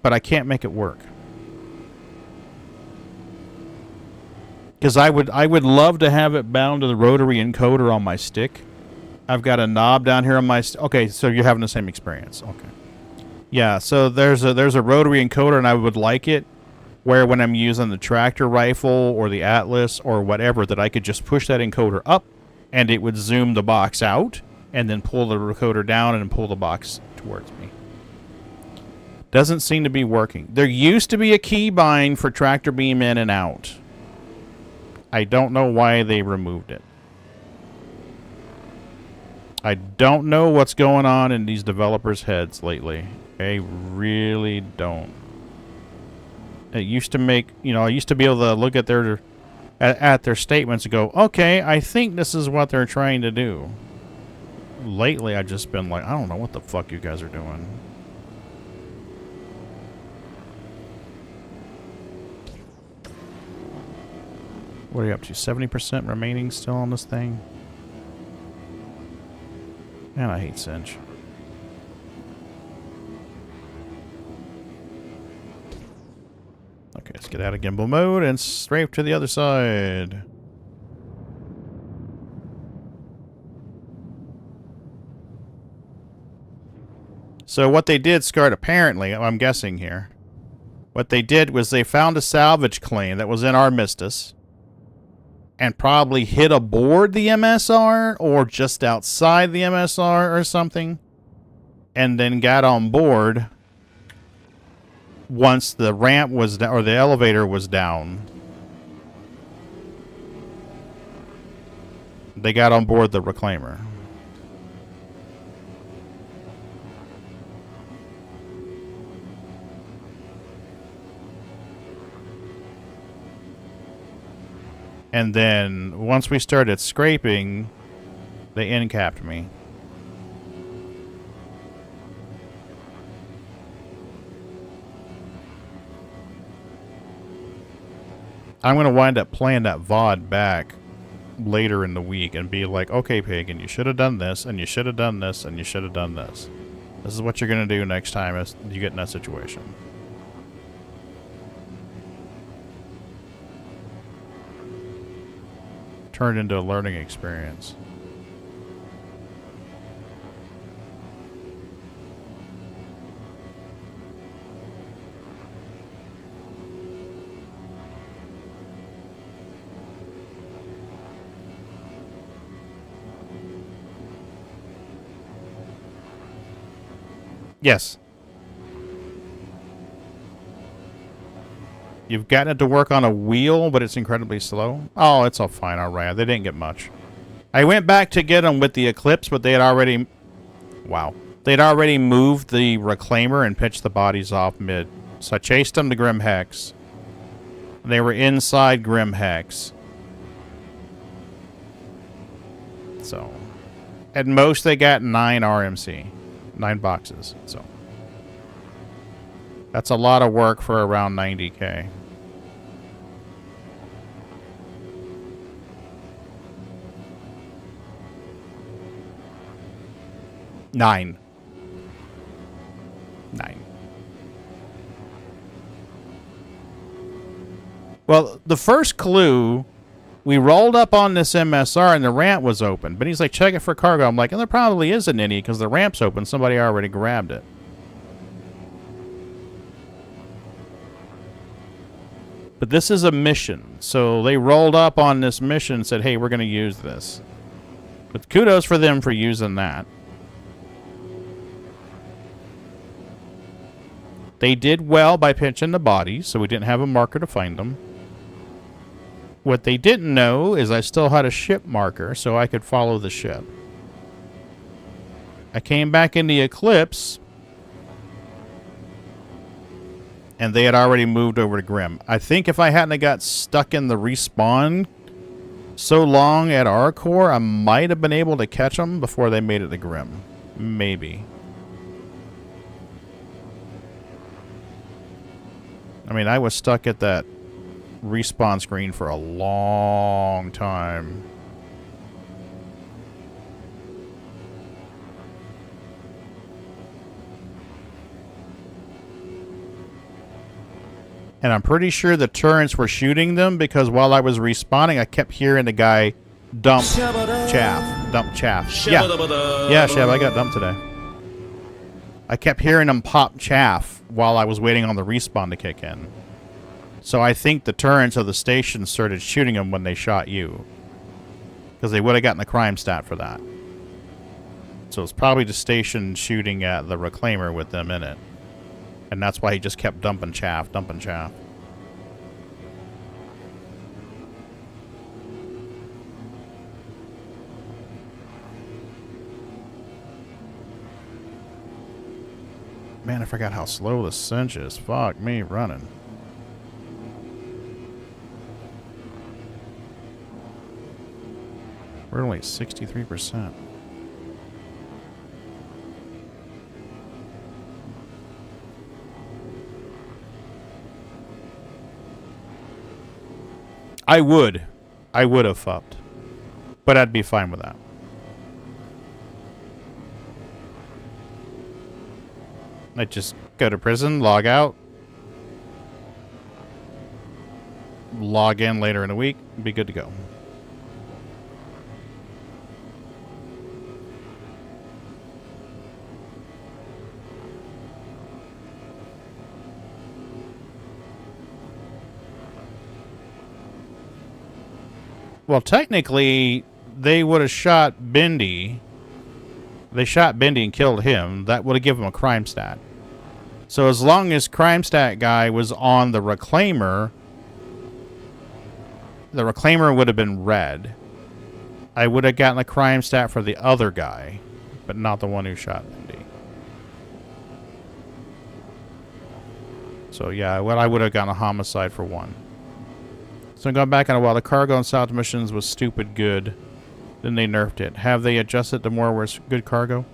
but I can't make it work. Because I would love to have it bound to the rotary encoder on my stick. I've got a knob down here on my okay, so you're having the same experience. Okay. Yeah, so there's a rotary encoder, and I would like it where when I'm using the tractor rifle or the Atlas or whatever, that I could just push that encoder up and it would zoom the box out and then pull the encoder down and pull the box towards me. Doesn't seem to be working. There used to be a keybind for tractor beam in and out. I don't know why they removed it. I don't know what's going on in these developers' heads lately. I really don't. It used to make, you know, I used to be able to look at their statements and go, okay, I think this is what they're trying to do. Lately, I've just been like, I don't know what the fuck you guys are doing. What are you up to? 70% remaining still on this thing? Man, I hate Cinch. Okay, let's get out of gimbal mode and strafe to the other side. So what they did, Scart, apparently, I'm guessing here, what they did was they found a salvage claim that was in Armistice and probably hit aboard the MSR or just outside the MSR or something, and then got on board once the ramp was down, or the elevator was down. They got on board the reclaimer. And then, once we started scraping, they end-capped me. I'm going to wind up playing that VOD back later in the week and be like, okay, Pagan, you should have done this, and you should have done this, and you should have done this. This is what you're going to do next time as you get in that situation. Turned into a learning experience. Yes. You've gotten it to work on a wheel, but it's incredibly slow. Oh, it's all fine. All right. They didn't get much. I went back to get them with the Eclipse, but they had already... Wow. They'd already moved the Reclaimer and pitched the bodies off mid. So I chased them to Grim Hex. They were inside Grim Hex. So... At most, they got 9 RMC. 9 boxes. So... That's a lot of work for around 90k. Nine. Well, the first clue, we rolled up on this MSR and the ramp was open. But he's like, check it for cargo. I'm like, and there probably isn't any because the ramp's open. Somebody already grabbed it. But this is a mission. So they rolled up on this mission and said, hey, we're going to use this. But kudos for them for using that. They did well by pinching the bodies, so we didn't have a marker to find them. What they didn't know is I still had a ship marker, so I could follow the ship. I came back in the Eclipse, and they had already moved over to Grim. I think if I hadn't got stuck in the respawn so long at our core, I might have been able to catch them before they made it to Grim. Maybe. I mean, I was stuck at that respawn screen for a long time. And I'm pretty sure the turrets were shooting them because while I was respawning, I kept hearing the guy dump chaff. Dump chaff. Yeah. Yeah, Shab, I got dumped today. I kept hearing them pop chaff while I was waiting on the respawn to kick in. So I think the turrets of the station started shooting them when they shot you. Because they would have gotten the crime stat for that. So it's probably the station shooting at the Reclaimer with them in it. And that's why he just kept dumping chaff, dumping chaff. Man, I forgot how slow the cinch is. Fuck me running. We're only at 63%. I would have fucked. But I'd be fine with that. I'd just go to prison, log out, log in later in the week, be good to go. Well, technically, they would have shot Bendy. They shot Bendy and killed him. That would have given him a crime stat. So as long as crime stat guy was on the Reclaimer would have been red. I would have gotten a crime stat for the other guy, but not the one who shot Bendy. So yeah, I would have gotten a homicide for one. So going back on a while, the cargo and salvage missions was stupid good. Then they nerfed it. Have they adjusted to more where it's good cargo?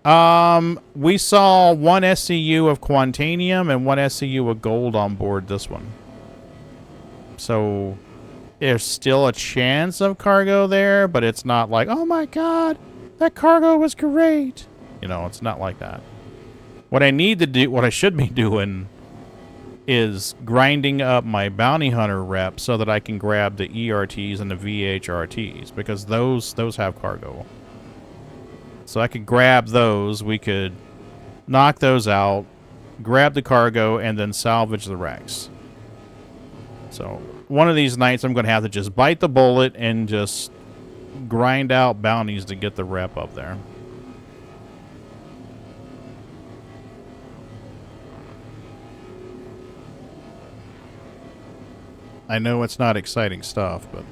We saw one SCU of Quantanium and one SCU of gold on board this one. So there's still a chance of cargo there, but it's not like, oh my god, that cargo was great. You know, it's not like that. What I need to do, what I should be doing, is grinding up my bounty hunter rep so that I can grab the ERTs and the VHRTs, because those have cargo. So I could grab those, we could knock those out, grab the cargo, and then salvage the wrecks. So one of these nights I'm going to have to just bite the bullet and just grind out bounties to get the rep up there. I know it's not exciting stuff, but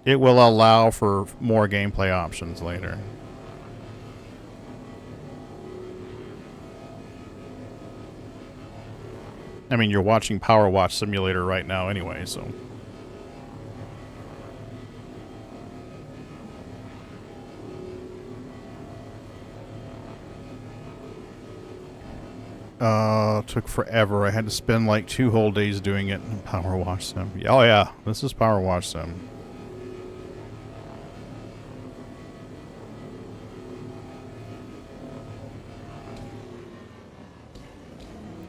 it will allow for more gameplay options later. I mean, you're watching Power Watch Simulator right now anyway, so. Took forever. I had to spend like 2 whole days doing it in Power Wash Sim. Oh yeah, this is Power Wash Sim.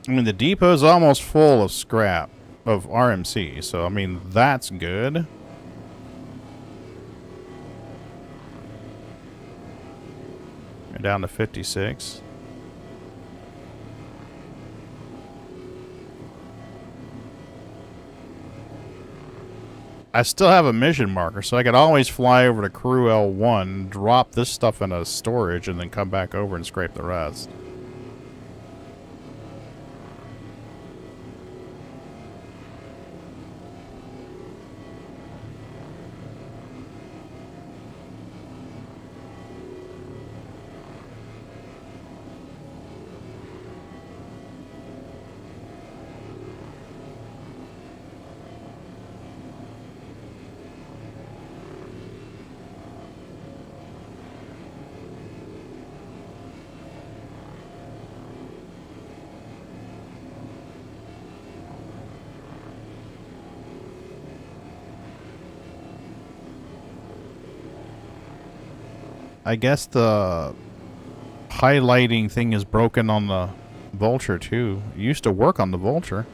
I mean, the depot's almost full of scrap of RMC, so I mean, that's good. We're down to 56. I still have a mission marker, so I could always fly over to Crew L1, drop this stuff in a storage, and then come back over and scrape the rest. I guess the highlighting thing is broken on the Vulture too. It used to work on the Vulture.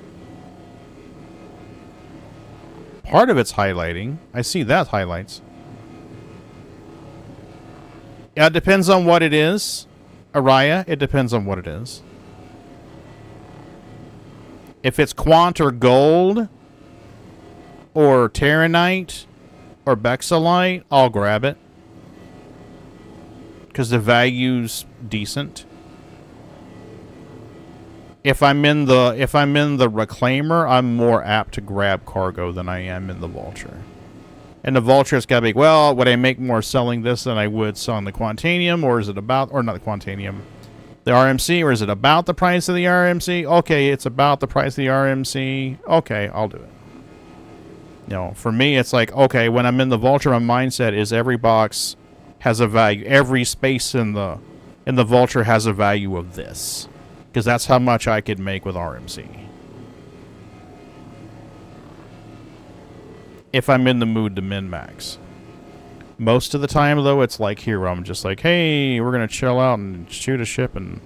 Part of it's highlighting. I see that highlights. Yeah, it depends on what it is. Araya, it depends on what it is. If it's Quant or Gold, or Terranite, or Bexalite, I'll grab it. Because the value's decent. If I'm in the Reclaimer, I'm more apt to grab cargo than I am in the Vulture. And the Vulture's got to be, well, would I make more selling this than I would selling the Quantanium, or is it about, or not the Quantanium? The RMC, or is it about the price of the RMC? Okay, it's about the price of the RMC. Okay, I'll do it. You know, for me, it's like, okay, when I'm in the Vulture, my mindset is every box has a value. Every space in the Vulture has a value of this. Because that's how much I could make with RMC. If I'm in the mood to min-max. Most of the time, though, it's like here, where I'm just like, hey, we're going to chill out and shoot a ship and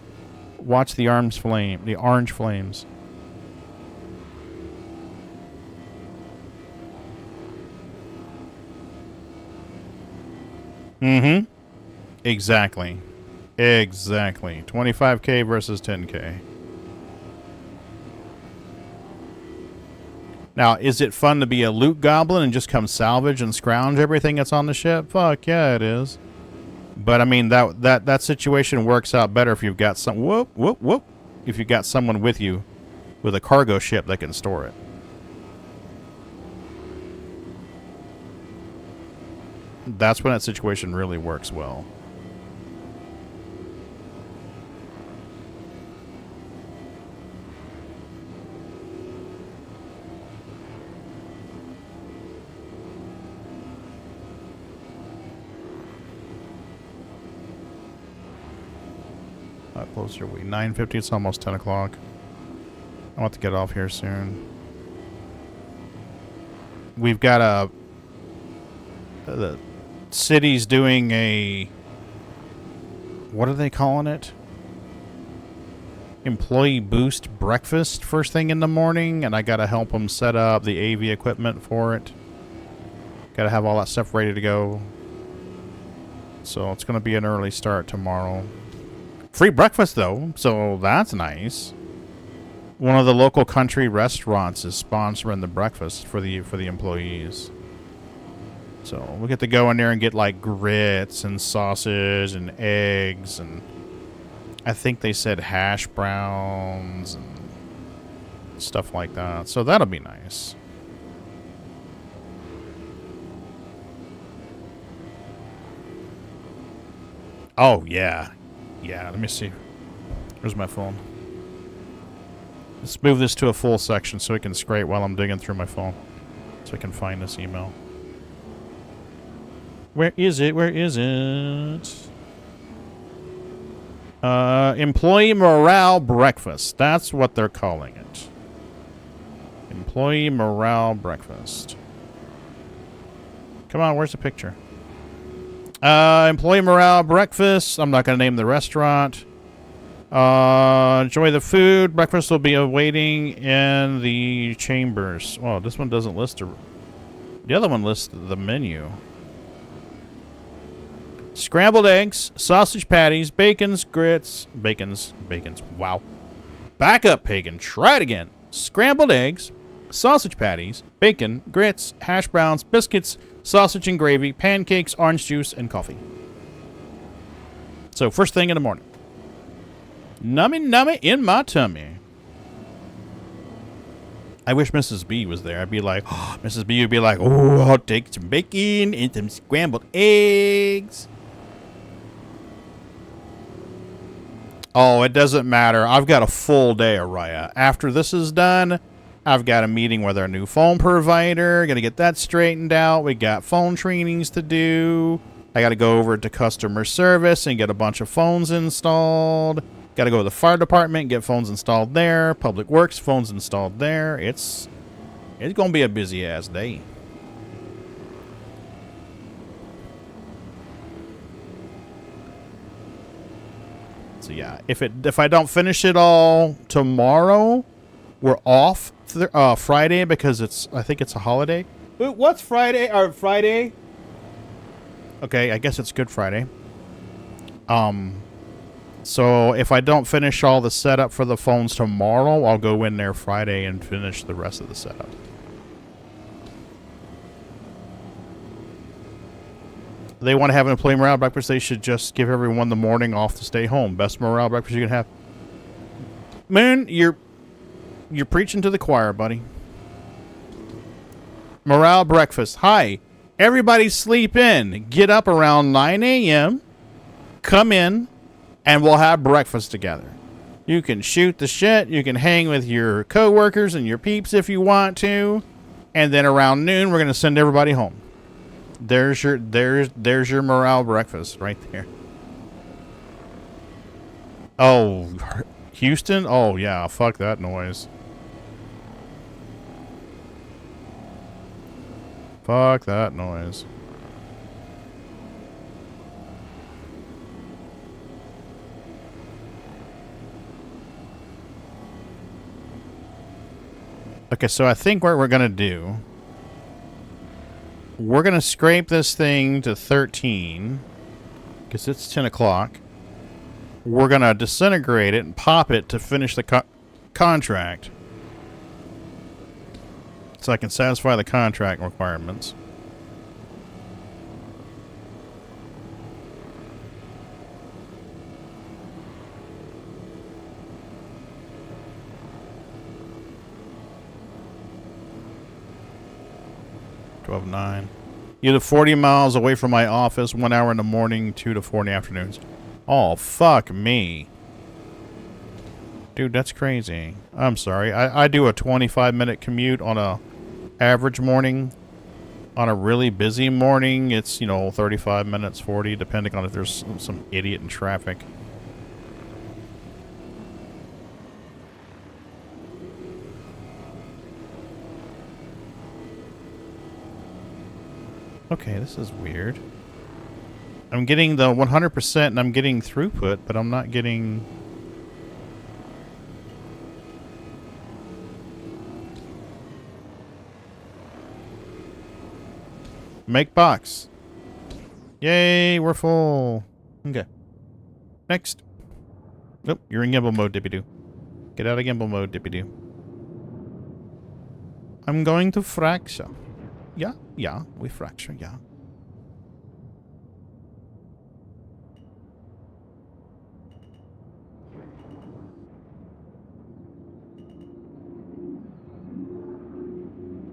watch the orange flames. Mm-hmm. Exactly. Exactly. 25k versus 10k. Now, is it fun to be a loot goblin and just come salvage and scrounge everything that's on the ship? Fuck yeah, it is. But I mean, that situation works out better if you've got some if you've got someone with you with a cargo ship that can store it. That's when that situation really works well. How close are we? 9:50. It's almost 10 o'clock. I want to get off here soon. We've got the city's doing a, what are they calling it? Employee boost breakfast first thing in the morning, and I got to help them set up the AV equipment for it. Got to have all that stuff ready to go. So it's going to be an early start tomorrow. Free breakfast, though, so that's nice. One of the local country restaurants is sponsoring the breakfast for the employees. So we get to go in there and get like grits and sausage and eggs, and I think they said hash browns and stuff like that. So that'll be nice. Oh, yeah. Yeah, let me see. Where's my phone? Let's move this to a full section so we can scrape while I'm digging through my phone. So I can find this email. Where is it? Where is it? Employee morale breakfast. That's what they're calling it. Employee morale breakfast. Come on, where's the picture? Employee morale breakfast. I'm not going to name the restaurant. Enjoy the food. Breakfast will be awaiting in the chambers. Well, this one doesn't list the other one lists the menu. Scrambled eggs, sausage patties, bacons, grits, bacons. Wow. Back up, Pagan. Try it again. Scrambled eggs, sausage patties, bacon, grits, hash browns, biscuits, sausage and gravy, pancakes, orange juice, and coffee. So, first thing in the morning. Nummy in my tummy. I wish Mrs. B was there. I'd be like, oh, Mrs. B would be like, oh, I'll take some bacon and some scrambled eggs. Oh, it doesn't matter. I've got a full day, Araya. After this is done, I've got a meeting with our new phone provider. Got to get that straightened out. We got phone trainings to do. I got to go over to customer service and get a bunch of phones installed. Got to go to the fire department, get phones installed there. Public Works, phones installed there. It's going to be a busy-ass day. So yeah, if I don't finish it all tomorrow, we're off Friday because I think it's a holiday. What's Friday? Or Friday? Okay, I guess it's Good Friday. So if I don't finish all the setup for the phones tomorrow, I'll go in there Friday and finish the rest of the setup. They want to have an employee morale breakfast. They should just give everyone the morning off to stay home. Best morale breakfast you can have. Man, you're preaching to the choir, buddy. Morale breakfast. Hi, everybody sleep in. Get up around 9 a.m. Come in. and we'll have breakfast together. You can shoot the shit. You can hang with your coworkers and your peeps if you want to. And then around noon, we're going to send everybody home. There's your morale breakfast right there. Oh, Houston? Oh, yeah. Fuck that noise. Fuck that noise. Okay, so I think what we're going to do, we're going to scrape this thing to 13, because it's 10 o'clock. We're going to disintegrate it and pop it to finish the contract. So I can satisfy the contract requirements. $12.09. You live 40 miles away from my office, 1 hour in the morning, 2 to 4 in the afternoons. Oh, fuck me. Dude, that's crazy. I'm sorry. I do a 25-minute commute on a average morning. On a really busy morning, it's, 35 minutes, 40, depending on if there's some idiot in traffic. Okay, this is weird. I'm getting the 100% and I'm getting throughput, but I'm not getting... Make box. Yay, we're full. Okay. Next. Nope, you're in gimbal mode, Dippy-doo. Get out of gimbal mode, Dippy-doo. I'm going to fracture. Yeah, we fracture, yeah.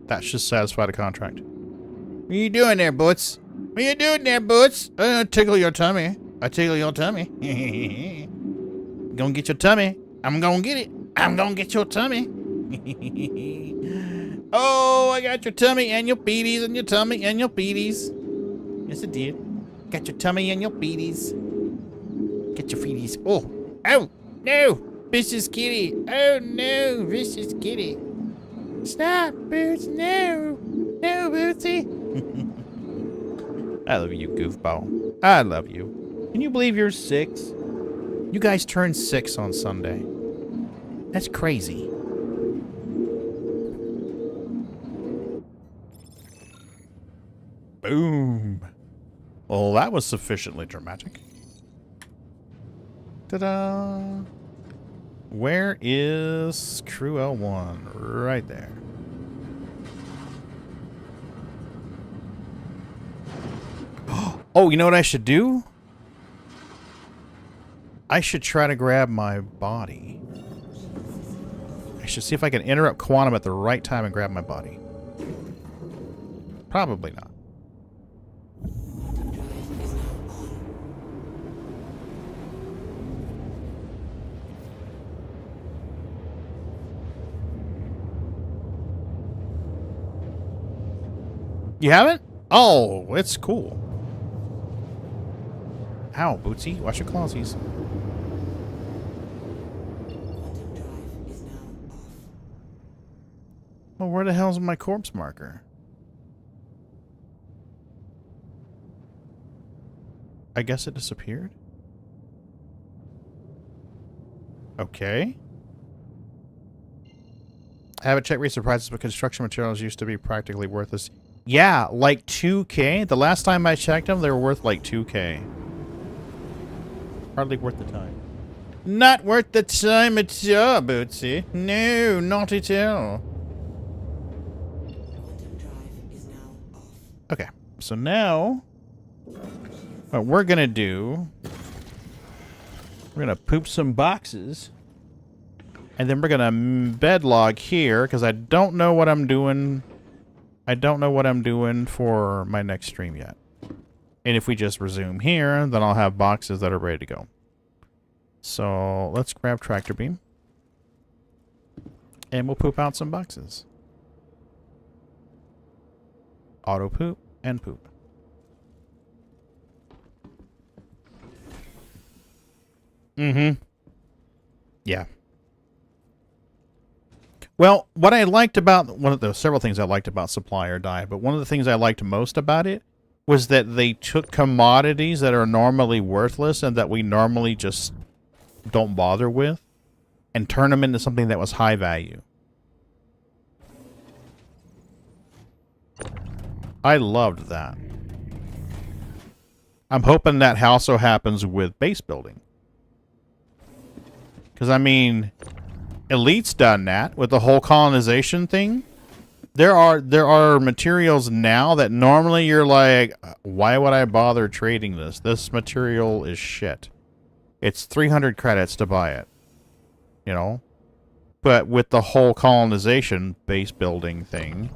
That should satisfy the contract. What are you doing there, Boots? What are you doing there, Boots? Tickle your tummy. I tickle your tummy. Gonna get your tummy. I'm gonna get it. I'm gonna get your tummy. Oh, I got your tummy and your beaties and your tummy and your beaties. Yes, I did. Got your tummy and your beaties. Get your feeties. Oh, no. Vicious kitty. Oh, no. Vicious kitty. Stop, Boots. No. No, Bootsy. I love you, goofball. I love you. Can you believe you're 6? You guys turned 6 on Sunday. That's crazy. Boom. Well, that was sufficiently dramatic. Ta-da! Where is Crew L1? Right there. Oh, you know what I should do? I should try to grab my body. I should see if I can interrupt quantum at the right time and grab my body. Probably not. You haven't? Oh, it's cool. Ow, Bootsy. Watch your clawsies. Well, where the hell's my corpse marker? I guess it disappeared? Okay. Haven't checked recent prices, but construction materials used to be practically worthless. Yeah, like 2K. The last time I checked them, they were worth like 2K. Hardly worth the time. Not worth the time at all, Bootsy. No, not at all. Okay, so now what we're gonna do, we're gonna poop some boxes, and then we're gonna bed log here because I don't know what I'm doing. I don't know what I'm doing for my next stream yet. And if we just resume here, then I'll have boxes that are ready to go. So let's grab tractor beam. And we'll poop out some boxes. Auto poop and poop. Mm-hmm. Yeah. Well, what I liked about one of the several things I liked about Supply or Die, but one of the things I liked most about it was that they took commodities that are normally worthless and that we normally just don't bother with and turn them into something that was high value. I loved that. I'm hoping that also happens with base building. Because, I mean, Elite's done that with the whole colonization thing. There are materials now that normally you're like, why would I bother trading this? This material is shit. It's 300 credits to buy it. You know? But with the whole colonization base building thing,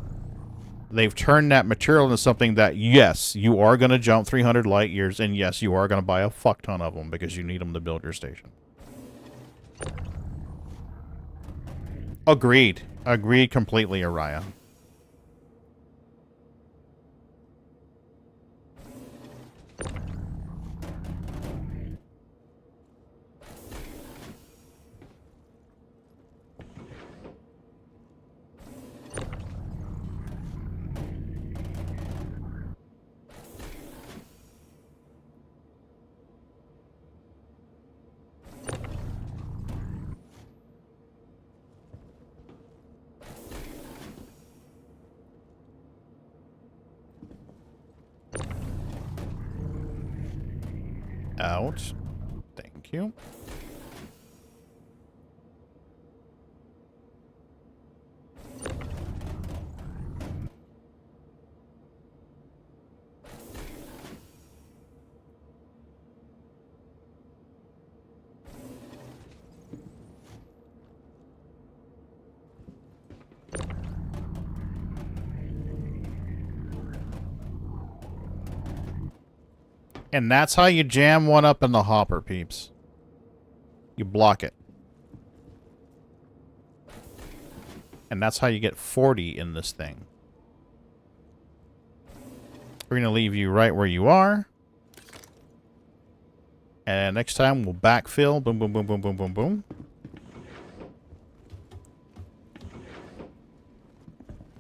they've turned that material into something that, yes, you are going to jump 300 light years, and yes, you are going to buy a fuck ton of them because you need them to build your station. Agreed. Agreed completely, Araya. Out. Thank you. And that's how you jam one up in the hopper, peeps. You block it. And that's how you get 40 in this thing. We're going to leave you right where you are. And next time we'll backfill. Boom, boom, boom, boom, boom, boom, boom.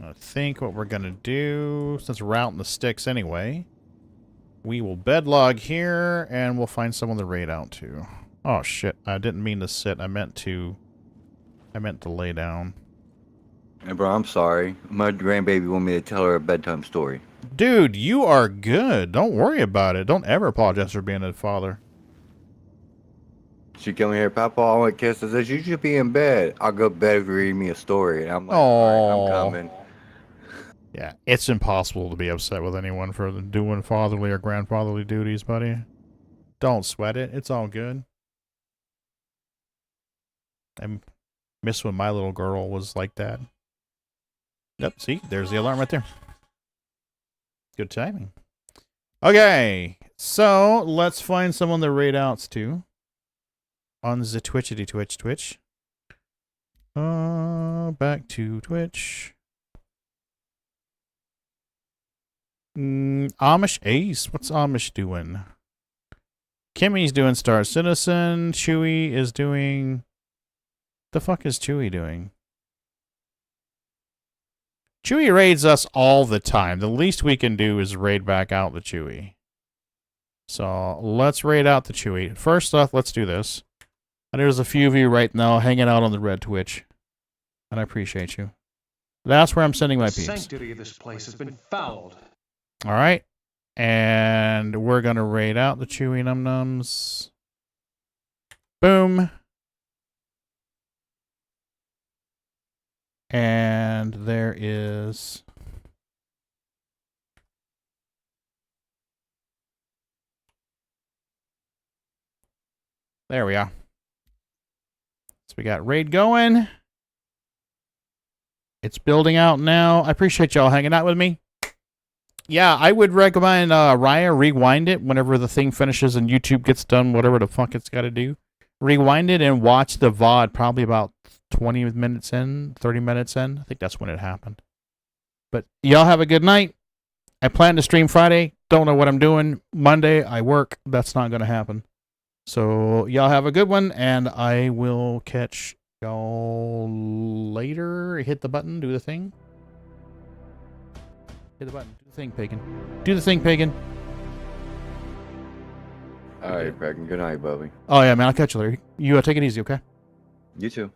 I think what we're going to do, since we're routing the sticks anyway, we will bedlog here, and we'll find someone to raid out to. Oh shit! I didn't mean to sit. I meant to lay down. Hey, bro, I'm sorry. My grandbaby wanted me to tell her a bedtime story. Dude, you are good. Don't worry about it. Don't ever apologize for being a father. She came here, Papa, I want to kiss. I said, you should be in bed. I'll go to bed if you read me a story. And I'm like, all right, I'm coming. Yeah, it's impossible to be upset with anyone for doing fatherly or grandfatherly duties, buddy. Don't sweat it. It's all good. I miss when my little girl was like that. Yep, see? There's the alarm right there. Good timing. Okay, so let's find someone to raid outs to. On the Twitch. Back to Twitch. Amish Ace. What's Amish doing? Kimmy's doing Star Citizen. Chewy is doing... The fuck is Chewy doing? Chewy raids us all the time. The least we can do is raid back out the Chewy. So let's raid out the Chewy. First off, let's do this. And there's a few of you right now hanging out on the red Twitch. And I appreciate you. That's where I'm sending my peeps. The sanctity of this place has been fouled. All right. And we're going to raid out the Chewy Num Nums. Boom. And there is... There we are. So we got raid going. It's building out now. I appreciate y'all hanging out with me. Yeah, I would recommend Raya rewind it whenever the thing finishes and YouTube gets done, whatever the fuck it's got to do. rewind it and watch the VOD probably about 20 minutes in, 30 minutes in. I think that's when it happened. But y'all have a good night. I plan to stream Friday. Don't know what I'm doing. Monday, I work. That's not going to happen. So y'all have a good one, and I will catch y'all later. Hit the button. Do the thing. Hit the button. Do the thing, Pagan. Do the thing, Pagan. All right, Pagan. Good night, Bubby. Oh, yeah, man. I'll catch you later. You take it easy, okay? You too.